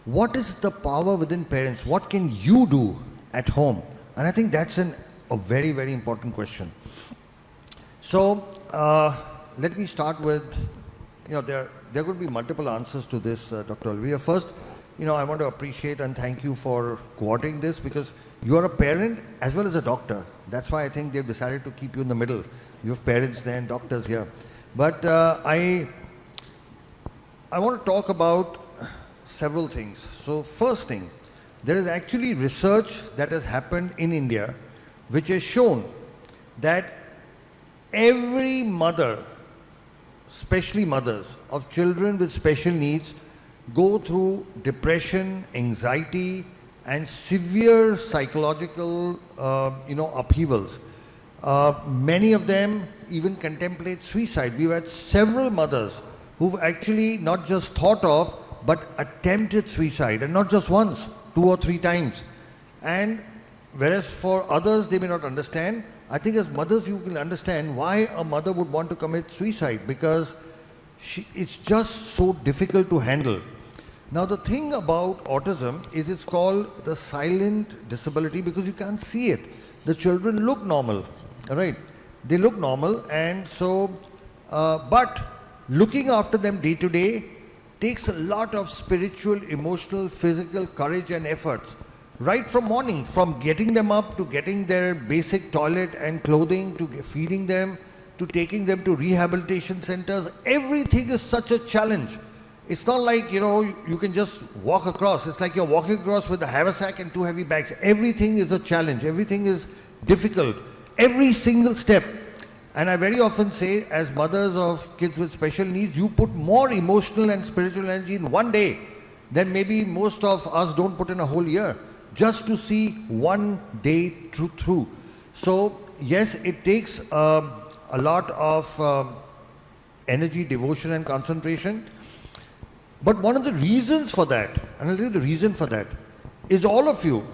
what is the power within parents? What can you do at home? And I think that's a very, very important question. So let me start with, there could be multiple answers to this, Dr. Olivia. First, I want to appreciate and thank you for coordinating this, because you are a parent as well as a doctor. That's why I think they've decided to keep you in the middle. You have parents there and doctors here. But I want to talk about several things. So first thing, there is actually research that has happened in India which has shown that every mother, especially mothers of children with special needs, go through depression, anxiety, and severe psychological upheavals. Many of them even contemplate suicide. We've had several mothers who've actually not just thought of, but attempted suicide, and not just once, 2 or 3 times. And whereas for others, they may not understand, I think as mothers, you will understand why a mother would want to commit suicide, because it's just so difficult to handle. Now, the thing about autism is it's called the silent disability because you can't see it. The children look normal, right? They look normal, and so, but looking after them day to day takes a lot of spiritual, emotional, physical courage and efforts. Right from morning, from getting them up to getting their basic toilet and clothing, to feeding them, to taking them to rehabilitation centers, everything is such a challenge. It's not like, you can just walk across. It's like you're walking across with a haversack and 2 heavy bags. Everything is a challenge. Everything is difficult. Every single step. And I very often say, as mothers of kids with special needs, you put more emotional and spiritual energy in one day than maybe most of us don't put in a whole year, just to see one day through. So yes, it takes a lot of energy, devotion and concentration. But one of the reasons for that, and I'll tell you the reason for that, is all of you,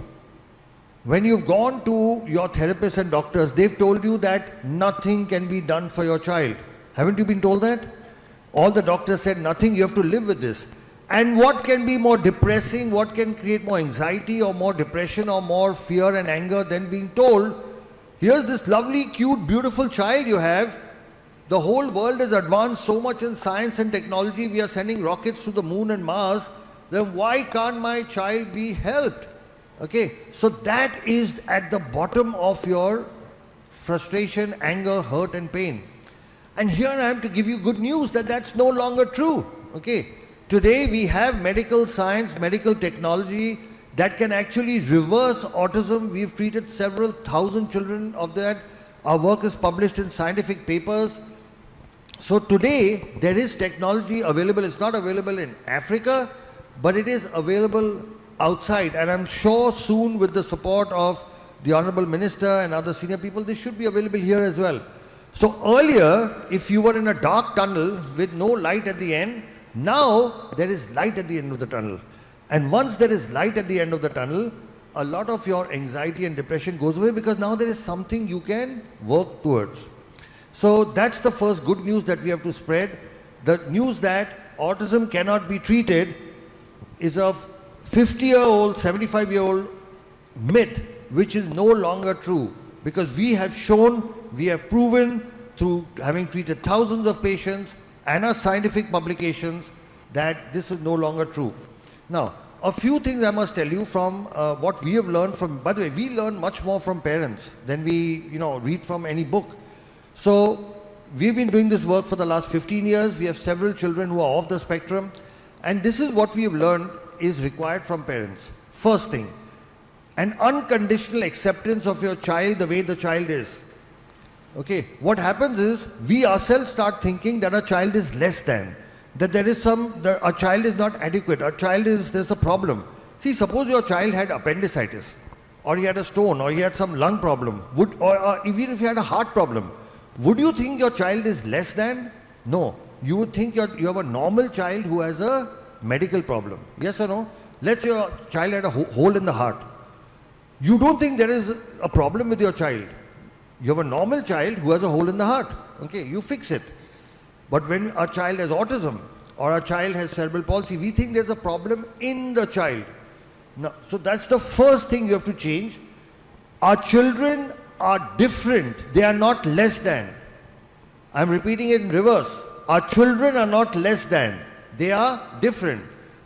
when you've gone to your therapists and doctors, they've told you that nothing can be done for your child. Haven't you been told that? All the doctors said nothing, you have to live with this. And what can be more depressing, what can create more anxiety or more depression or more fear and anger than being told, here's this lovely, cute, beautiful child you have. The whole world has advanced so much in science and technology. We are sending rockets to the moon and Mars. Then why can't my child be helped? Okay, so that is at the bottom of your frustration, anger, hurt and pain. And here I am to give you good news that that's no longer true. Okay, today we have medical science, medical technology that can actually reverse autism. We've treated several thousand children of that. Our work is published in scientific papers. So today there is technology available. It's not available in Africa, but it is available outside, and I'm sure soon with the support of the Honorable Minister and other senior people, this should be available here as well. So earlier, if you were in a dark tunnel with no light at the end, now there is light at the end of the tunnel. And once there is light at the end of the tunnel, a lot of your anxiety and depression goes away, because now there is something you can work towards. So that's the first good news that we have to spread. The news that autism cannot be treated is a 50-year-old, 75-year-old myth, which is no longer true, because we have shown, we have proven through having treated thousands of patients and our scientific publications that this is no longer true. Now, a few things I must tell you from what we have learned from, by the way, we learn much more from parents than we, read from any book. So we've been doing this work for the last 15 years. We have several children who are off the spectrum, and this is what we have learned is required from parents. First thing, an unconditional acceptance of your child the way the child is. Okay, what happens is we ourselves start thinking that a child is less than, that there is a child is not adequate, there's a problem. See, suppose your child had appendicitis, or he had a stone, or he had some lung problem, or even if he had a heart problem, would you think your child is less than? No. You would think you have a normal child who has a medical problem. Yes or no? Let's say your child had a hole in the heart. You don't think there is a problem with your child. You have a normal child who has a hole in the heart. Okay, you fix it. But when a child has autism or a child has cerebral palsy, we think there's a problem in the child. No, so that's the first thing you have to change. Our children are different. They are not less than. I'm repeating it in reverse. Our children are not less than. They are different.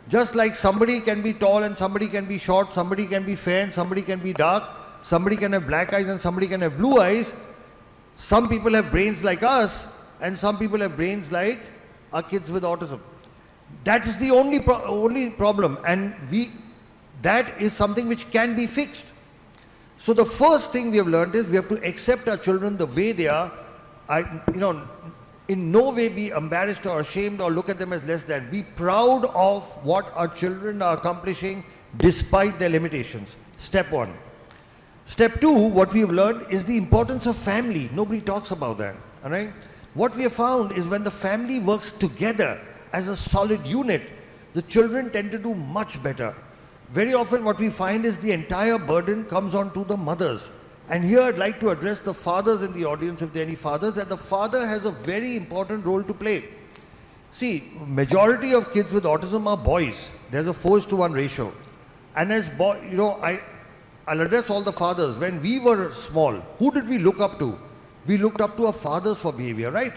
Just like somebody can be tall and somebody can be short, somebody can be fair and somebody can be dark, somebody can have black eyes and somebody can have blue eyes. Some people have brains like us and some people have brains like our kids with autism. That is the only problem, and that is something which can be fixed. So the first thing we have learned is we have to accept our children the way they are. In no way be embarrassed or ashamed or look at them as less than. Be proud of what our children are accomplishing despite their limitations. Step one. Step two, what we have learned is the importance of family. Nobody talks about that. All right? What we have found is when the family works together as a solid unit, the children tend to do much better. Very often what we find is the entire burden comes onto the mothers. And here I'd like to address the fathers in the audience, if there are any fathers, that the father has a very important role to play. See, majority of kids with autism are boys. There's a 4:1 ratio. And as I'll address all the fathers. When we were small, who did we look up to? We looked up to our fathers for behavior, right?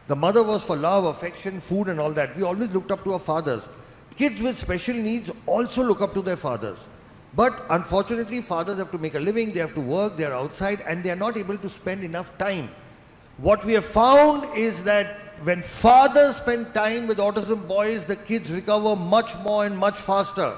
The mother was for love, affection, food and all that. We always looked up to our fathers. Kids with special needs also look up to their fathers. But unfortunately, fathers have to make a living, they have to work, they are outside and they are not able to spend enough time. What we have found is that when fathers spend time with autism boys, the kids recover much more and much faster.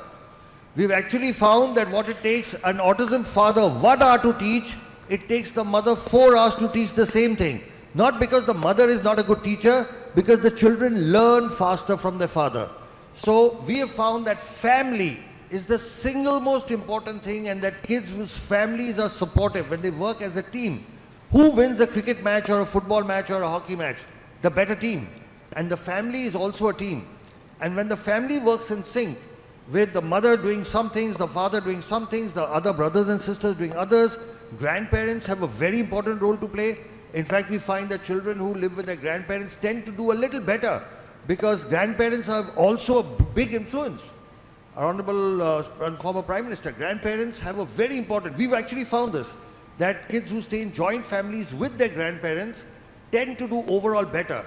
We've actually found that what it takes an autism father 1 hour to teach, it takes the mother 4 hours to teach the same thing. Not because the mother is not a good teacher, because the children learn faster from their father. So we have found that family is the single most important thing, and that kids whose families are supportive, when they work as a team, who wins a cricket match or a football match or a hockey match? The better team. And the family is also a team. And when the family works in sync, with the mother doing some things, the father doing some things, the other brothers and sisters doing others, grandparents have a very important role to play. In fact, we find that children who live with their grandparents tend to do a little better, because grandparents have also a big influence. Honorable former Prime Minister, grandparents have a very important, we've actually found this, that kids who stay in joint families with their grandparents tend to do overall better,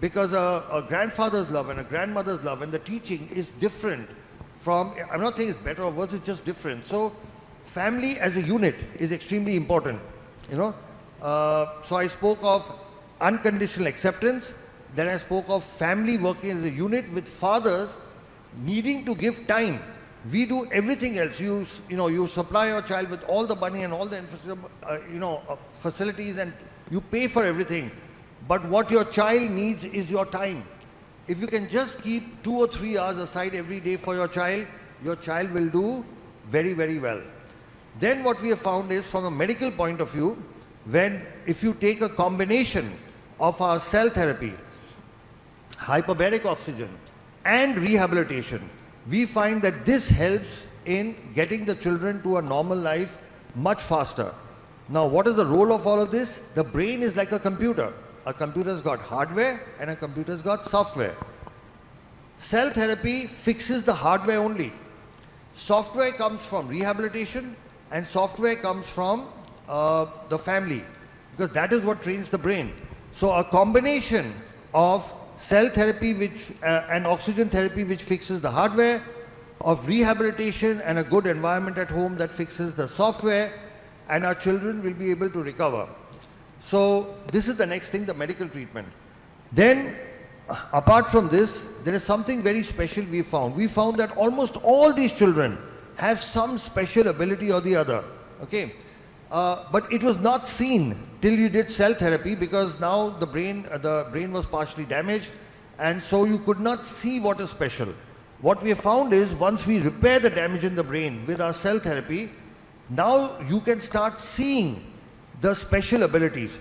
because a grandfather's love and a grandmother's love and the teaching is different from, I'm not saying it's better or worse, it's just different. So family as a unit is extremely important, So I spoke of unconditional acceptance, then I spoke of family working as a unit with fathers needing to give time. We do everything else. You supply your child with all the money and all the facilities, and you pay for everything. But what your child needs is your time. If you can just keep 2 or 3 hours aside every day for your child will do very, very well. Then what we have found is, from a medical point of view, if you take a combination of our cell therapy, hyperbaric oxygen, and rehabilitation, we find that this helps in getting the children to a normal life much faster. Now, what is the role of all of this? The brain is like a computer. A computer's got hardware and a computer's got software. Cell therapy fixes the hardware only. Software comes from rehabilitation and software comes from the family, because that is what trains the brain. So a combination of cell therapy and oxygen therapy, which fixes the hardware, of rehabilitation and a good environment at home that fixes the software, and our children will be able to recover. So this is the next thing, the medical treatment. Then, apart from this, there is something very special we found. We found that almost all these children have some special ability or the other. Okay, but it was not seen till you did cell therapy, because now the brain was partially damaged, and so you could not see what is special. What we have found is once we repair the damage in the brain with our cell therapy, now you can start seeing the special abilities.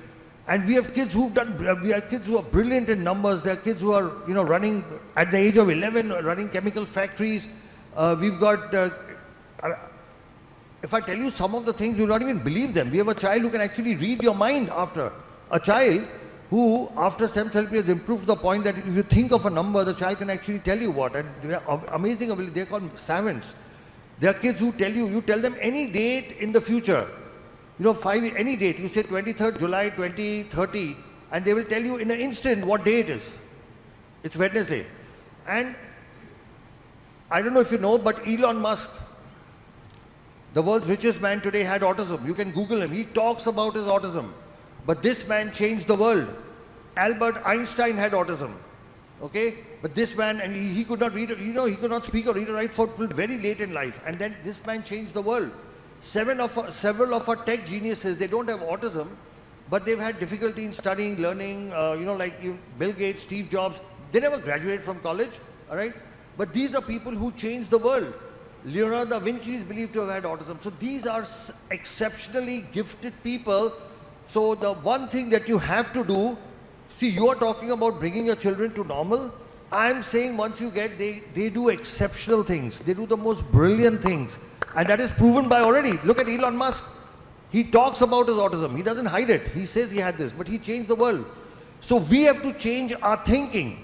And we have kids we have kids who are brilliant in numbers. There are kids who are, running at the age of 11, running chemical factories. We've got, if I tell you some of the things, you'll not even believe them. We have a child who can actually read your mind after. A child who, after STEM therapy, has improved to the point that if you think of a number, the child can actually tell you what. And they are amazing ability. They're called savants. There are kids who you tell them any date in the future. Any date, you say 23rd July 2030, and they will tell you in an instant what day it is. It's Wednesday. And I don't know if you know, but Elon Musk, the world's richest man today, had autism. You can Google him. He talks about his autism. But this man changed the world. Albert Einstein had autism. Okay? But this man, and he could not read, he could not speak or read or write for very late in life. And then this man changed the world. Several of our tech geniuses, they don't have autism, but they've had difficulty in studying, learning, Bill Gates, Steve Jobs, they never graduated from college, all right? But these are people who changed the world. Leonardo da Vinci is believed to have had autism. So these are exceptionally gifted people. So the one thing that you have to do, see, you are talking about bringing your children to normal. I'm saying once you get, they do exceptional things. They do the most brilliant things. And that is proven by already. Look at Elon Musk. He talks about his autism. He doesn't hide it. He says he had this, but he changed the world. So we have to change our thinking.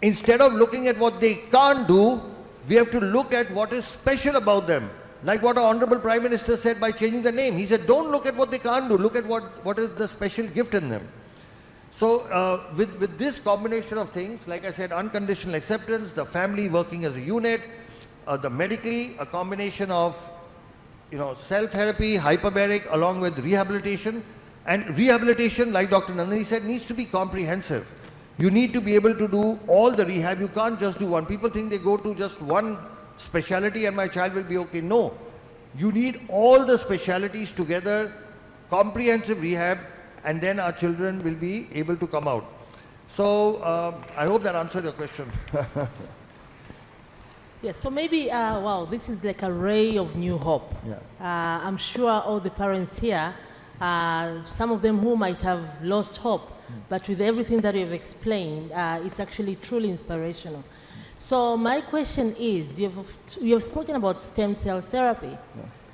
Instead of looking at what they can't do, we have to look at what is special about them. Like what our Honorable Prime Minister said by changing the name. He said, don't look at what they can't do. Look at what is the special gift in them. So with this combination of things, like I said, unconditional acceptance, the family working as a unit, the medically, a combination of cell therapy, hyperbaric, along with rehabilitation. And rehabilitation, like Dr. Nandini said, needs to be comprehensive. You need to be able to do all the rehab. You can't just do one. People think they go to just one specialty and my child will be okay. No. You need all the specialities together, comprehensive rehab, and then our children will be able to come out. So I hope that answered your question. Yes, so maybe, wow, this is like a ray of new hope. Yeah. I'm sure all the parents here, some of them who might have lost hope, but with everything that you've explained, it's actually truly inspirational. So my question is, you have spoken about stem cell therapy,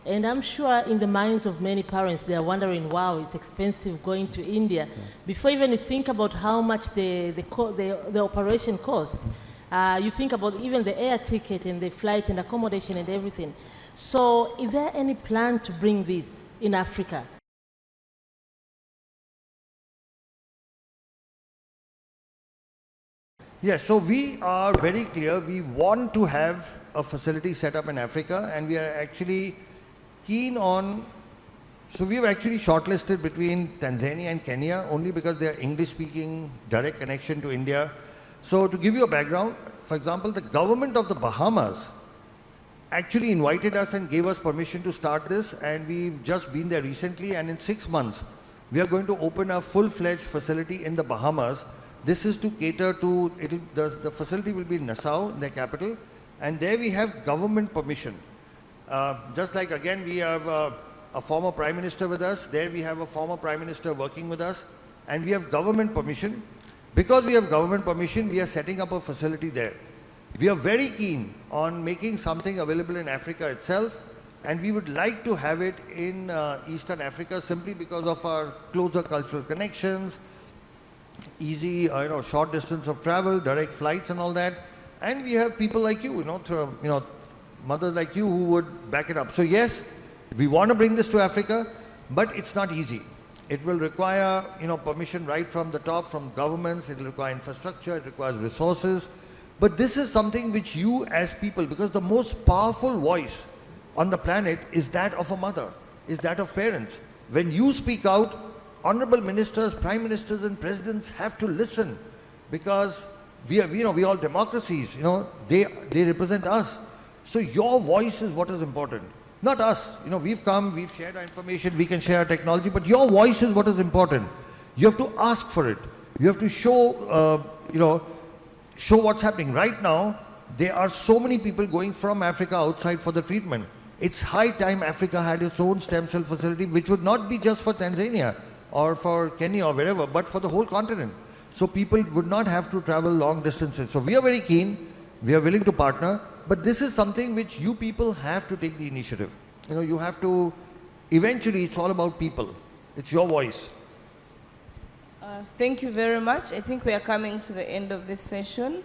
and I'm sure in the minds of many parents, they are wondering, wow, it's expensive going to India. Before even you think about how much the operation cost, you think about even the air ticket and the flight and accommodation and everything. So is there any plan to bring this in Africa? Yes, so we are very clear. We want to have a facility set up in Africa, and we are actually keen on, so we have actually shortlisted between Tanzania and Kenya only because they are English-speaking, direct connection to India. So to give you a background, for example, the government of the Bahamas actually invited us and gave us permission to start this, and we've just been there recently, and in 6 months, we are going to open a full-fledged facility in the Bahamas. This is to cater to, the facility will be in Nassau, their capital, and there we have government permission. Just like again, we have a former Prime Minister with us, there we have a former Prime Minister working with us, and we have government permission. Because we have government permission, we are setting up a facility there. We are very keen on making something available in Africa itself, and we would like to have it in Eastern Africa simply because of our closer cultural connections, easy, short distance of travel, direct flights and all that. And we have people like you, mothers like you who would back it up. So yes, we want to bring this to Africa, but it's not easy. It will require, permission right from the top, from governments. It will require infrastructure. It requires resources. But this is something which you as people, because the most powerful voice on the planet is that of a mother, is that of parents. When you speak out, honorable ministers, prime ministers and presidents have to listen, because we are all democracies, they represent us. So your voice is what is important. Not us. We've come, we've shared our information, we can share our technology, but your voice is what is important. You have to ask for it. You have to show, show what's happening. Right now, there are so many people going from Africa outside for the treatment. It's high time Africa had its own stem cell facility, which would not be just for Tanzania or for Kenya or wherever, but for the whole continent. So people would not have to travel long distances. So we are very keen, we are willing to partner, but this is something which you people have to take the initiative. You know, you have to, eventually it's all about people. It's your voice. Thank you very much. I think we are coming to the end of this session.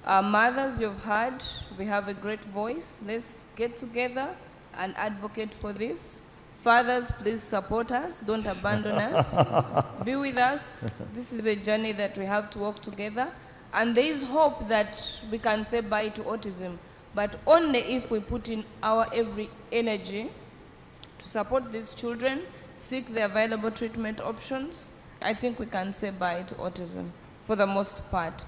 Mothers, you've heard, we have a great voice. Let's get together and advocate for this. Fathers, please support us. Don't abandon us. Be with us. This is a journey that we have to walk together. And there is hope that we can say bye to autism, but only if we put in our every energy to support these children, seek the available treatment options. I think we can say bye to autism for the most part.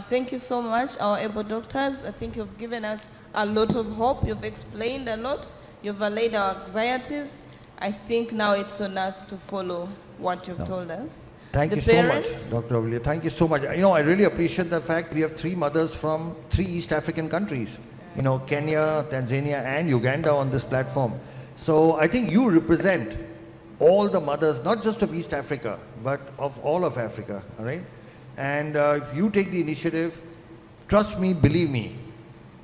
Thank you so much, our able doctors. I think you've given us a lot of hope. You've explained a lot. You've allayed our anxieties. I think now it's on us to follow what you've told us. Thank you so much, Dr. Olivia. Thank you so much. You know, I really appreciate the fact we have 3 mothers from 3 East African countries. You know, Kenya, Tanzania, and Uganda on this platform. So I think you represent all the mothers, not just of East Africa, but of all of Africa, all right? And if you take the initiative, trust me, believe me,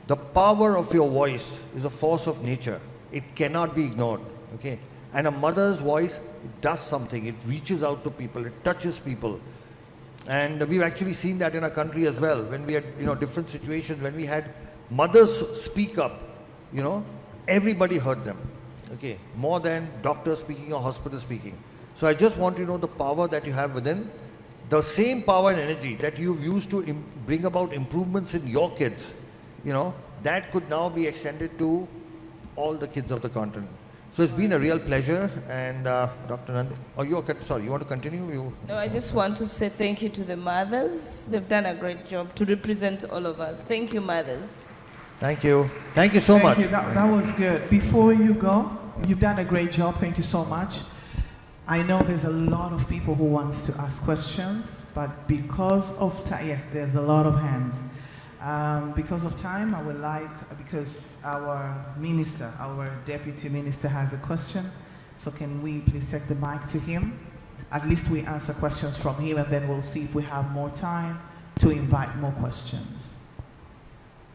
the power of your voice is a force of nature. It cannot be ignored, okay? And a mother's voice does something. It reaches out to people. It touches people. And we've actually seen that in our country as well. When we had, you know, different situations, when we had mothers speak up, you know, everybody heard them, okay? More than doctors speaking or hospital speaking. So I just want you to know the power that you have within, the same power and energy that you've used to bring about improvements in your kids, you know, that could now be extended to all the kids of the continent. So it's been a real pleasure, and Dr. Nandini, sorry, you want to continue? No, I just want to say thank you to the mothers. They've done a great job to represent all of us. Thank you, mothers. Thank you. Thank you so much. You. That was good. Before you go, you've done a great job. Thank you so much. I know there's a lot of people who wants to ask questions, but because of time, yes, there's a lot of hands. Because of time, I would like, because our minister, our deputy minister has a question, so can we please take the mic to him? At least we answer questions from him, and then we'll see if we have more time to invite more questions.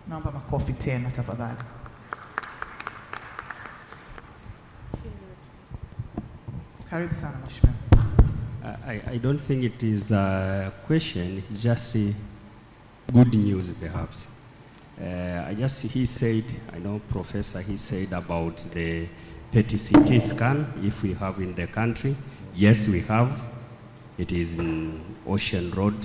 Naomba makofi tena tafadhali. Karibu sana mheshimiwa. I don't think it is a question, it's just good news perhaps. He said, I know Professor, he said about the PET-CT scan, if we have in the country. Yes, we have. It is in Ocean Road,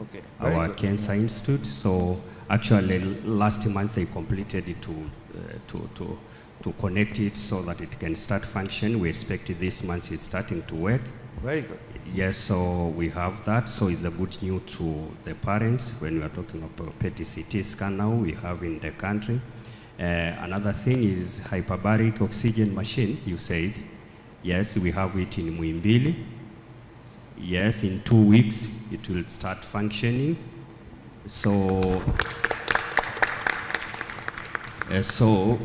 okay, our Cancer Institute. So actually last month they completed it to connect it so that it can start function. We expect this month it's starting to work. Very good. Yes, so we have that. So it's a good news to the parents when we are talking about PET-CT scan now we have in the country. Another thing is hyperbaric oxygen machine, you said. Yes, we have it in Muimbili. Yes, in 2 weeks it will start functioning. So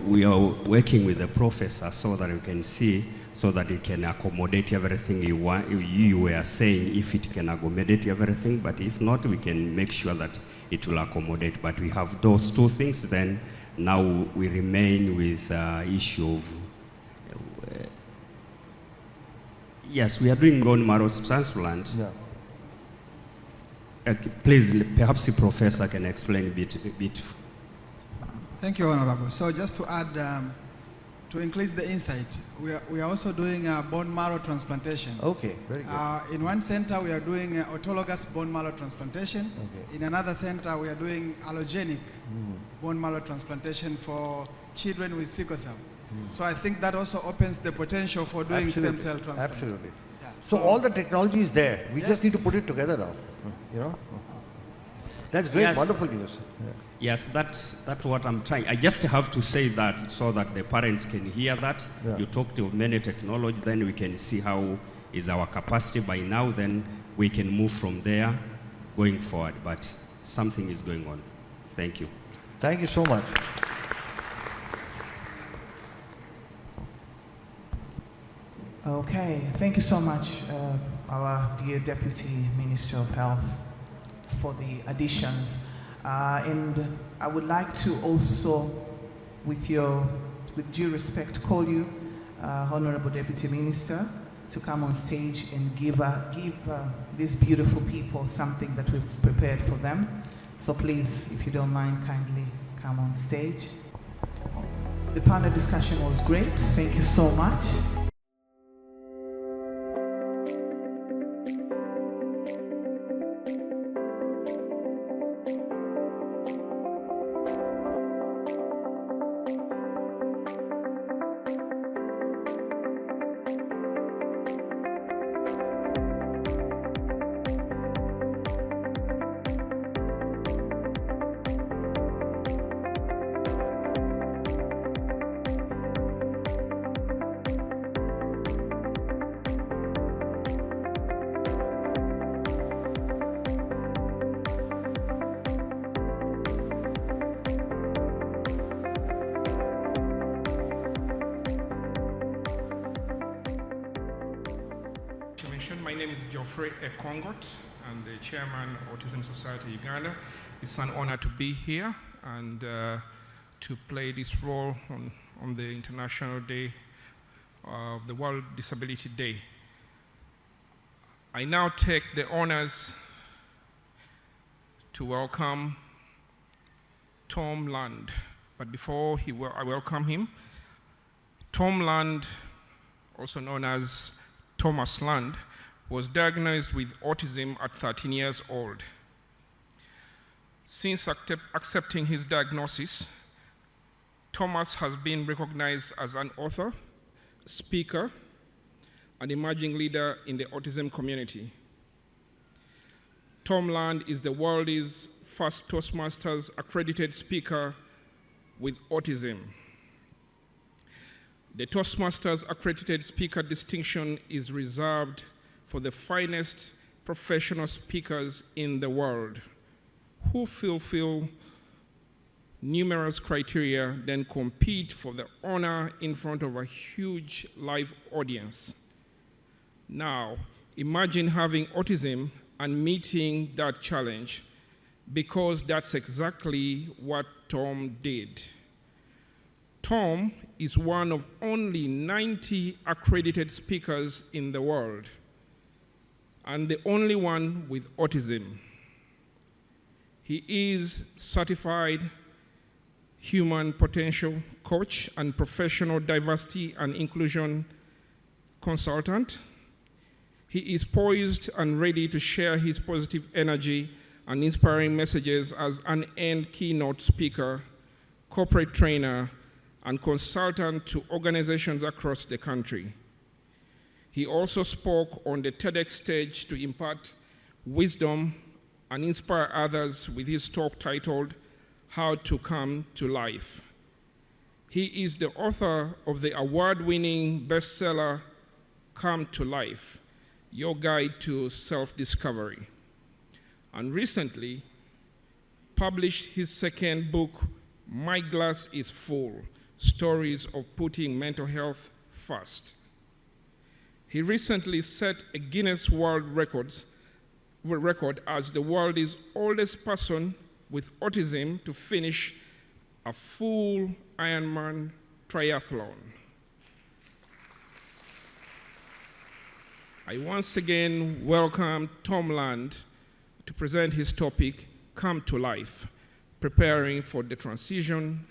we are working with the professor so that we can see, so that it can accommodate everything you want. You were saying if it can accommodate everything, but if not, we can make sure that it will accommodate. But we have those 2 things, then now we remain with issue of, yes, we are doing bone marrow transplant. Yeah. Please, perhaps the professor can explain a bit. Thank you, Honorable. So just to add, to increase the insight, we are also doing a bone marrow transplantation. Okay, very good. In one center, we are doing autologous bone marrow transplantation. Okay. In another center, we are doing allogenic bone marrow transplantation for children with sickle cell. So I think that also opens the potential for doing stem cell transplant. Absolutely. Yeah. So all the technology is there. We just need to put it together now. You know? That's great, yes. Wonderful news. Yeah. Yes, that's what I'm trying. I just have to say that so that the parents can hear that. Yeah. You talk to many technology, then we can see how is our capacity by now, then we can move from there going forward. But something is going on. Thank you. Thank you so much. Okay, thank you so much, our dear Deputy Minister of Health, for the additions. And I would like to also, with due respect, call you, Honorable Deputy Minister, to come on stage and give these beautiful people something that we've prepared for them. So please, if you don't mind, kindly come on stage. The panel discussion was great. Thank you so much. My name is Geoffrey Ekongot. I'm the chairman of Autism Society Uganda. It's an honor to be here and to play this role on the International Day of the World Disability Day. I now take the honors to welcome Tom Land. But before I welcome him, Tom Land, also known as Thomas Land, was diagnosed with autism at 13 years old. Since accepting his diagnosis, Thomas has been recognized as an author, speaker, and emerging leader in the autism community. Tom Land is the world's first Toastmasters accredited speaker with autism. The Toastmasters accredited speaker distinction is reserved for the finest professional speakers in the world who fulfill numerous criteria, then compete for the honor in front of a huge live audience. Now, imagine having autism and meeting that challenge, because that's exactly what Tom did. Tom is one of only 90 accredited speakers in the world, and the only one with autism. He is certified human potential coach and professional diversity and inclusion consultant. He is poised and ready to share his positive energy and inspiring messages as an end keynote speaker, corporate trainer, and consultant to organizations across the country. He also spoke on the TEDx stage to impart wisdom and inspire others with his talk titled, How to Come to Life. He is the author of the award-winning bestseller, Come to Life, Your Guide to Self-Discovery, and recently published his second book, My Glass is Full, Stories of Putting Mental Health First. He recently set a Guinness World Record as the world's oldest person with autism to finish a full Ironman triathlon. I once again welcome Tom Land to present his topic, Come to Life, Preparing for the Transition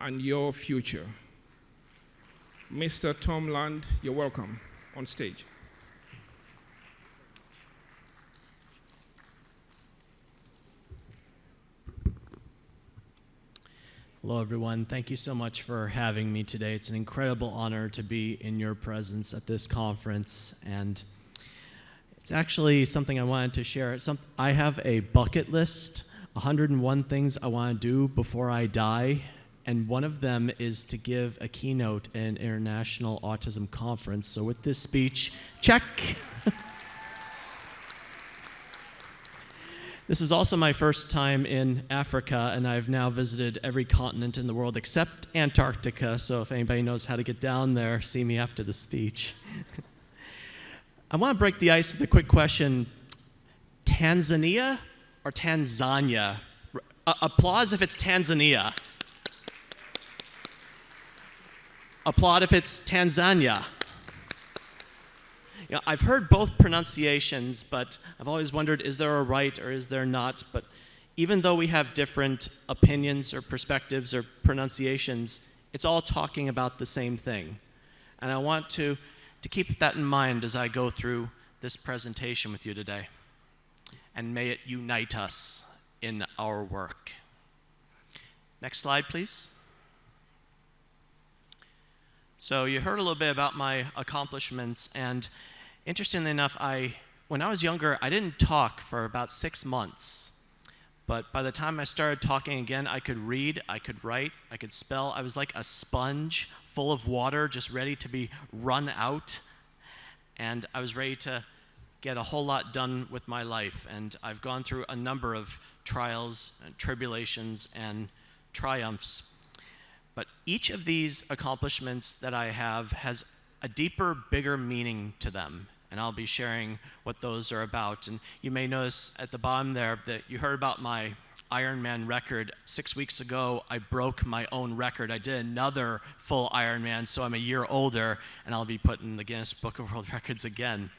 and Your Future. Mr. Tom Land, you're welcome on stage. Hello, everyone. Thank you so much for having me today. It's an incredible honor to be in your presence at this conference, and it's actually something I wanted to share. I have a bucket list, 101 things I want to do before I die, and one of them is to give a keynote at an international autism conference. So with this speech, check. This is also my first time in Africa, and I've now visited every continent in the world except Antarctica, so if anybody knows how to get down there, see me after the speech. I want to break the ice with a quick question. Tanzania or Tanzania? Applause if it's Tanzania. Applaud if it's Tanzania. You know, I've heard both pronunciations, but I've always wondered, is there a right or is there not? But even though we have different opinions or perspectives or pronunciations, it's all talking about the same thing. And I want to keep that in mind as I go through this presentation with you today. And may it unite us in our work. Next slide, please. So you heard a little bit about my accomplishments, and interestingly enough, when I was younger, I didn't talk for about 6 months. But by the time I started talking again, I could read, I could write, I could spell. I was like a sponge full of water, just ready to be run out. And I was ready to get a whole lot done with my life. And I've gone through a number of trials and tribulations and triumphs. But each of these accomplishments that I have has a deeper, bigger meaning to them. And I'll be sharing what those are about. And you may notice at the bottom there that you heard about my Ironman record. 6 weeks ago, I broke my own record. I did another full Ironman, so I'm a year older, and I'll be put in the Guinness Book of World Records again.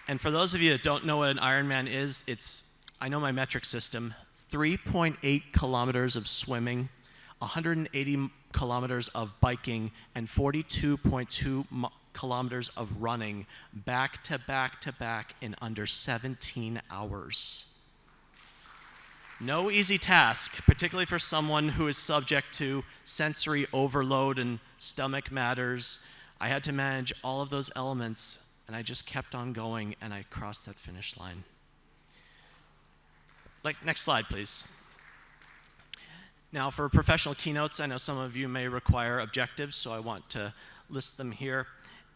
And for those of you that don't know what an Ironman is, I know my metric system, 3.8 kilometers of swimming, 180 kilometers of biking, and 42.2 kilometers of running back to back to back in under 17 hours. No easy task, particularly for someone who is subject to sensory overload and stomach matters. I had to manage all of those elements, and I just kept on going, and I crossed that finish line. Next slide, please. Now, for professional keynotes, I know some of you may require objectives, so I want to list them here.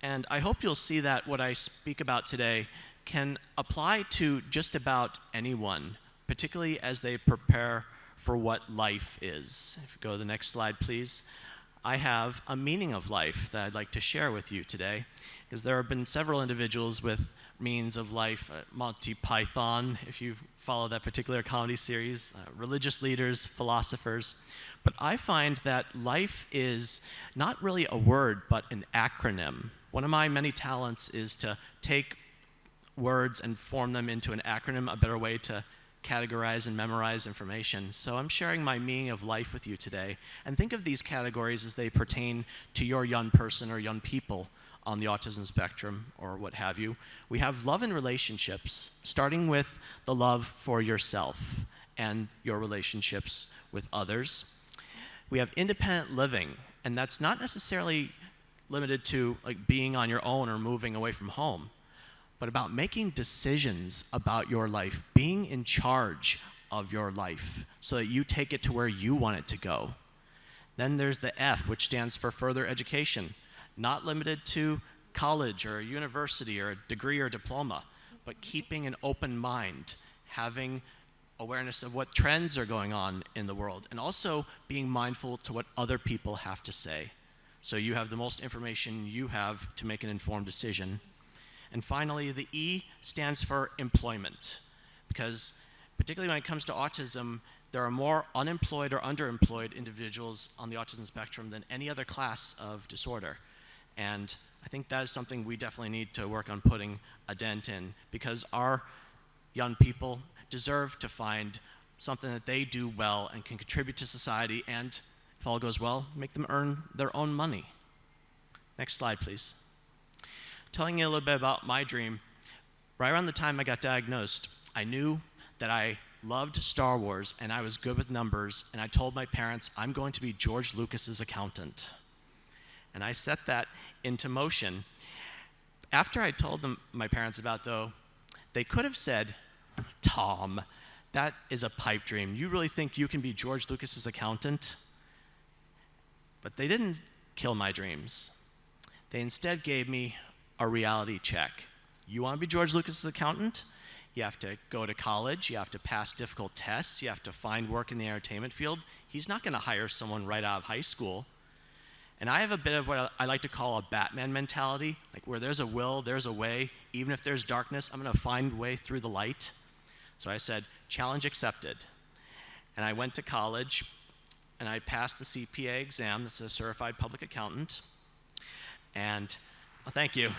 And I hope you'll see that what I speak about today can apply to just about anyone, particularly as they prepare for what life is. If you go to the next slide, please. I have a meaning of life that I'd like to share with you today, because there have been several individuals with meanings of life, Monty Python, if you follow that particular comedy series, religious leaders, philosophers. But I find that life is not really a word, but an acronym. One of my many talents is to take words and form them into an acronym, a better way to categorize and memorize information. So I'm sharing my meaning of life with you today. And think of these categories as they pertain to your young person or young people on the autism spectrum or what have you. We have love and relationships, starting with the love for yourself and your relationships with others. We have independent living, and that's not necessarily limited to being on your own or moving away from home, but about making decisions about your life, being in charge of your life so that you take it to where you want it to go. Then there's the F, which stands for further education, not limited to college or a university or a degree or diploma, but keeping an open mind, having awareness of what trends are going on in the world, and also being mindful to what other people have to say. So you have the most information you have to make an informed decision. And finally, the E stands for employment, because particularly when it comes to autism, there are more unemployed or underemployed individuals on the autism spectrum than any other class of disorder. And I think that is something we definitely need to work on putting a dent in, because our young people deserve to find something that they do well and can contribute to society, and if all goes well, make them earn their own money. Next slide, please. Telling you a little bit about my dream. Right around the time I got diagnosed, I knew that I loved Star Wars and I was good with numbers, and I told my parents, I'm going to be George Lucas's accountant. And I set that into motion. After I told them, my parents about though, they could have said, Tom, that is a pipe dream. You really think you can be George Lucas's accountant? But they didn't kill my dreams. They instead gave me a reality check. You want to be George Lucas's accountant? You have to go to college, you have to pass difficult tests, you have to find work in the entertainment field. He's not gonna hire someone right out of high school. And I have a bit of what I like to call a Batman mentality, like where there's a will, there's a way. Even if there's darkness, I'm gonna find a way through the light. So I said, challenge accepted. And I went to college, and I passed the CPA exam, that's a certified public accountant. And, well, thank you.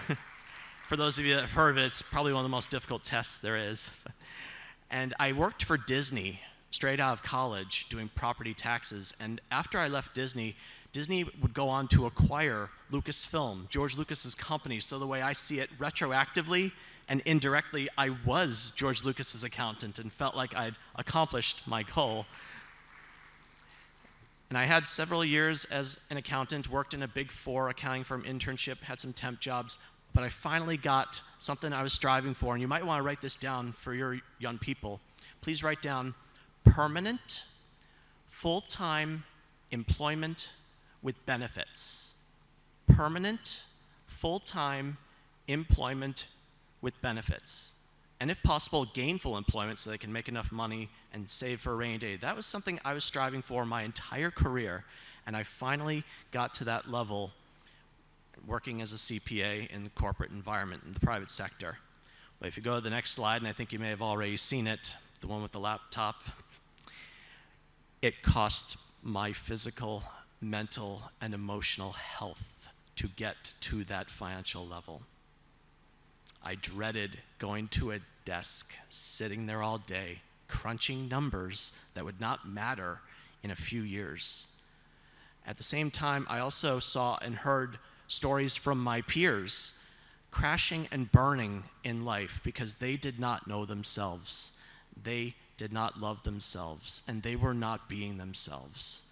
For those of you that have heard of it, it's probably one of the most difficult tests there is. And I worked for Disney straight out of college doing property taxes. And after I left Disney, Disney would go on to acquire Lucasfilm, George Lucas's company. So the way I see it, retroactively and indirectly, I was George Lucas's accountant and felt like I'd accomplished my goal. And I had several years as an accountant, worked in a Big Four accounting firm internship, had some temp jobs, but I finally got something I was striving for, and you might want to write this down for your young people. Please write down permanent, full-time employment with benefits. Permanent, full-time employment with benefits. And if possible, gainful employment so they can make enough money and save for a rainy day. That was something I was striving for my entire career, and I finally got to that level working as a CPA in the corporate environment in the private sector. But if you go to the next slide, and I think you may have already seen it, the one with the laptop, it cost my physical, mental, and emotional health to get to that financial level. I dreaded going to a desk, sitting there all day, crunching numbers that would not matter in a few years. At the same time, I also saw and heard stories from my peers crashing and burning in life because they did not know themselves. They did not love themselves, and they were not being themselves.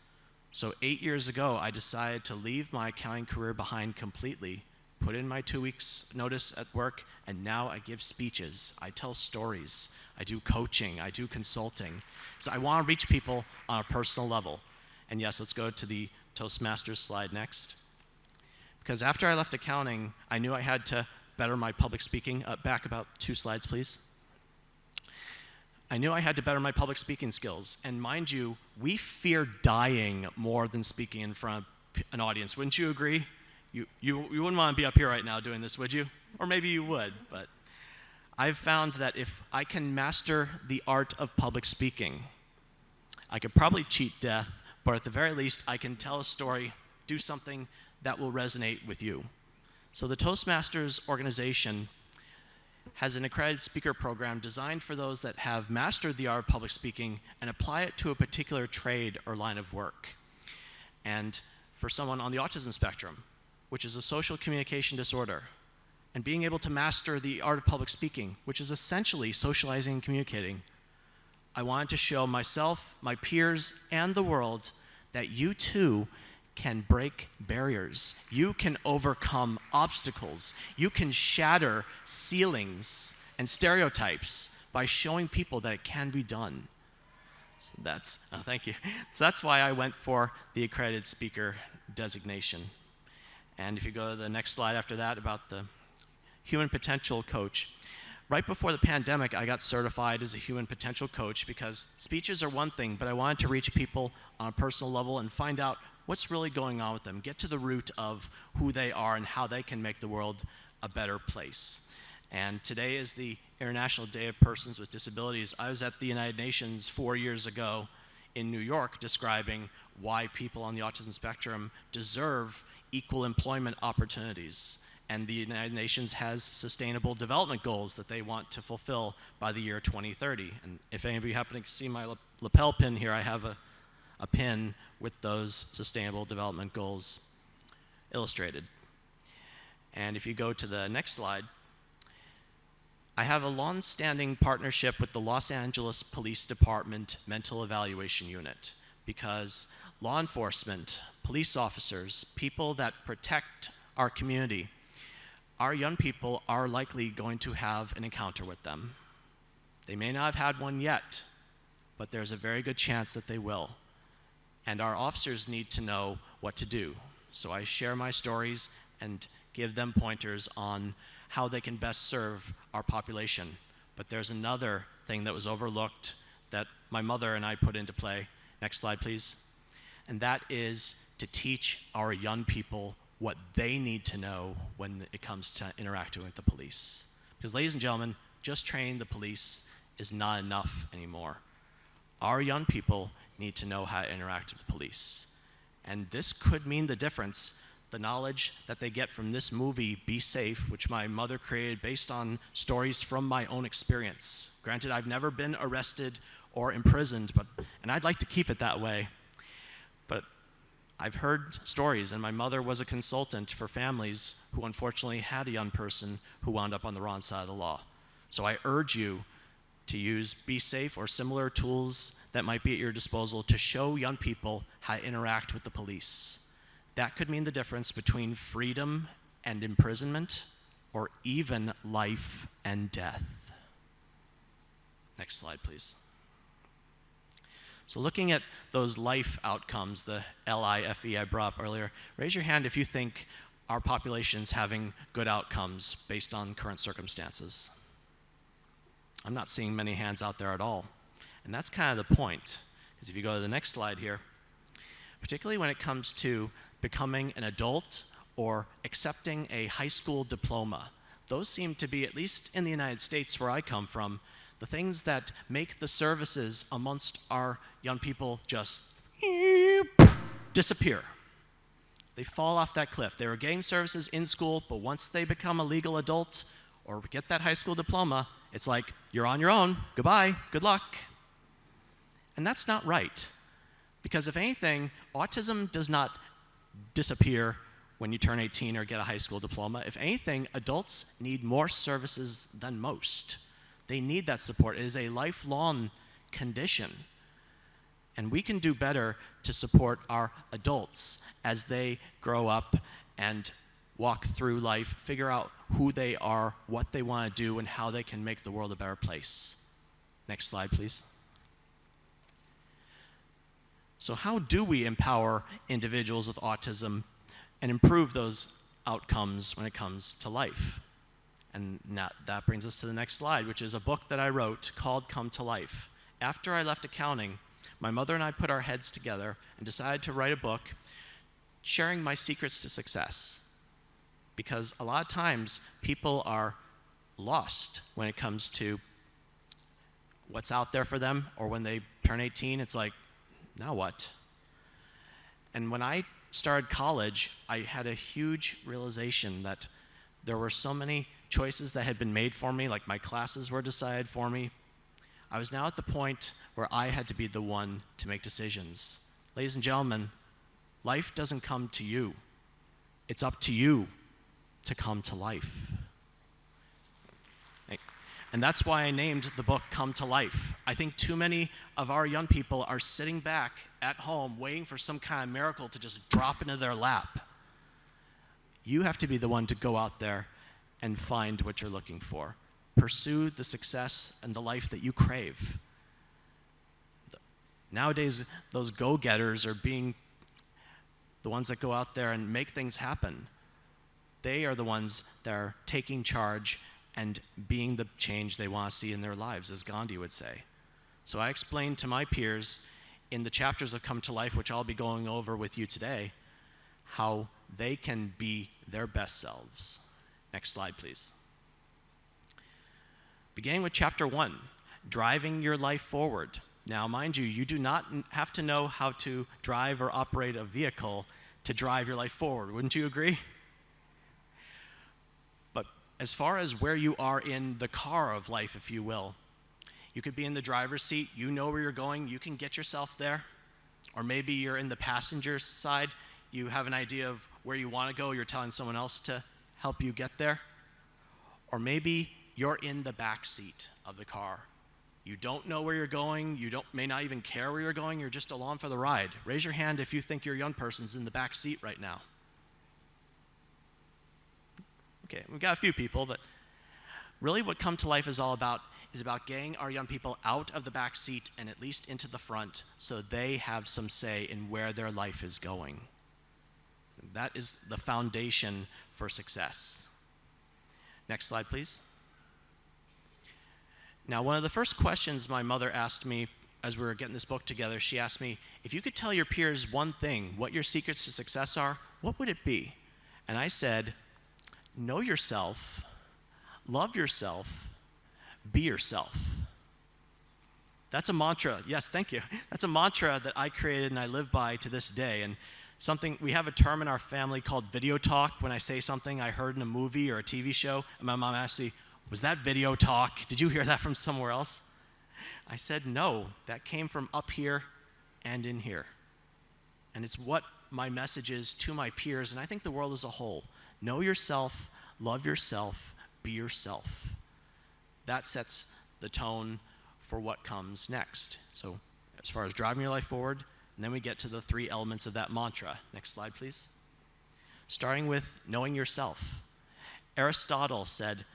So 8 years ago, I decided to leave my accounting career behind completely, put in my 2 weeks notice at work, and now I give speeches, I tell stories, I do coaching, I do consulting. So I want to reach people on a personal level. And yes, let's go to the Toastmasters slide next. Because after I left accounting, I knew I had to better my public speaking. Back about 2 slides, please. I knew I had to better my public speaking skills. And mind you, we fear dying more than speaking in front of an audience. Wouldn't you agree? You wouldn't want to be up here right now doing this, would you? Or maybe you would, but I've found that if I can master the art of public speaking, I could probably cheat death, but at the very least, I can tell a story, do something that will resonate with you. So the Toastmasters organization has an accredited speaker program designed for those that have mastered the art of public speaking and apply it to a particular trade or line of work. And for someone on the autism spectrum, which is a social communication disorder, and being able to master the art of public speaking, which is essentially socializing and communicating, I wanted to show myself, my peers, and the world that you too can break barriers. You can overcome obstacles. You can shatter ceilings and stereotypes by showing people that it can be done. So that's, thank you. So that's why I went for the accredited speaker designation. And if you go to the next slide after that about the human potential coach. Right before the pandemic, I got certified as a human potential coach because speeches are one thing, but I wanted to reach people on a personal level and find out what's really going on with them, get to the root of who they are and how they can make the world a better place. And today is the International Day of Persons with Disabilities. I was at the United Nations 4 years ago in New York describing why people on the autism spectrum deserve equal employment opportunities. And the United Nations has sustainable development goals that they want to fulfill by the year 2030. And if any of you happen to see my lapel pin here, I have a pin with those sustainable development goals illustrated. And if you go to the next slide, I have a long-standing partnership with the Los Angeles Police Department Mental Evaluation Unit because law enforcement, police officers, people that protect our community, our young people are likely going to have an encounter with them. They may not have had one yet, but there's a very good chance that they will. And our officers need to know what to do. So I share my stories and give them pointers on how they can best serve our population, But there's another thing that was overlooked that my mother and I put into play. Next slide, please. And that is to teach our young people what they need to know when it comes to interacting with the police. Because, ladies and gentlemen, just training the police is not enough anymore. Our young people need to know how to interact with the police. And this could mean the difference. The knowledge that they get from this movie, Be Safe, which my mother created based on stories from my own experience. Granted, I've never been arrested or imprisoned, and I'd like to keep it that way. But I've heard stories, and my mother was a consultant for families who unfortunately had a young person who wound up on the wrong side of the law. So I urge you to use Be Safe or similar tools that might be at your disposal to show young people how to interact with the police. That could mean the difference between freedom and imprisonment, or even life and death. Next slide, please. So looking at those life outcomes, the LIFE I brought up earlier, raise your hand if you think our population's having good outcomes based on current circumstances. I'm not seeing many hands out there at all. And that's kind of the point, because if you go to the next slide here, particularly when it comes to becoming an adult or accepting a high school diploma, those seem to be, at least in the United States where I come from, the things that make the services amongst our young people just disappear. They fall off that cliff. They were getting services in school, but once they become a legal adult or get that high school diploma, it's like, you're on your own, goodbye, good luck. And that's not right. Because if anything, autism does not disappear when you turn 18 or get a high school diploma. If anything, adults need more services than most. They need that support. It is a lifelong condition. And we can do better to support our adults as they grow up and walk through life, figure out who they are, what they want to do, and how they can make the world a better place. Next slide, please. So how do we empower individuals with autism and improve those outcomes when it comes to life? And that brings us to the next slide, which is a book that I wrote called Come to Life. After I left accounting, my mother and I put our heads together and decided to write a book sharing my secrets to success. Because a lot of times people are lost when it comes to what's out there for them, or when they turn 18, it's like, now what? And when I started college, I had a huge realization that there were so many choices that had been made for me, like my classes were decided for me. I was now at the point where I had to be the one to make decisions. Ladies and gentlemen, life doesn't come to you. It's up to you to come to life. And that's why I named the book Come to Life. I think too many of our young people are sitting back at home waiting for some kind of miracle to just drop into their lap. You have to be the one to go out there and find what you're looking for. Pursue the success and the life that you crave. Nowadays, those go-getters are being the ones that go out there and make things happen. They are the ones that are taking charge and being the change they want to see in their lives, as Gandhi would say. So I explained to my peers in the chapters of Come to Life, which I'll be going over with you today, how they can be their best selves. Next slide, please. Beginning with chapter 1, driving your life forward. Now, mind you, you do not have to know how to drive or operate a vehicle to drive your life forward. Wouldn't you agree? But as far as where you are in the car of life, if you will, you could be in the driver's seat, you know where you're going, you can get yourself there. Or maybe you're in the passenger side, you have an idea of where you want to go, you're telling someone else to help you get there. Or maybe you're in the back seat of the car. You don't know where you're going, may not even care where you're going, you're just along for the ride. Raise your hand if you think your young person's in the back seat right now. Okay, we've got a few people, but really what Come to Life is all about is about getting our young people out of the back seat and at least into the front so they have some say in where their life is going. That is the foundation for success. Next slide, please. Now, one of the first questions my mother asked me as we were getting this book together, she asked me, if you could tell your peers one thing, what your secrets to success are, what would it be? And I said, know yourself, love yourself, be yourself. That's a mantra. Yes, thank you. That's a mantra that I created and I live by to this day. And we have a term in our family called video talk. When I say something I heard in a movie or a TV show, and my mom asked me, was that video talk? Did you hear that from somewhere else? I said, no, that came from up here and in here. And it's what my message is to my peers, and I think the world as a whole. Know yourself, love yourself, be yourself. That sets the tone for what comes next. So as far as driving your life forward, and then we get to the 3 elements of that mantra. Next slide, please. Starting with knowing yourself. Aristotle said,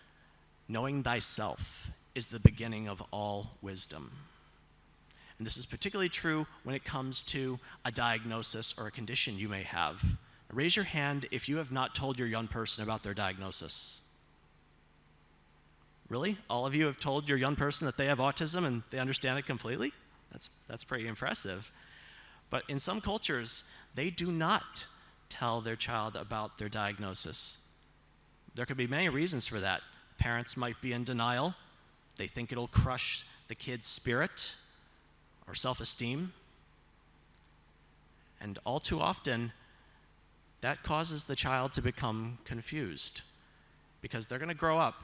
knowing thyself is the beginning of all wisdom. And this is particularly true when it comes to a diagnosis or a condition you may have. Raise your hand if you have not told your young person about their diagnosis. Really? All of you have told your young person that they have autism and they understand it completely? That's pretty impressive. But in some cultures, they do not tell their child about their diagnosis. There could be many reasons for that. Parents might be in denial. They think it'll crush the kid's spirit or self-esteem. And all too often, that causes the child to become confused because they're going to grow up,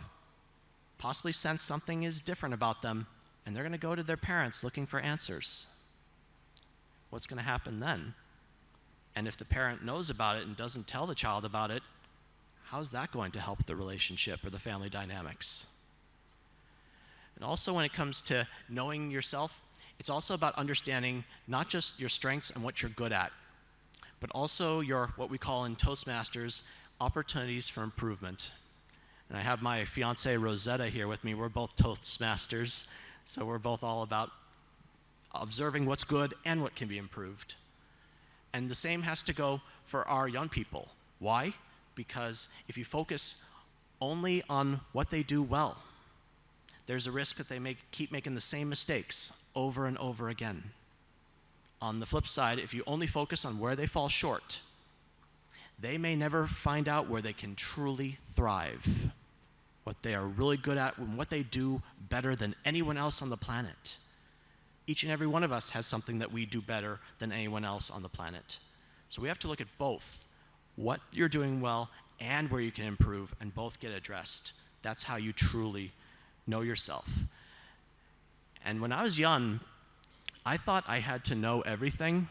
possibly sense something is different about them, and they're going to go to their parents looking for answers. What's going to happen then? And if the parent knows about it and doesn't tell the child about it, how's that going to help the relationship or the family dynamics? And also when it comes to knowing yourself, it's also about understanding not just your strengths and what you're good at, but also your, what we call in Toastmasters, opportunities for improvement. And I have my fiancée Rosetta here with me. We're both Toastmasters, so we're both all about observing what's good and what can be improved. And the same has to go for our young people. Why? Because if you focus only on what they do well, there's a risk that they keep making the same mistakes over and over again. On the flip side, if you only focus on where they fall short, they may never find out where they can truly thrive, what they are really good at, and what they do better than anyone else on the planet. Each and every one of us has something that we do better than anyone else on the planet. So we have to look at both, what you're doing well and where you can improve, and both get addressed. That's how you truly know yourself. And when I was young, I thought I had to know everything,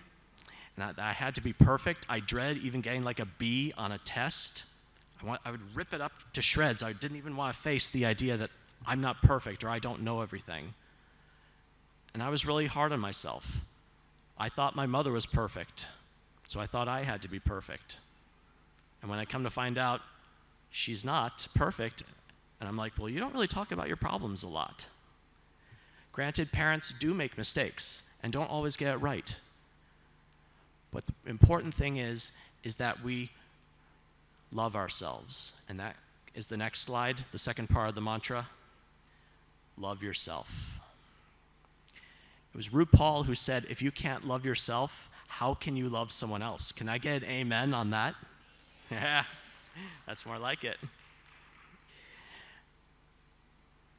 and I had to be perfect. I dread even getting like a B on a test. I would rip it up to shreds. I didn't even want to face the idea that I'm not perfect or I don't know everything. And I was really hard on myself. I thought my mother was perfect, so I thought I had to be perfect. And when I come to find out she's not perfect, and I'm like, well, you don't really talk about your problems a lot. Granted, parents do make mistakes and don't always get it right. But the important thing is that we love ourselves. And that is the next slide, the second part of the mantra. Love yourself. It was RuPaul who said, if you can't love yourself, how can you love someone else? Can I get an amen on that? Yeah, that's more like it.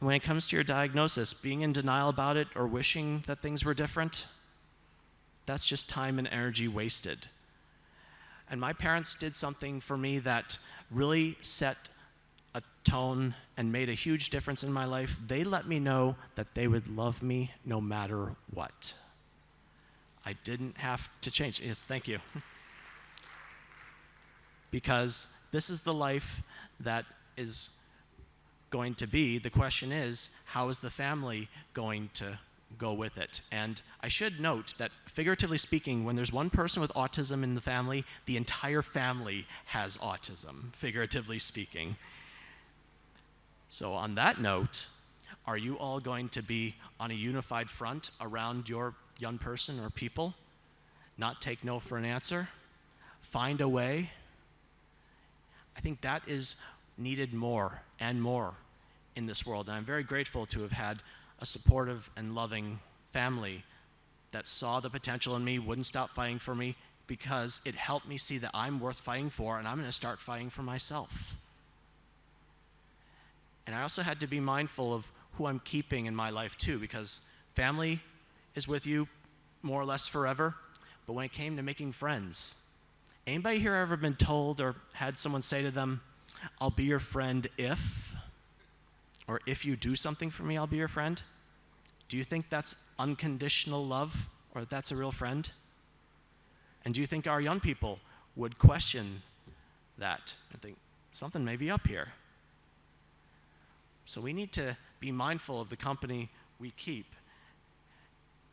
When it comes to your diagnosis, being in denial about it or wishing that things were different, that's just time and energy wasted. And my parents did something for me that really set a tone and made a huge difference in my life. They let me know that they would love me no matter what. I didn't have to change. Yes, thank you. Because this is the life that is going to be. The question is, how is the family going to go with it? And I should note that, figuratively speaking, when there's one person with autism in the family, the entire family has autism, figuratively speaking. So on that note, are you all going to be on a unified front around your young person or people? Not take no for an answer? Find a way? I think that is needed more and more in this world. And I'm very grateful to have had a supportive and loving family that saw the potential in me, wouldn't stop fighting for me, because it helped me see that I'm worth fighting for, and I'm going to start fighting for myself. And I also had to be mindful of who I'm keeping in my life too, because family is with you more or less forever, but when it came to making friends, anybody here ever been told or had someone say to them, "I'll be your friend if," or "if you do something for me, I'll be your friend"? Do you think that's unconditional love, or that's a real friend? And do you think our young people would question that and think, something may be up here? So we need to be mindful of the company we keep,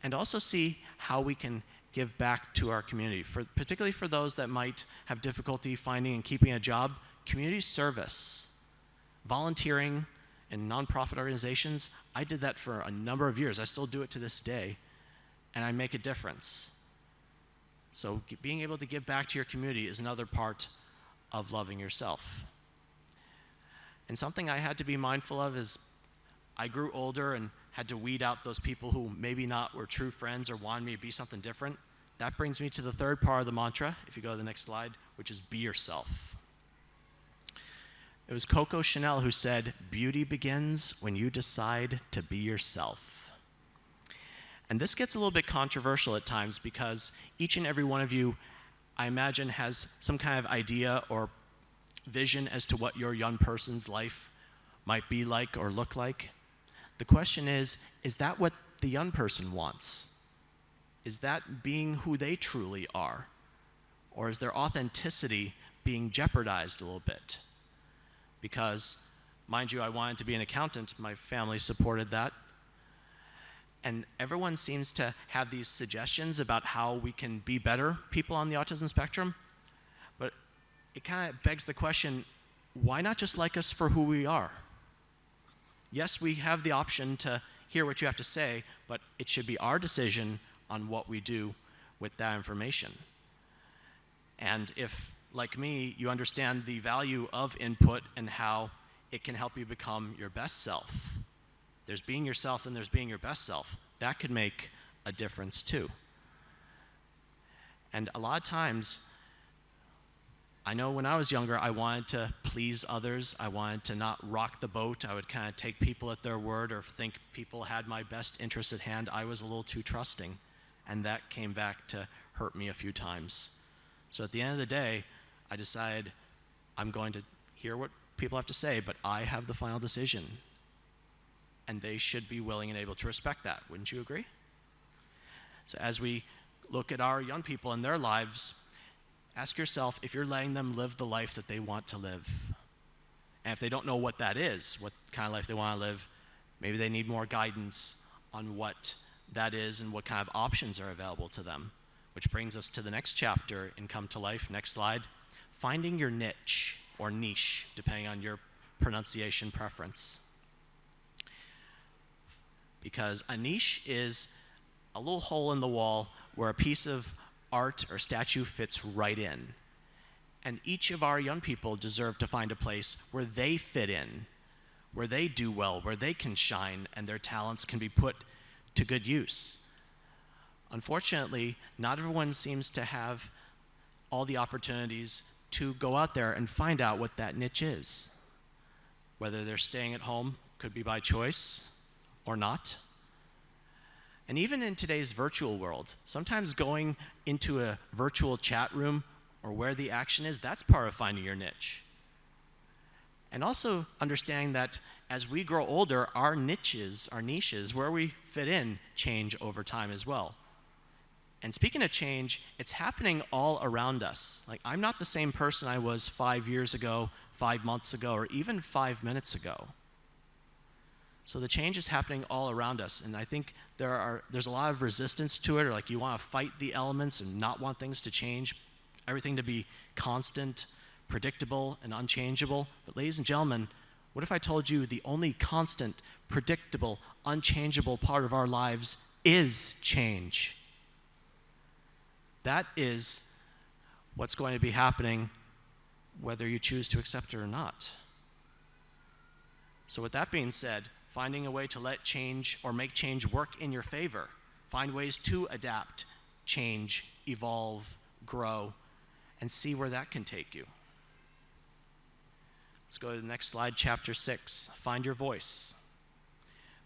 and also see how we can give back to our community. Particularly for those that might have difficulty finding and keeping a job, community service, volunteering in nonprofit organizations. I did that for a number of years. I still do it to this day, and I make a difference. So being able to give back to your community is another part of loving yourself. And something I had to be mindful of is I grew older and had to weed out those people who maybe not were true friends or wanted me to be something different. That brings me to the third part of the mantra, if you go to the next slide, which is be yourself. It was Coco Chanel who said, "Beauty begins when you decide to be yourself." And this gets a little bit controversial at times because each and every one of you, I imagine, has some kind of idea or vision as to what your young person's life might be like or look like. The question is that what the young person wants? Is that being who they truly are? Or is their authenticity being jeopardized a little bit? Because, mind you, I wanted to be an accountant. My family supported that. And everyone seems to have these suggestions about how we can be better people on the autism spectrum. But it kind of begs the question, why not just like us for who we are? Yes, we have the option to hear what you have to say, but it should be our decision on what we do with that information. And if, like me, you understand the value of input and how it can help you become your best self, there's being yourself and there's being your best self. That could make a difference too. And a lot of times, I know when I was younger, I wanted to please others. I wanted to not rock the boat. I would kind of take people at their word or think people had my best interest at hand. I was a little too trusting, and that came back to hurt me a few times. So at the end of the day, I decided I'm going to hear what people have to say, but I have the final decision. And they should be willing and able to respect that. Wouldn't you agree? So as we look at our young people and their lives, ask yourself if you're letting them live the life that they want to live. And if they don't know what that is, what kind of life they want to live, maybe they need more guidance on what that is and what kind of options are available to them. Which brings us to the next chapter in Come to Life. Next slide. Finding your niche, or niche, depending on your pronunciation preference. Because a niche is a little hole in the wall where a piece of art or statue fits right in. And each of our young people deserve to find a place where they fit in, where they do well, where they can shine, and their talents can be put to good use. Unfortunately, not everyone seems to have all the opportunities to go out there and find out what that niche is. Whether they're staying at home, could be by choice, or not. And even in today's virtual world, sometimes going into a virtual chat room or where the action is, that's part of finding your niche. And also understanding that as we grow older, our niches, where we fit in, change over time as well. And speaking of change, it's happening all around us. Like, I'm not the same person I was 5 years ago, 5 months ago, or even 5 minutes ago. So the change is happening all around us, and I think there's a lot of resistance to it, or like you want to fight the elements and not want things to change, everything to be constant, predictable, and unchangeable. But ladies and gentlemen, what if I told you the only constant, predictable, unchangeable part of our lives is change? That is what's going to be happening whether you choose to accept it or not. So with that being said, finding a way to let change or make change work in your favor. Find ways to adapt, change, evolve, grow, and see where that can take you. Let's go to the next slide, chapter 6. Find your voice.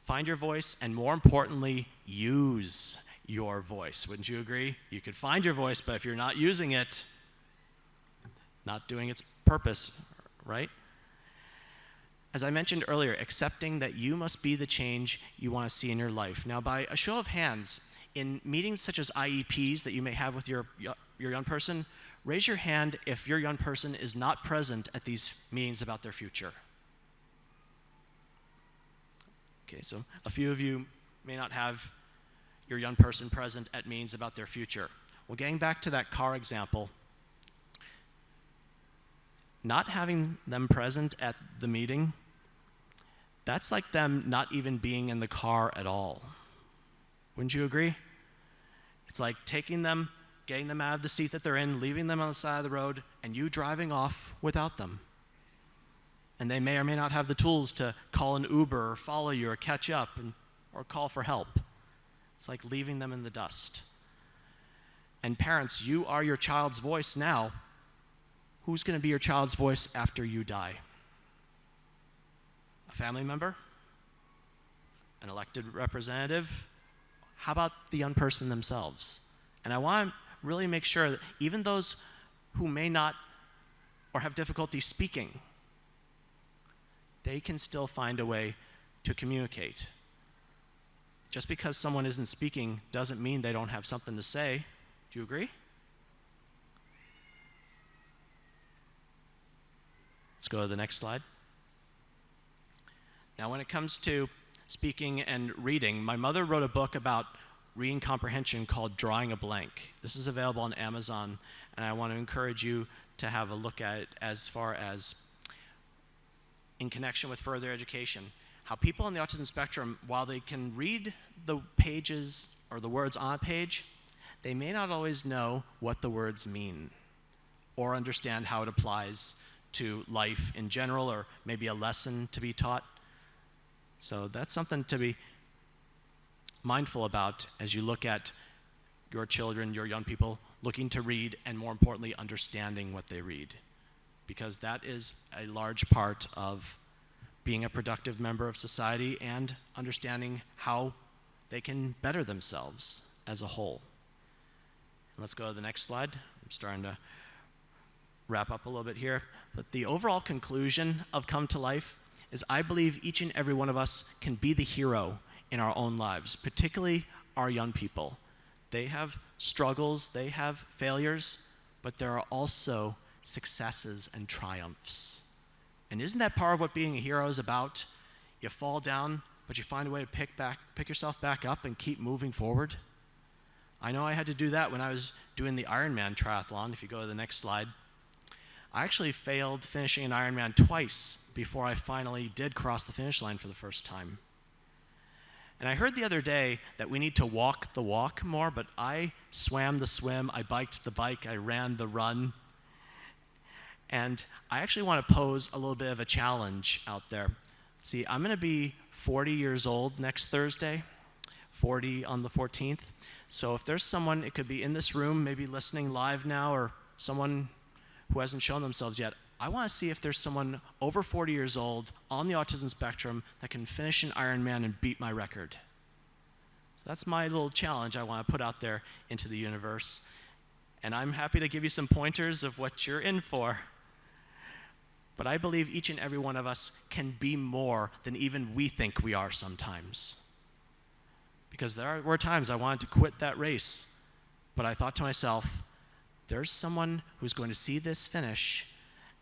Find your voice, and more importantly, use your voice. Wouldn't you agree? You could find your voice, but if you're not using it, not doing its purpose, right? As I mentioned earlier, accepting that you must be the change you want to see in your life. Now, by a show of hands, in meetings such as IEPs that you may have with your young person, raise your hand if your young person is not present at these meetings about their future. Okay, so a few of you may not have your young person present at meetings about their future. Well, getting back to that car example, not having them present at the meeting, that's like them not even being in the car at all. Wouldn't you agree? It's like taking them, getting them out of the seat that they're in, leaving them on the side of the road, and you driving off without them. And they may or may not have the tools to call an Uber or follow you or catch up or call for help. It's like leaving them in the dust. And parents, you are your child's voice now. Who's going to be your child's voice after you die? A family member? An elected representative? How about the young person themselves? And I want to really make sure that even those who may not or have difficulty speaking, they can still find a way to communicate. Just because someone isn't speaking doesn't mean they don't have something to say. Do you agree? Let's go to the next slide. Now, when it comes to speaking and reading, my mother wrote a book about reading comprehension called Drawing a Blank. This is available on Amazon, and I want to encourage you to have a look at it as far as in connection with further education. How people on the autism spectrum, while they can read the pages or the words on a page, they may not always know what the words mean or understand how it applies to life in general, or maybe a lesson to be taught. So that's something to be mindful about as you look at your children, your young people, looking to read, and more importantly, understanding what they read. Because that is a large part of being a productive member of society and understanding how they can better themselves as a whole. Let's go to the next slide. I'm starting to wrap up a little bit here. But the overall conclusion of Come to Life is I believe each and every one of us can be the hero in our own lives, particularly our young people. They have struggles, they have failures, but there are also successes and triumphs. And isn't that part of what being a hero is about? You fall down, but you find a way to pick yourself back up and keep moving forward. I know I had to do that when I was doing the Ironman triathlon. If you go to the next slide. I actually failed finishing an Ironman twice before I finally did cross the finish line for the first time. And I heard the other day that we need to walk the walk more, but I swam the swim, I biked the bike, I ran the run. And I actually want to pose a little bit of a challenge out there. See, I'm going to be 40 years old next Thursday, 40 on the 14th. So if there's someone, it could be in this room, maybe listening live now, or someone who hasn't shown themselves yet, I want to see if there's someone over 40 years old on the autism spectrum that can finish an Ironman and beat my record. So that's my little challenge I want to put out there into the universe. And I'm happy to give you some pointers of what you're in for. But I believe each and every one of us can be more than even we think we are sometimes. Because there were times I wanted to quit that race, but I thought to myself, there's someone who's going to see this finish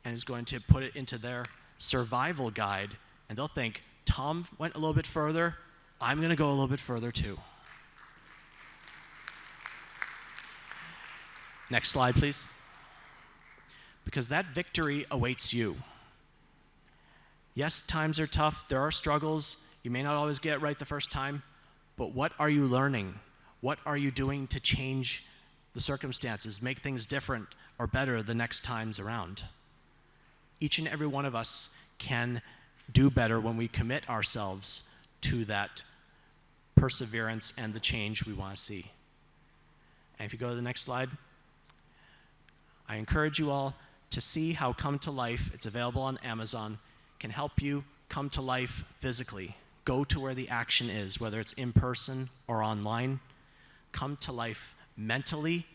and is going to put it into their survival guide, and they'll think, Tom went a little bit further, I'm going to go a little bit further too. Next slide, please. Because that victory awaits you. Yes, times are tough, there are struggles, you may not always get it right the first time, but what are you learning? What are you doing to change the circumstances, make things different or better the next times around? Each and every one of us can do better when we commit ourselves to that perseverance and the change we want to see. And if you go to the next slide, I encourage you all to see how Come to Life, it's available on Amazon, can help you come to life physically. Go to where the action is, whether it's in person or online. Come to life mentally.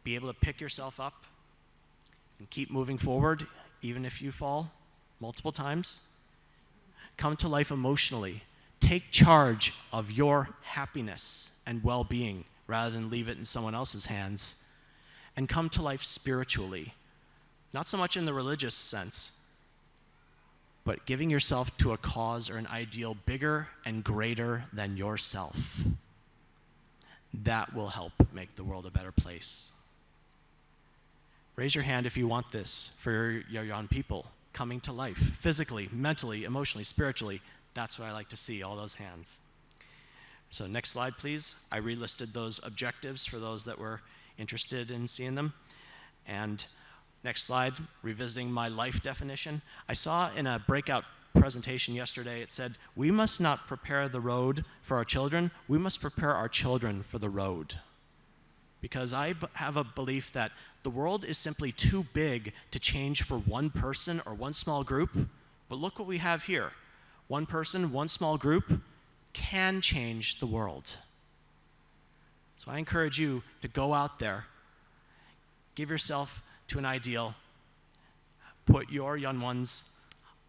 Be able to pick yourself up and keep moving forward, even if you fall multiple times. Come to life emotionally. Take charge of your happiness and well-being rather than leave it in someone else's hands. And come to life spiritually. Not so much in the religious sense, but giving yourself to a cause or an ideal bigger and greater than yourself. That will help make the world a better place. Raise your hand if you want this for your young people coming to life, physically, mentally, emotionally, spiritually. That's what I like to see, all those hands. So next slide, please. I relisted those objectives for those that were interested in seeing them. And next slide, revisiting my life definition. I saw in a breakout presentation yesterday, it said, we must not prepare the road for our children, we must prepare our children for the road. Because I have a belief that the world is simply too big to change for one person or one small group. But look what we have here. One person, one small group can change the world. So I encourage you to go out there, give yourself to an ideal, put your young ones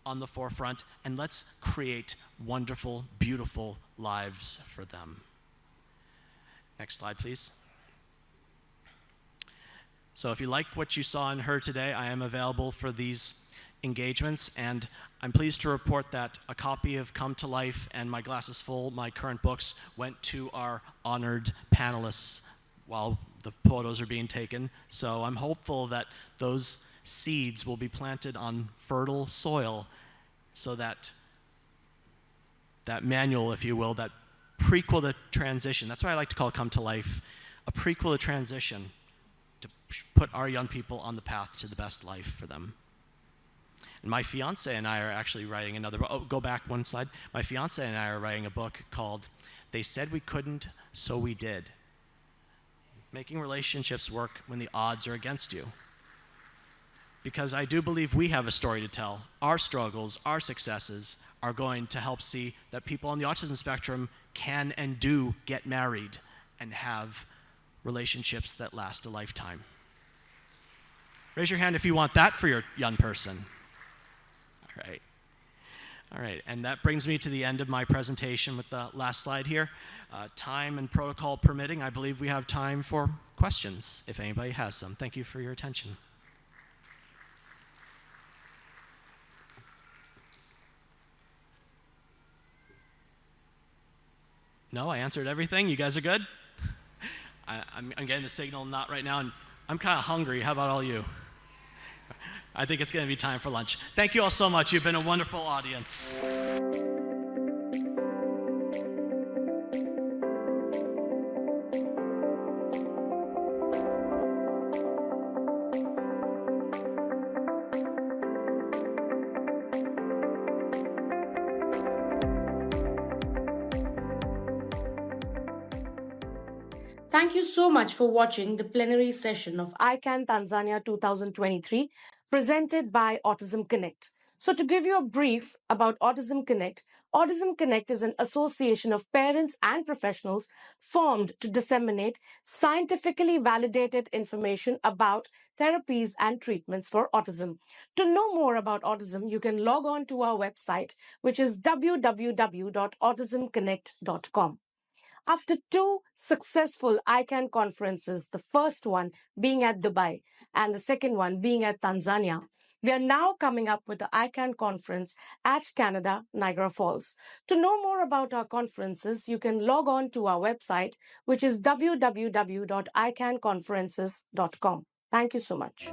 on the forefront, and let's create wonderful, beautiful lives for them. Next slide, please. So if you like what you saw and heard today, I am available for these engagements, and I'm pleased to report that a copy of Come to Life and My Glass is Full, my current books, went to our honored panelists while the photos are being taken. So I'm hopeful that those seeds will be planted on fertile soil so that that manual, if you will, that prequel to transition, that's what I like to call Come to Life, a prequel to transition, to put our young people on the path to the best life for them. And my fiance and I are actually writing another book. Oh, go back one slide. My fiance and I are writing a book called They Said We Couldn't, So We Did. Making relationships work when the odds are against you. Because I do believe we have a story to tell. Our struggles, our successes are going to help see that people on the autism spectrum can and do get married and have relationships that last a lifetime. Raise your hand if you want that for your young person. All right, and that brings me to the end of my presentation with the last slide here. Time and protocol permitting, I believe we have time for questions, if anybody has some. Thank you for your attention. No, I answered everything. You guys are good? I'm getting the signal not right now, and I'm kind of hungry. How about all you? I think it's going to be time for lunch. Thank you all so much. You've been a wonderful audience. Thank you so much for watching the plenary session of ICAN Tanzania 2023 presented by Autism Connect. So to give you a brief about Autism Connect is an association of parents and professionals formed to disseminate scientifically validated information about therapies and treatments for autism. To know more about autism, you can log on to our website, which is www.autismconnect.com. After 2 successful ICAN conferences, the first one being at Dubai and the second one being at Tanzania, we are now coming up with the ICAN conference at Canada, Niagara Falls. To know more about our conferences, you can log on to our website, which is www.icanconferences.com. Thank you so much.